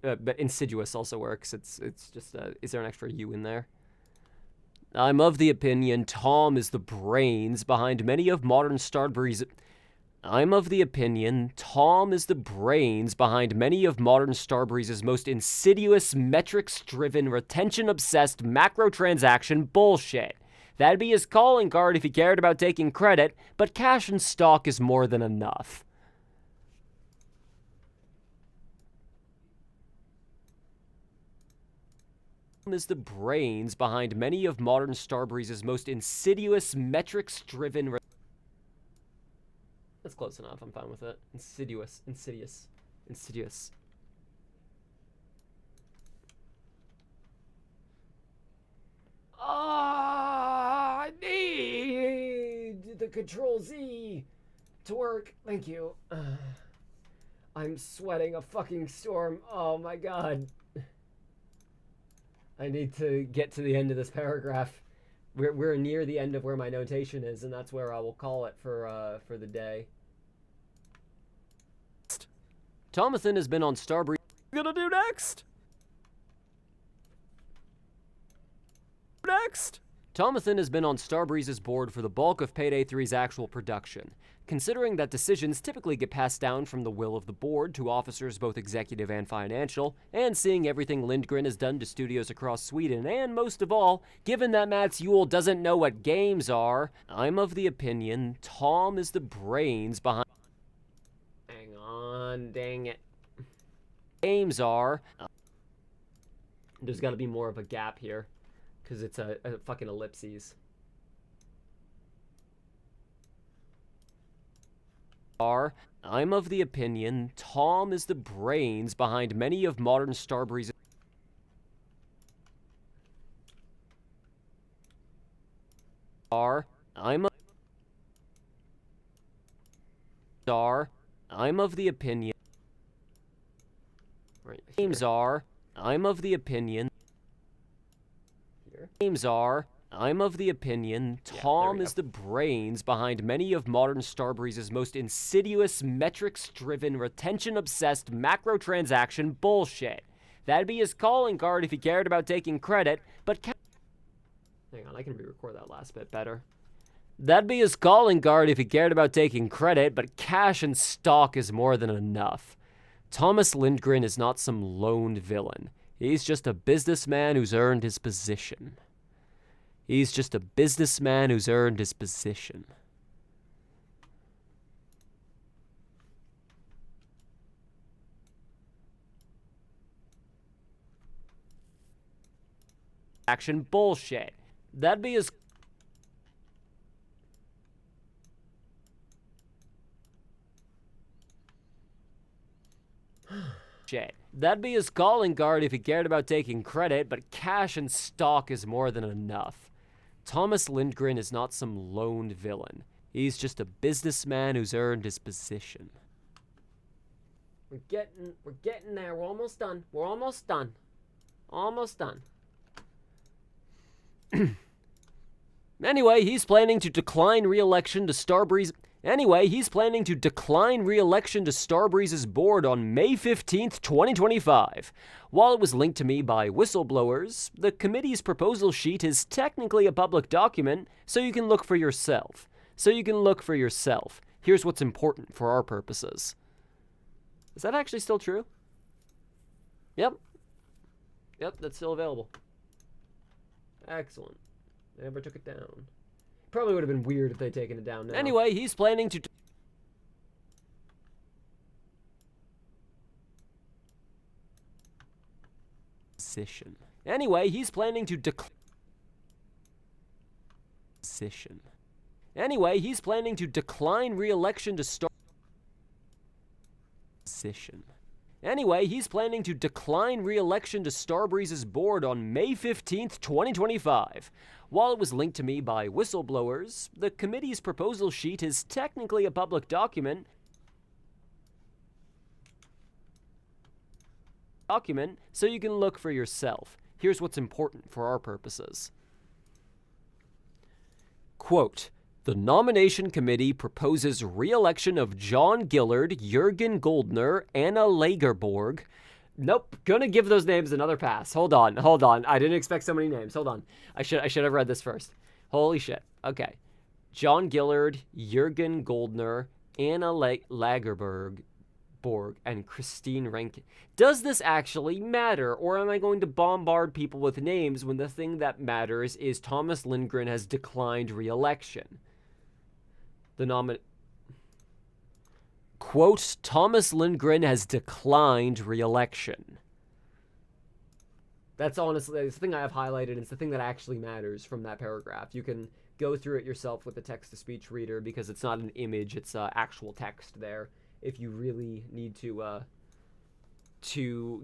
[SPEAKER 2] But insidious also works. It's just, is there an extra U in there? I'm of the opinion Tom is the brains behind many of modern Starbreeze's most insidious, metrics-driven, retention-obsessed macro-transaction bullshit. That'd be his calling card if he cared about taking credit, but cash and stock is more than enough. Is the brains behind many of modern Starbreeze's most insidious, metrics-driven... That's close enough. I'm fine with it. Insidious. I need the Control-Z to work. Thank you. I'm sweating a fucking storm. Oh my god. I need to get to the end of this paragraph. We're near the end of where my notation is, and that's where I will call it for the day. Tomathan has been on Starbreeze. What are we gonna do next? Thomason has been on Starbreeze's board for the bulk of Payday 3's actual production. Considering that decisions typically get passed down from the will of the board to officers both executive and financial, and seeing everything Lindgren has done to studios across Sweden, and most of all, given that Mats Yule doesn't know what games are, I'm of the opinion Tom is the brains behind... Hang on, dang it. Games are... There's gotta be more of a gap here, because it's a fucking ellipses. I'm of the opinion Tom is the brains behind many of modern Starbreeze's... I'm of the opinion... Right, games are... I'm of the opinion... Games are... I'm of the opinion Tom is the brains behind many of modern Starbreeze's most insidious, metrics-driven, retention-obsessed macro-transaction bullshit. That'd be his calling card if he cared about taking credit, but... Hang on, I can re-record that last bit better. That'd be his calling card if he cared about taking credit, but cash and stock is more than enough. Thomas Lindgren is not some lone villain. He's just a businessman who's earned his position. He's just a businessman who's earned his position. Action bullshit. That'd be his... Shit. That'd be his calling card if he cared about taking credit, but cash and stock is more than enough. Thomas Lindgren is not some lone villain. He's just a businessman who's earned his position. We're getting there. We're almost done. We're almost done. Almost done. Anyway, he's planning to decline re-election to Starbreeze... Anyway, he's planning to decline re-election to Starbreeze's board on May 15th, 2025. While it was linked to me by whistleblowers, the committee's proposal sheet is technically a public document, so you can look for yourself. Here's what's important for our purposes. Is that actually still true? Yep. Yep, that's still available. Excellent. They never took it down. Probably would have been weird if they'd taken it down now. Anyway, he's planning to... Anyway, he's planning to decline... Anyway, he's planning to decline re-election to start... Anyway, he's planning to decline re-election to Starbreeze's board on May 15th, 2025. While it was linked to me by whistleblowers, the committee's proposal sheet is technically a public document, so you can look for yourself. Here's what's important for our purposes. Quote, the nomination committee proposes re-election of John Gillard, Jurgen Goldner, Anna Lagerborg. Nope, gonna give those names another pass. Hold on. I didn't expect so many names. Hold on. I should have read this first. Holy shit. Okay. John Gillard, Jurgen Goldner, Anna Lagerborg, and Christine Rankin. Does this actually matter, or am I going to bombard people with names when the thing that matters is Thomas Lindgren has declined re-election? Quote, Thomas Lindgren has declined re-election. That's honestly, it's the thing I have highlighted, and it's the thing that actually matters from that paragraph. You can go through it yourself with the text-to-speech reader, because it's not an image, it's actual text there, if you really need to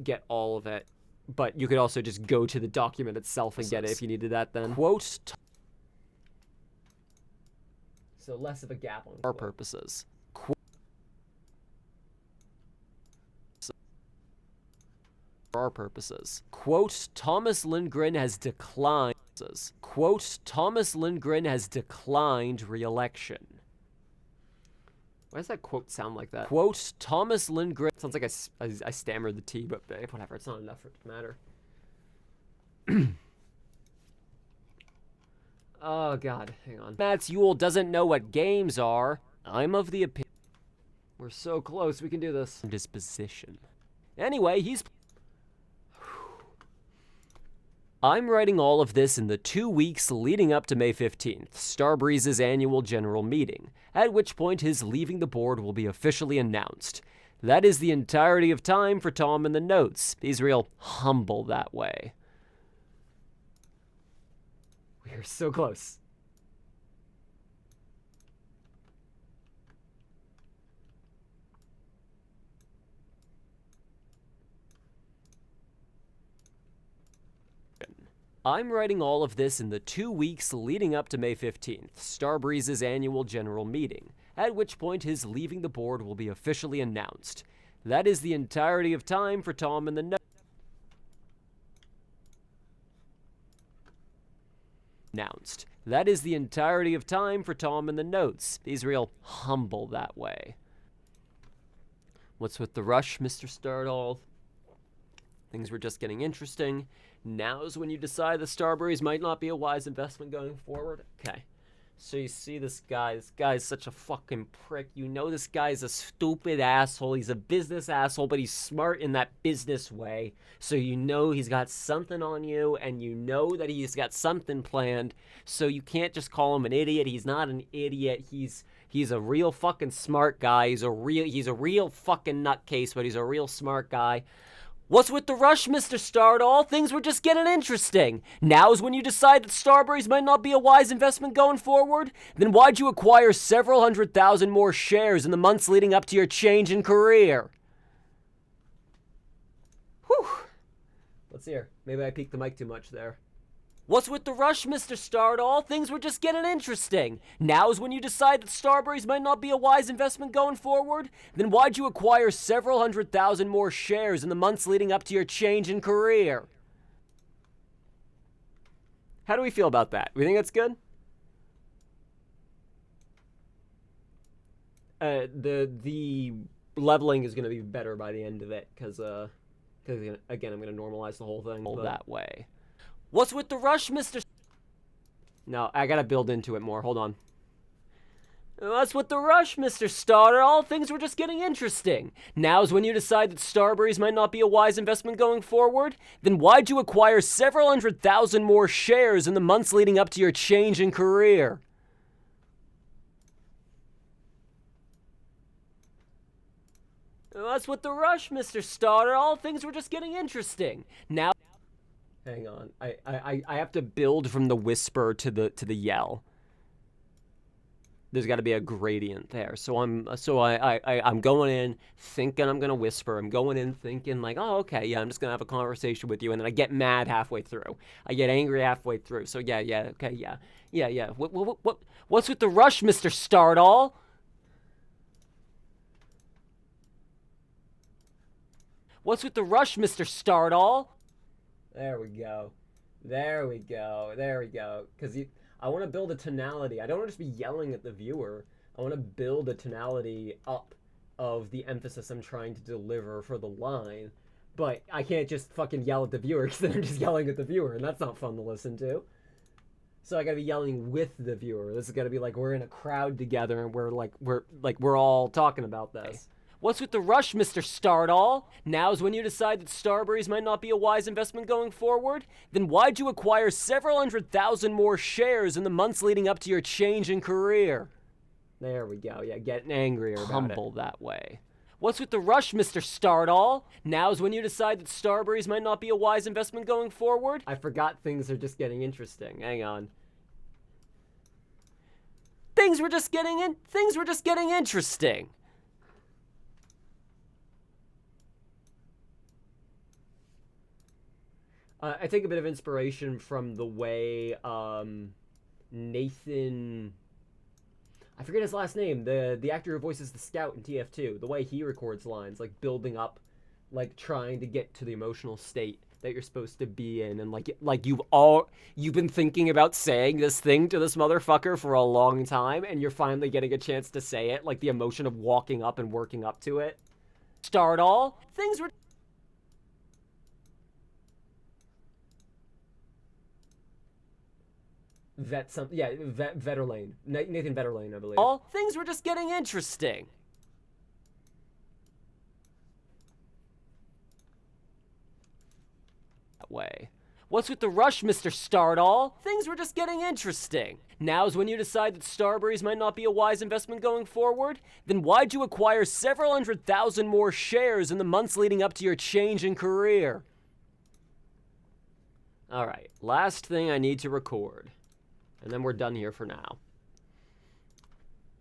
[SPEAKER 2] get all of it. But you could also just go to the document itself and get it if you needed that then. Quote, so less of a gap on our purposes. For our purposes. Quote, Thomas Lindgren has declined. Quote, Thomas Lindgren has declined re-election. Why does that quote sound like that? Quote, Thomas Lindgren... Sounds like I stammered the T, but whatever, it's not enough for it to matter.
[SPEAKER 1] Oh god, hang on. Mats Yule doesn't know what games are. I'm of the opinion. We're so close, we can do this. Disposition. Anyway, he's... I'm writing all of this in the 2 weeks leading up to May 15th, Starbreeze's annual general meeting, at which point his leaving the board will be officially announced. That is the entirety of time for Tom in the notes. He's real humble that way. We are so close. I'm writing all of this in the 2 weeks leading up to May 15th, Starbreeze's annual general meeting, at which point his leaving the board will be officially announced. That is the entirety of time for Tom in the notes. That is the entirety of time for Tom in the notes. He's real humble that way. What's with the rush, Mr. Stardall? Things were just getting interesting. Now's when you decide the Starbreeze might not be a wise investment going forward. Okay. So you see this guy. This guy's such a fucking prick. You know this guy's a stupid asshole. He's a business asshole, but he's smart in that business way. So you know he's got something on you, and you know that he's got something planned. So you can't just call him an idiot. He's not an idiot. He's a real fucking smart guy. He's a real fucking nutcase, but he's a real smart guy. What's with the rush, Mr. Stardall? Things were just getting interesting. Now's when you decide that Starbreeze might not be a wise investment going forward? Then why'd you acquire several 100,000 more shares in the months leading up to your change in career? Whew. Let's hear. Maybe I peaked the mic too much there. What's with the rush, Mr. Stardall? Things were just getting interesting. Now's when you decide that Starbreeze might not be a wise investment going forward? Then why'd you acquire several 100,000 more shares in the months leading up to your change in career? How do we feel about that? We think that's good? The leveling is going to be better by the end of it, because again, I'm going to normalize the whole thing that way. What's with the rush, Mr. No, I gotta build into it more. Hold on. What's with the rush, Mr. Stardall? Things were just getting interesting. Now's when you decide that Starbreeze might not be a wise investment going forward? Then why'd you acquire several 100,000 more shares in the months leading up to your change in career? What's with the rush, Mr. Stardall? Things were just getting interesting. Now... Hang on. I have to build from the whisper to the yell. There's got to be a gradient there. So I'm going in thinking I'm gonna whisper. I'm going in thinking like, oh, okay, yeah, I'm just gonna have a conversation with you, and then I get mad halfway through. I get angry halfway through. So yeah, okay, yeah. What's with the rush, Mr. Stardall? What's with the rush, Mr. Stardall? There we go. Because I want to build a tonality. I don't want to just be yelling at the viewer. I want to build a tonality up of the emphasis I'm trying to deliver for the line. But I can't just fucking yell at the viewer, because then I'm just yelling at the viewer, and that's not fun to listen to. So I gotta be yelling with the viewer. This is gotta be like we're in a crowd together, and we're all talking about this. What's with the rush, Mr. Stardall? Now's when you decide that Starbreeze might not be a wise investment going forward? Then why'd you acquire several 100,000 more shares in the months leading up to your change in career? There we go, yeah, getting angrier about it. Humble that way. What's with the rush, Mr. Stardall? Now's when you decide that Starbreeze might not be a wise investment going forward? I forgot things are just getting interesting. Hang on. Things were just getting interesting. I take a bit of inspiration from the way Nathan... I forget his last name. The actor who voices the Scout in TF2. The way he records lines, like building up, like trying to get to the emotional state that you're supposed to be in, and like you've been thinking about saying this thing to this motherfucker for a long time, and you're finally getting a chance to say it, like the emotion of walking up and working up to it. Stardall, things were...
[SPEAKER 2] Vetterlane. Nathan Vetterlane, I believe. All things were just getting interesting. That way. What's with the rush, Mr. Stardoll? Things were just getting interesting. Now's when you decide that Starbreeze might not be a wise investment going forward? Then why'd you acquire several 100,000 more shares in the months leading up to your change in career? Alright, last thing I need to record. And then we're done here for now.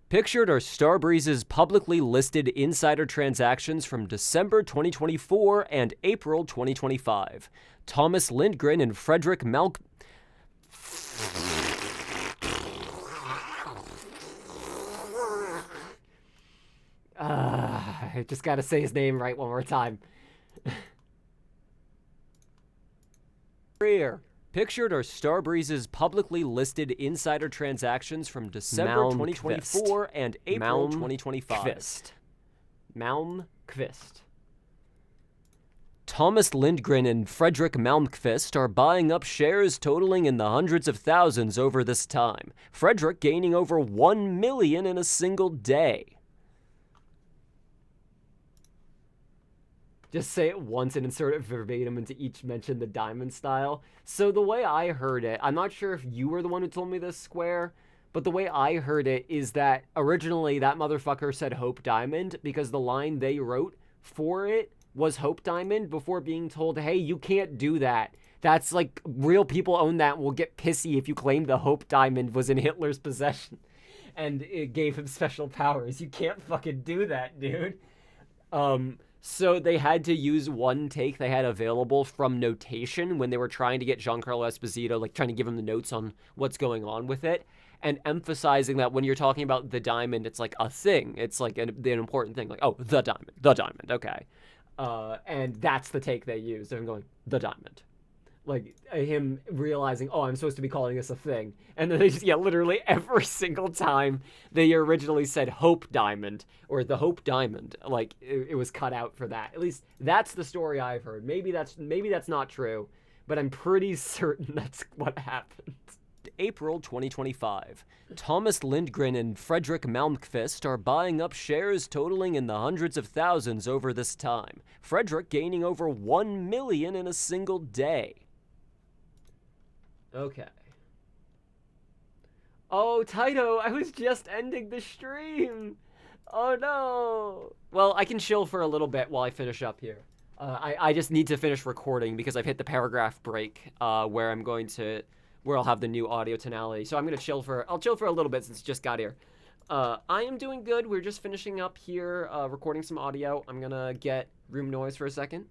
[SPEAKER 2] Pictured are Starbreeze's publicly listed insider transactions from December 2024 and April 2025. Thomas Lindgren and Frederick I just gotta say his name right one more time. Pictured are Starbreeze's publicly listed insider transactions from December 2024 and April 2025. Malmquist. Thomas Lindgren and Frederick Malmquist are buying up shares totaling in the hundreds of thousands over this time. Frederick gaining over 1 million in a single day. Just say it once and insert it verbatim into each mention the diamond style. So the way I heard it, I'm not sure if you were the one who told me this, Square, but the way I heard it is that originally that motherfucker said Hope Diamond because the line they wrote for it was Hope Diamond before being told, hey, you can't do that. That's like, real people own that and will get pissy if you claim the Hope Diamond was in Hitler's possession. And it gave him special powers. You can't fucking do that, dude. So they had to use one take they had available from notation when they were trying to get Giancarlo Esposito, like trying to give him the notes on what's going on with it, and emphasizing that when you're talking about the diamond, it's like a thing. It's like an important thing. Like, oh, the diamond, okay. And that's the take they used. They're going, the diamond. Like, him realizing, oh, I'm supposed to be calling this a thing. And then they just, literally every single time they originally said Hope Diamond, or the Hope Diamond, like, it was cut out for that. At least, that's the story I've heard. Maybe that's not true, but I'm pretty certain that's what happened. April 2025. Thomas Lindgren and Frederick Malmquist are buying up shares totaling in the hundreds of thousands over this time. Frederick gaining over 1 million in a single day. Okay. Oh, Taito, I was just ending the stream. Oh, no. Well, I can chill for a little bit while I finish up here. I just need to finish recording because I've hit the paragraph break where I'll have the new audio tonality. So I'm going to I'll chill for a little bit since it just got here. I am doing good. We're just finishing up here, recording some audio. I'm going to get room noise for a second.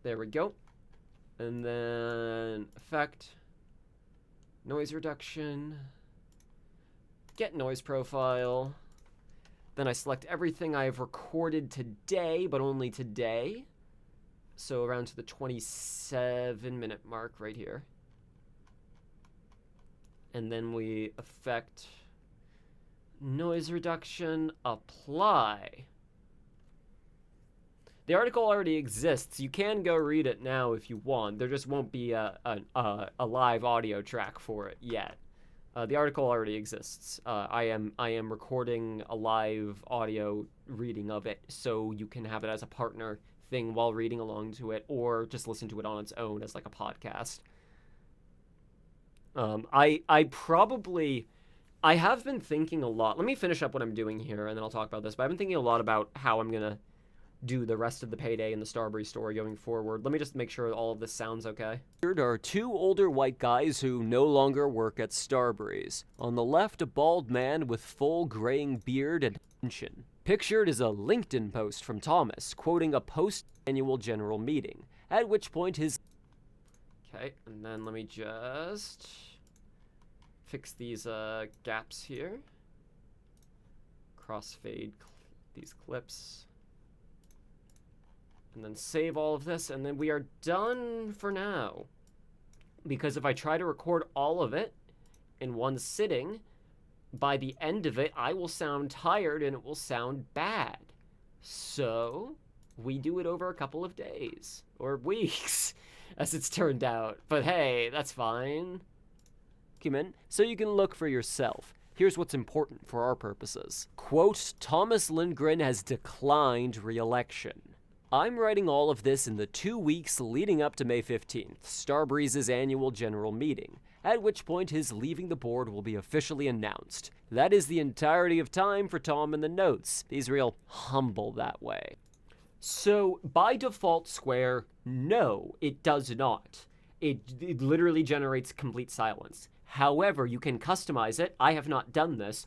[SPEAKER 2] There we go. And then effect, noise reduction, get noise profile. Then I select everything I've recorded today, but only today. So around to the 27-minute mark right here. And then we effect noise reduction, apply. The article already exists. You can go read it now if you want. There just won't be a live audio track for it yet. The article already exists. I am recording a live audio reading of it, so you can have it as a partner thing while reading along to it, or just listen to it on its own as like a podcast. I have been thinking a lot. Let me finish up what I'm doing here, and then I'll talk about this. But I've been thinking a lot about how I'm gonna do the rest of the Payday and the Starbreeze story going forward. Let me just make sure all of this sounds okay. Here are two older white guys who no longer work at Starbreeze. On the left, a bald man with full graying beard and pension. Pictured is a LinkedIn post from Thomas, quoting a post-annual general meeting, at which point his... Okay, and then let me just fix these gaps here. Crossfade these clips. And then save all of this, and then we are done for now. Because if I try to record all of it in one sitting, by the end of it, I will sound tired and it will sound bad. So, we do it over a couple of days, or weeks.
[SPEAKER 1] as it's turned out. But hey, that's fine.
[SPEAKER 2] Document so you can look for yourself. Here's what's important for our purposes. Quote, Thomas Lindgren has declined re-election. I'm writing all of this in the 2 weeks leading up to May 15th, Starbreeze's annual general meeting, at which point his leaving the board will be officially announced. That is the entirety of time for Tom in the notes. He's real humble that way.
[SPEAKER 1] So, by default, Square, no, it does not. It literally generates complete silence. However, you can customize it. I have not done this,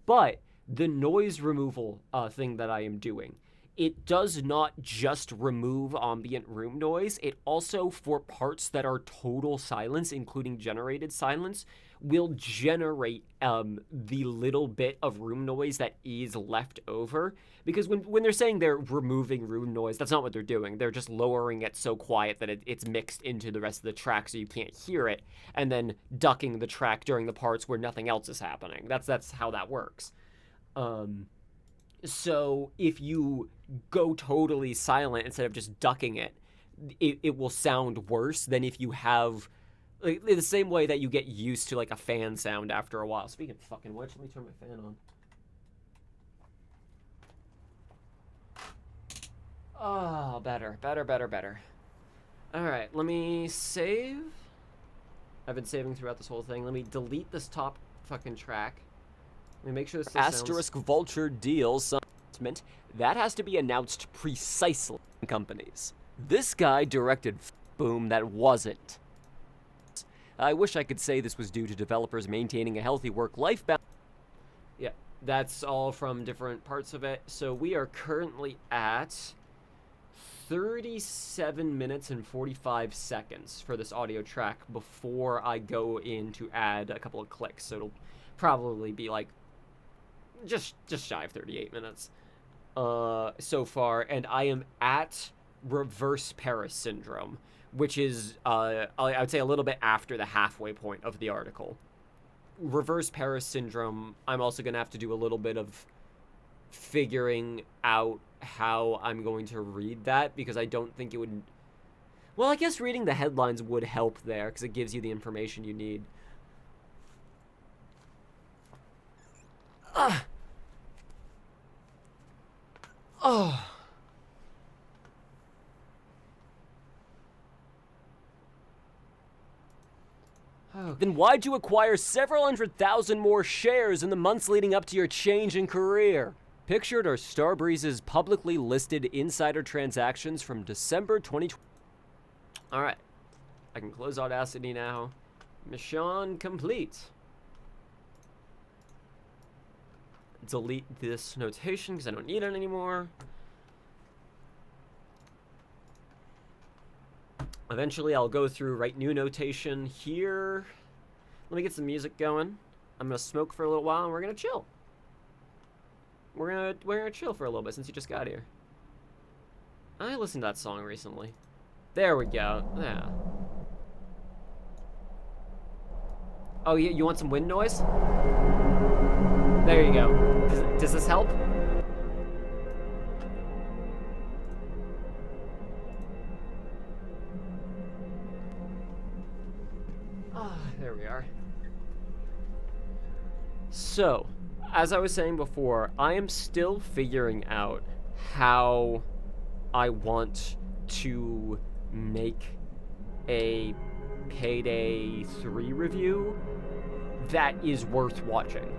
[SPEAKER 1] but the noise removal thing that I am doing, it does not just remove ambient room noise. It also, for parts that are total silence, including generated silence, will generate the little bit of room noise that is left over. Because when they're saying they're removing room noise, that's not what they're doing. They're just lowering it so quiet that it's mixed into the rest of the track so you can't hear it, and then ducking the track during the parts where nothing else is happening. That's how that works. So if you go totally silent instead of just ducking it, it will sound worse than if you have, like, the same way that you get used to like a fan sound after a while. Speaking of fucking which, let me turn my fan on. Oh, better. All right, let me save. I've been saving throughout this whole thing. Let me delete this top fucking track. Let me make sure this still
[SPEAKER 2] Asterisk
[SPEAKER 1] sounds...
[SPEAKER 2] Vulture deals that has to be announced precisely in companies. This guy directed boom that wasn't. I wish I could say this was due to developers maintaining a healthy work-life balance.
[SPEAKER 1] Yeah, that's all from different parts of it. So we are currently at 37 minutes and 45 seconds for this audio track before I go in to add a couple of clicks. So it'll probably be like just shy of 38 minutes so far, and I am at reverse Paris syndrome, which is I would say a little bit after the halfway point of the article. Reverse Paris syndrome, I'm also going to have to do a little bit of figuring out how I'm going to read that, because I don't think it would... Well, I guess reading the headlines would help there, because it gives you the information you need. Oh.
[SPEAKER 2] Then why'd you acquire several 100,000 more shares in the months leading up to your change in career? Pictured are Starbreeze's publicly listed insider transactions from December 2020.
[SPEAKER 1] Alright. I can close Audacity now. Mission complete. Delete this notation because I don't need it anymore. Eventually I'll go through, write new notation here. Let me get some music going. I'm gonna smoke for a little while and we're gonna chill. We're gonna chill for a little bit since you just got here. I listened to that song recently. There we go. Yeah. Oh, you want some wind noise? There you go. Does this help? Ah, there we are. So, as I was saying before, I am still figuring out how I want to make a Payday 3 review that is worth watching.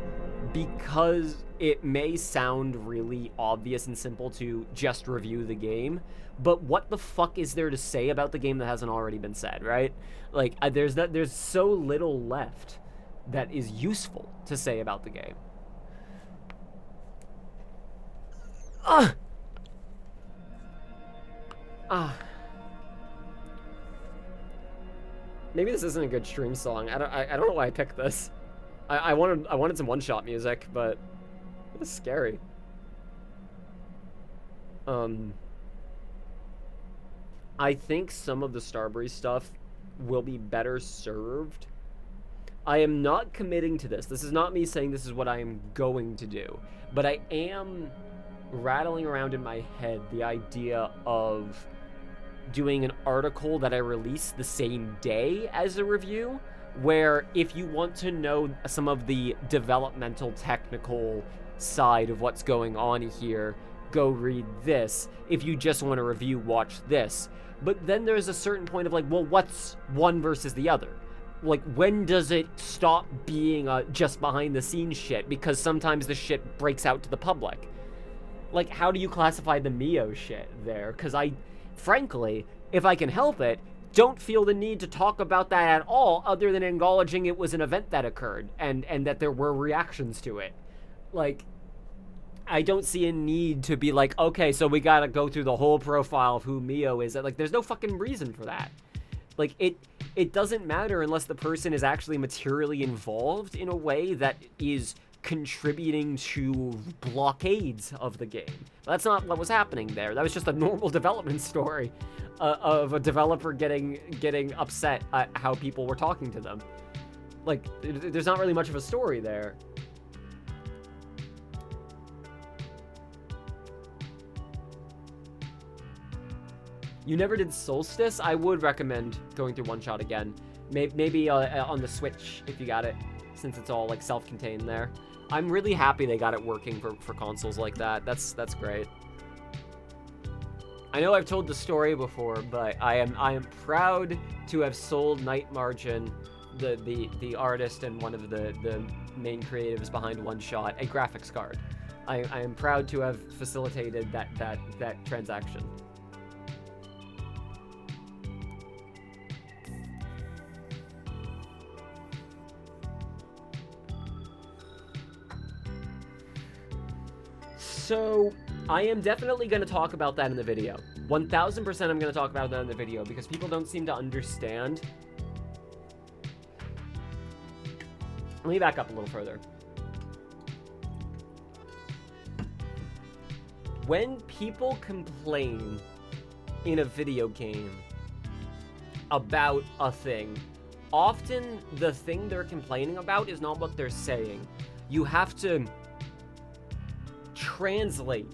[SPEAKER 1] Because it may sound really obvious and simple to just review the game, but what the fuck is there to say about the game that hasn't already been said, right? Like, there's so little left that is useful to say about the game. Maybe this isn't a good stream song. I don't know why I picked this. I wanted some one-shot music, but it's scary. I think some of the Starbreeze stuff will be better served. I am not committing to this. This is not me saying this is what I am going to do, but I am rattling around in my head the idea of doing an article that I release the same day as a review, where if you want to know some of the developmental technical side of what's going on here, go read this. If you just want a review, watch this. But then there's a certain point of like, well, what's one versus the other? Like, when does it stop being just behind the scenes shit? Because sometimes the shit breaks out to the public. Like, how do you classify the Mio shit there? Because frankly, if I can help it, don't feel the need to talk about that at all, other than acknowledging it was an event that occurred and that there were reactions to it. Like, I don't see a need to be like, okay, so we gotta go through the whole profile of who Mio is. Like, there's no fucking reason for that. Like, it doesn't matter unless the person is actually materially involved in a way that is contributing to blockades of the game. That's not what was happening there. That was just a normal development story of a developer getting upset at how people were talking to them. Like, there's not really much of a story there. You never did Solstice? I would recommend going through One Shot again. Maybe on the Switch, if you got it, since it's all, like, self-contained there. I'm really happy they got it working for consoles like that. That's great. I know I've told the story before, but I am proud to have sold Night Margin, the artist and one of the main creatives behind One Shot, a graphics card. I am proud to have facilitated that transaction. So, I am definitely going to talk about that in the video. 1000% I'm going to talk about that in the video, because people don't seem to understand. Let me back up a little further. When people complain in a video game about a thing, often the thing they're complaining about is not what they're saying. You have to translate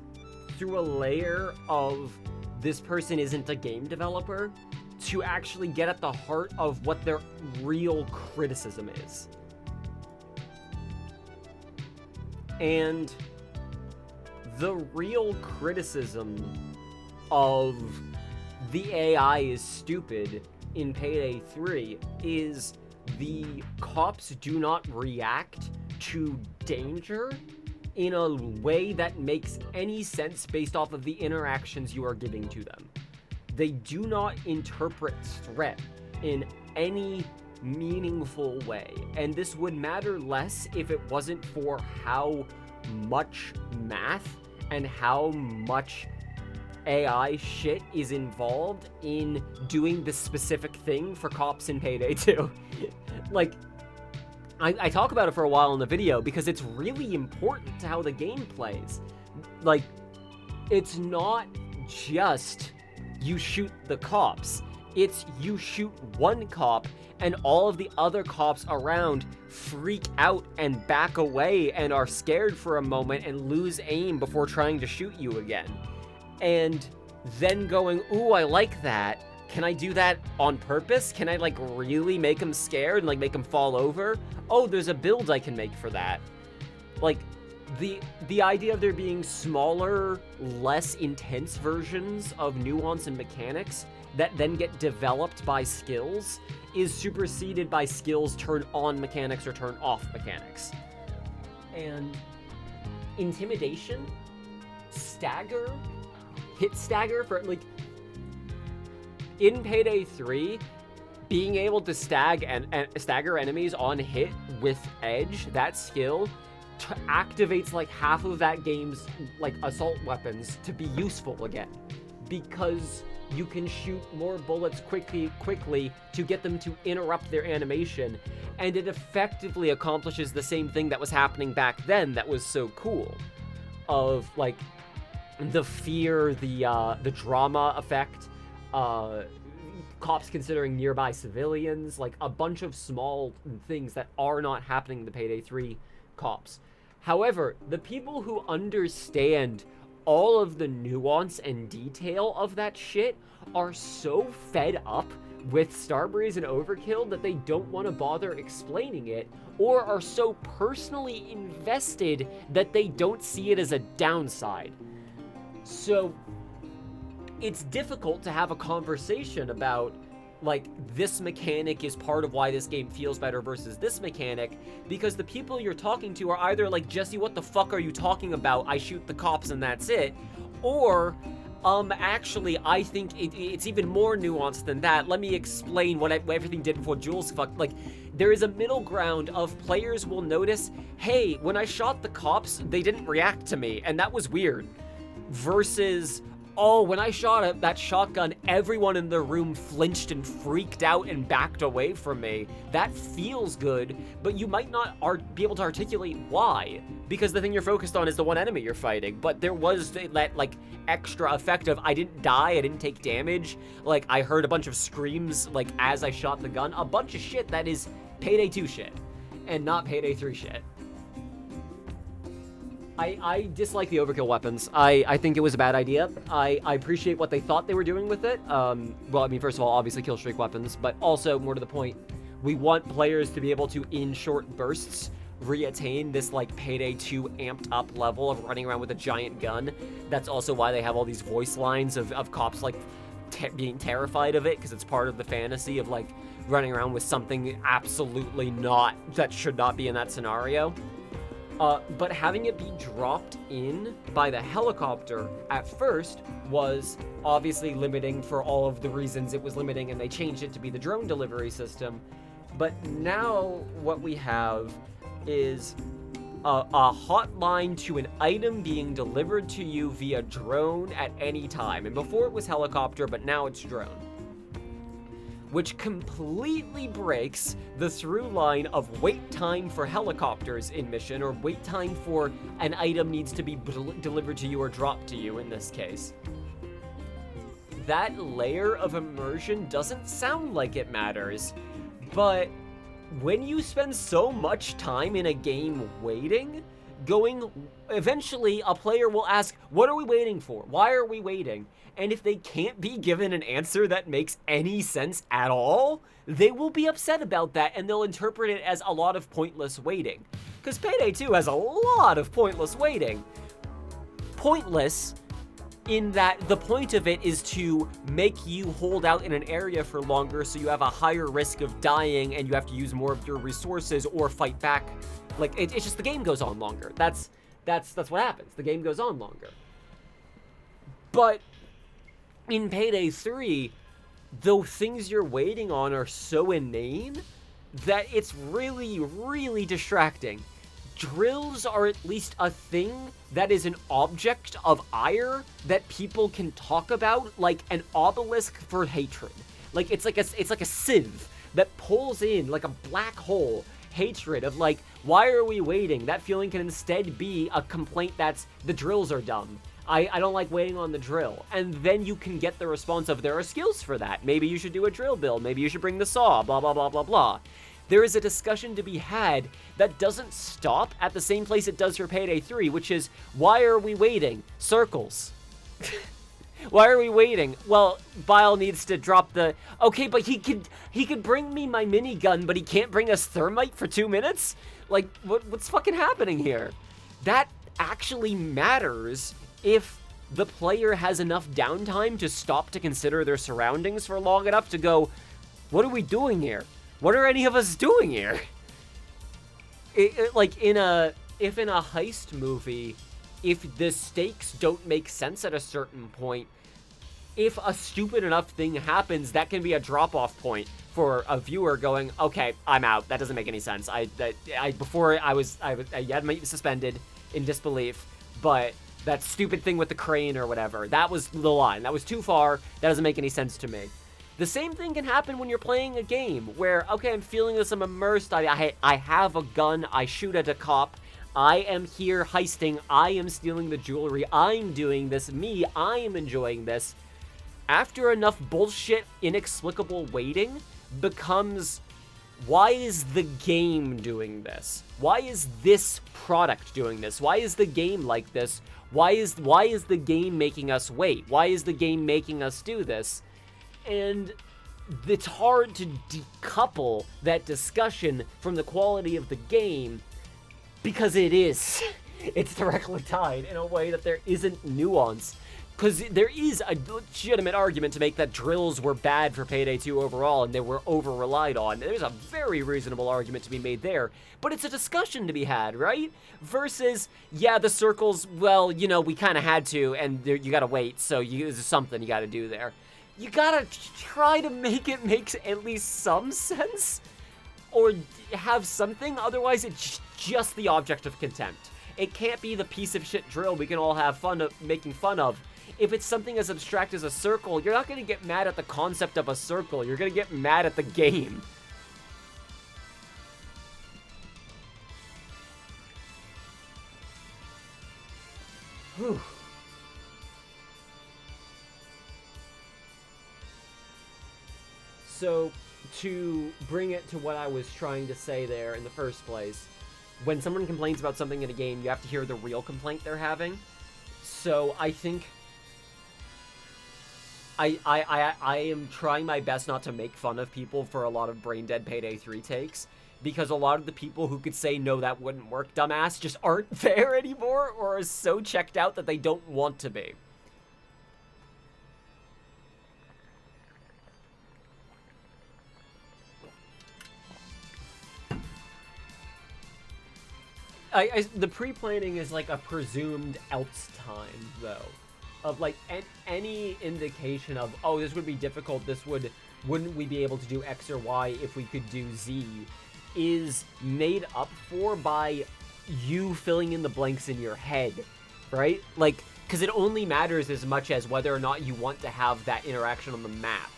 [SPEAKER 1] through a layer of this person isn't a game developer to actually get at the heart of what their real criticism is. And the real criticism of the AI is stupid in Payday 3 is the cops do not react to danger in a way that makes any sense based off of the interactions you are giving to them. They do not interpret threat in any meaningful way, and this would matter less if it wasn't for how much math and how much AI shit is involved in doing this specific thing for cops in Payday 2. Like, I talk about it for a while in the video because it's really important to how the game plays. Like, it's not just you shoot the cops. It's you shoot one cop and all of the other cops around freak out and back away and are scared for a moment and lose aim before trying to shoot you again. And then going, ooh, I like that. Can I do that on purpose? Can I, like, really make them scared and, like, make them fall over? Oh, there's a build I can make for that. Like, the idea of there being smaller, less intense versions of nuance and mechanics that then get developed by skills is superseded by skills turn on mechanics or turn off mechanics. And intimidation, stagger, hit stagger for, like, in Payday 3, being able to stagger enemies on hit with edge, that skill, activates like half of that game's like assault weapons to be useful again, because you can shoot more bullets quickly to get them to interrupt their animation, and it effectively accomplishes the same thing that was happening back then that was so cool, of like the fear, the drama effect, cops considering nearby civilians, like a bunch of small things that are not happening in the Payday 3 cops. However, the people who understand all of the nuance and detail of that shit are so fed up with Starbreeze and Overkill that they don't want to bother explaining it, or are so personally invested that they don't see it as a downside. So it's difficult to have a conversation about, like, this mechanic is part of why this game feels better versus this mechanic, because the people you're talking to are either like, Jesse, what the fuck are you talking about? I shoot the cops and that's it. Or, actually, I think it's even more nuanced than that. Let me explain what everything did before Jules fucked. Like, there is a middle ground of players will notice, hey, when I shot the cops, they didn't react to me, and that was weird. Versus, oh, when I shot that shotgun, everyone in the room flinched and freaked out and backed away from me. That feels good, but you might not be able to articulate why, because the thing you're focused on is the one enemy you're fighting. But there was that, like, extra effect of I didn't die, I didn't take damage, like, I heard a bunch of screams, like, as I shot the gun. A bunch of shit that is Payday 2 shit, and not Payday 3 shit. I dislike the overkill weapons. I think it was a bad idea. I appreciate what they thought they were doing with it. Well, I mean, first of all, obviously kill streak weapons, but also, more to the point, we want players to be able to, in short bursts, reattain this, like, Payday 2 amped up level of running around with a giant gun. That's also why they have all these voice lines of cops, like, being terrified of it, because it's part of the fantasy of, like, running around with something absolutely that should not be in that scenario. But having it be dropped in by the helicopter at first was obviously limiting for all of the reasons it was limiting, and they changed it to be the drone delivery system. But now what we have is a hotline to an item being delivered to you via drone at any time. And before it was helicopter, but now it's drone. Which completely breaks the through line of wait time for helicopters in mission, or wait time for an item needs to be delivered to you or dropped to you in this case. That layer of immersion doesn't sound like it matters, but when you spend so much time in a game waiting, eventually a player will ask, what are we waiting for? Why are we waiting? And if they can't be given an answer that makes any sense at all, they will be upset about that, and they'll interpret it as a lot of pointless waiting. Because Payday 2 has a lot of pointless waiting. Pointless in that the point of it is to make you hold out in an area for longer, so you have a higher risk of dying and you have to use more of your resources or fight back. Like, it's just the game goes on longer. That's what happens. The game goes on longer. But in Payday 3, the things you're waiting on are so inane that it's really, really distracting. Drills are at least a thing that is an object of ire that people can talk about, like an obelisk for hatred. Like, it's like a sieve that pulls in, like a black hole, hatred of, like, why are we waiting? That feeling can instead be a complaint that's, the drills are dumb. I don't like waiting on the drill. And then you can get the response of, there are skills for that. Maybe you should do a drill build. Maybe you should bring the saw, blah, blah, blah, blah, blah. There is a discussion to be had that doesn't stop at the same place it does for Payday 3, which is, why are we waiting? Circles. Why are we waiting? Well, Bile needs to drop the... Okay, but he could bring me my minigun, but he can't bring us thermite for 2 minutes? Like, what's fucking happening here? That actually matters if the player has enough downtime to stop to consider their surroundings for long enough to go, what are we doing here? What are any of us doing here? Like, if in a heist movie, if the stakes don't make sense at a certain point, if a stupid enough thing happens, that can be a drop-off point for a viewer going, okay, I'm out. That doesn't make any sense. Before I had me suspended in disbelief, but that stupid thing with the crane or whatever, that was the line. That was too far. That doesn't make any sense to me. The same thing can happen when you're playing a game where, okay, I'm feeling this, I'm immersed, I have a gun, I shoot at a cop, I am here heisting, I am stealing the jewelry, I'm doing this, I am enjoying this. After enough bullshit, inexplicable waiting becomes, why is the game doing this? Why is this product doing this? Why is the game like this?
[SPEAKER 2] Why is the game making us wait? Why is the game making us do this? And it's hard to decouple that discussion from the quality of the game, because it is. It's directly tied in a way that there isn't nuance. Because there is a legitimate argument to make that drills were bad for Payday 2 overall and they were over-relied on. There's a very reasonable argument to be made there, but it's a discussion to be had, right? Versus, yeah, the circles, well, you know, we kind of had to, and you gotta wait, so there's something you gotta do there. You gotta try to make it make at least some sense, or have something, otherwise it's just the object of contempt. It can't be the piece of shit drill we can all have fun of making fun of. If it's something as abstract as a circle, you're not going to get mad at the concept of a circle. You're going to get mad at the game. Whew. So, to bring it to what I was trying to say there in the first place, when someone complains about something in a game, you have to hear the real complaint they're having. So, I think I am trying my best not to make fun of people for a lot of brain dead Payday 3 takes, because a lot of the people who could say, no, that wouldn't work, dumbass, just aren't there anymore, or are so checked out that they don't want to be. The pre-planning is like a presumed else time, though. Of like any indication of, oh, this would be difficult, wouldn't we be able to do X or Y if we could do Z, is made up for by you filling in the blanks in your head, right? Like, because it only matters as much as whether or not you want to have that interaction on the map.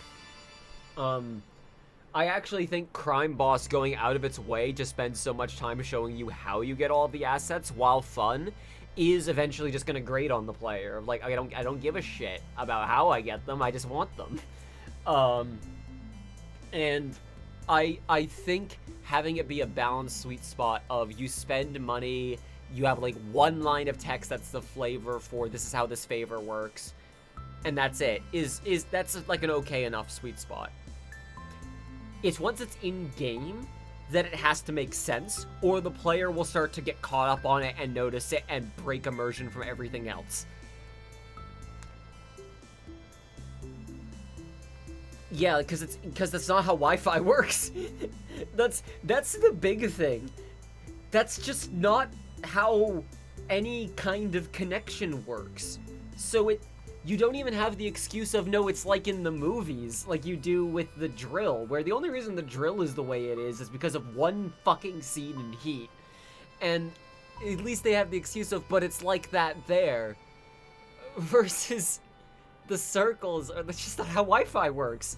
[SPEAKER 2] I actually think Crime Boss going out of its way to spend so much time showing you how you get all of the assets while fun is eventually just gonna grate on the player. Like, I don't give a shit about how I get them, I just want them. And I think having it be a balanced sweet spot of you spend money, you have like one line of text that's the flavor for this is how this favor works, and that's it, that's like an okay enough sweet spot. It's once it's in-game that it has to make sense, or the player will start to get caught up on it and notice it and break immersion from everything else. Yeah, because that's not how Wi-Fi works. that's the big thing. That's just not how any kind of connection works. So you don't even have the excuse of, no, it's like in the movies, like you do with the drill, where the only reason the drill is the way it is because of one fucking scene in Heat. And at least they have the excuse of, but it's like that there. Versus the circles, that's just not how Wi-Fi works.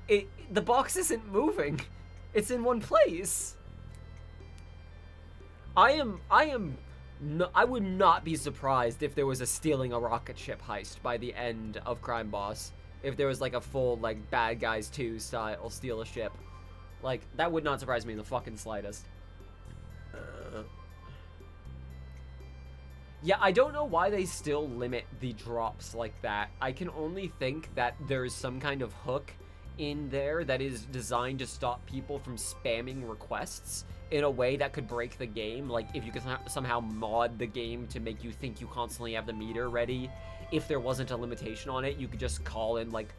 [SPEAKER 2] The box isn't moving. It's in one place. I would not be surprised if there was a stealing a rocket ship heist by the end of Crime Boss. If there was like a full, like, Bad Guys 2 style steal a ship. Like, that would not surprise me in the fucking slightest. Yeah, I don't know why they still limit the drops like that. I can only think that there's some kind of hook in there that is designed to stop people from spamming requests in a way that could break the game. Like, if you could somehow mod the game to make you think you constantly have the meter ready, if there wasn't a limitation on it, you could just call in like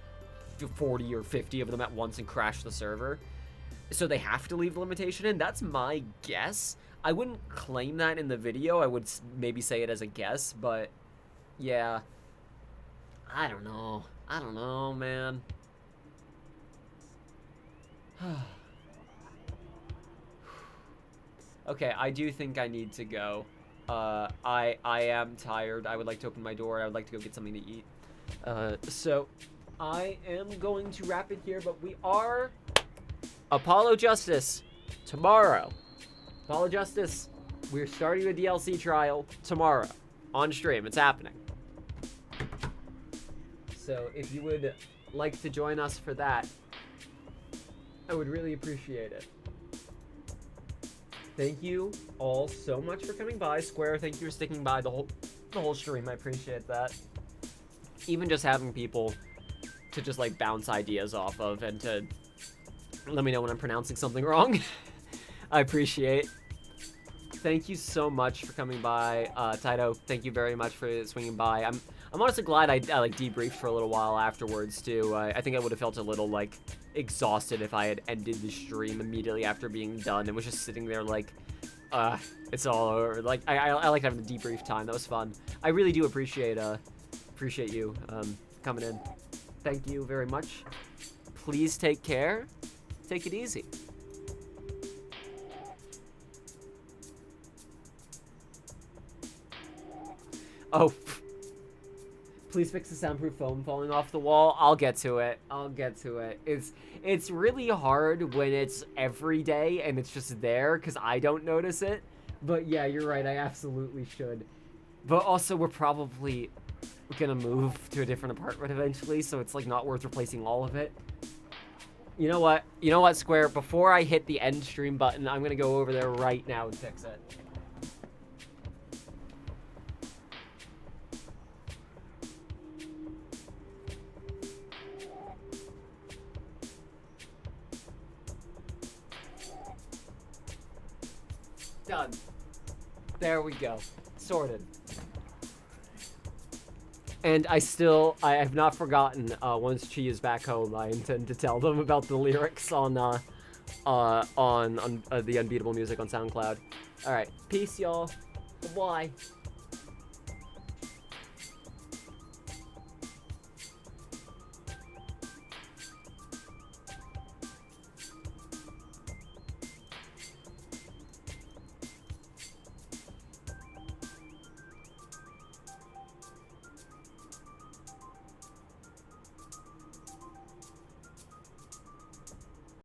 [SPEAKER 2] 40 or 50 of them at once and crash the server. So they have to leave the limitation in. That's my guess. I wouldn't claim that in the video. I would maybe say it as a guess, but yeah. I don't know. I don't know, man. Okay, I do think I need to go. I am tired. I would like to open my door. I would like to go get something to eat. So I am going to wrap it here, but we are Apollo Justice tomorrow. Apollo Justice, we're starting a DLC trial tomorrow on stream. It's happening. So if you would like to join us for that, I would really appreciate it. Thank you all so much for coming by. Square, thank you for sticking by the whole the whole stream. I appreciate that. Even just having people to just like bounce ideas off of and to let me know when I'm pronouncing something wrong. I appreciate. Thank you so much for coming by, Taito. Thank you very much for swinging by. I'm honestly glad I like debriefed for a little while afterwards too. I think I would have felt a little like exhausted if I had ended the stream immediately after being done and was just sitting there like, it's all over. Like I like having the debrief time. That was fun. I really do appreciate you coming in. Thank you very much. Please take care. Take it easy. Oh, please fix the soundproof foam falling off the wall. I'll get to it. It's really hard when it's every day and it's just there because I don't notice it. But yeah, you're right. I absolutely should. But also, we're probably gonna move to a different apartment eventually, so it's like not worth replacing all of it. You know what? Square? Before I hit the end stream button, I'm gonna go over there right now and fix it. Done. There we go. Sorted. And I have not forgotten, once Chi is back home, I intend to tell them about the lyrics on the Unbeatable Music on SoundCloud. Alright, peace, y'all. Bye.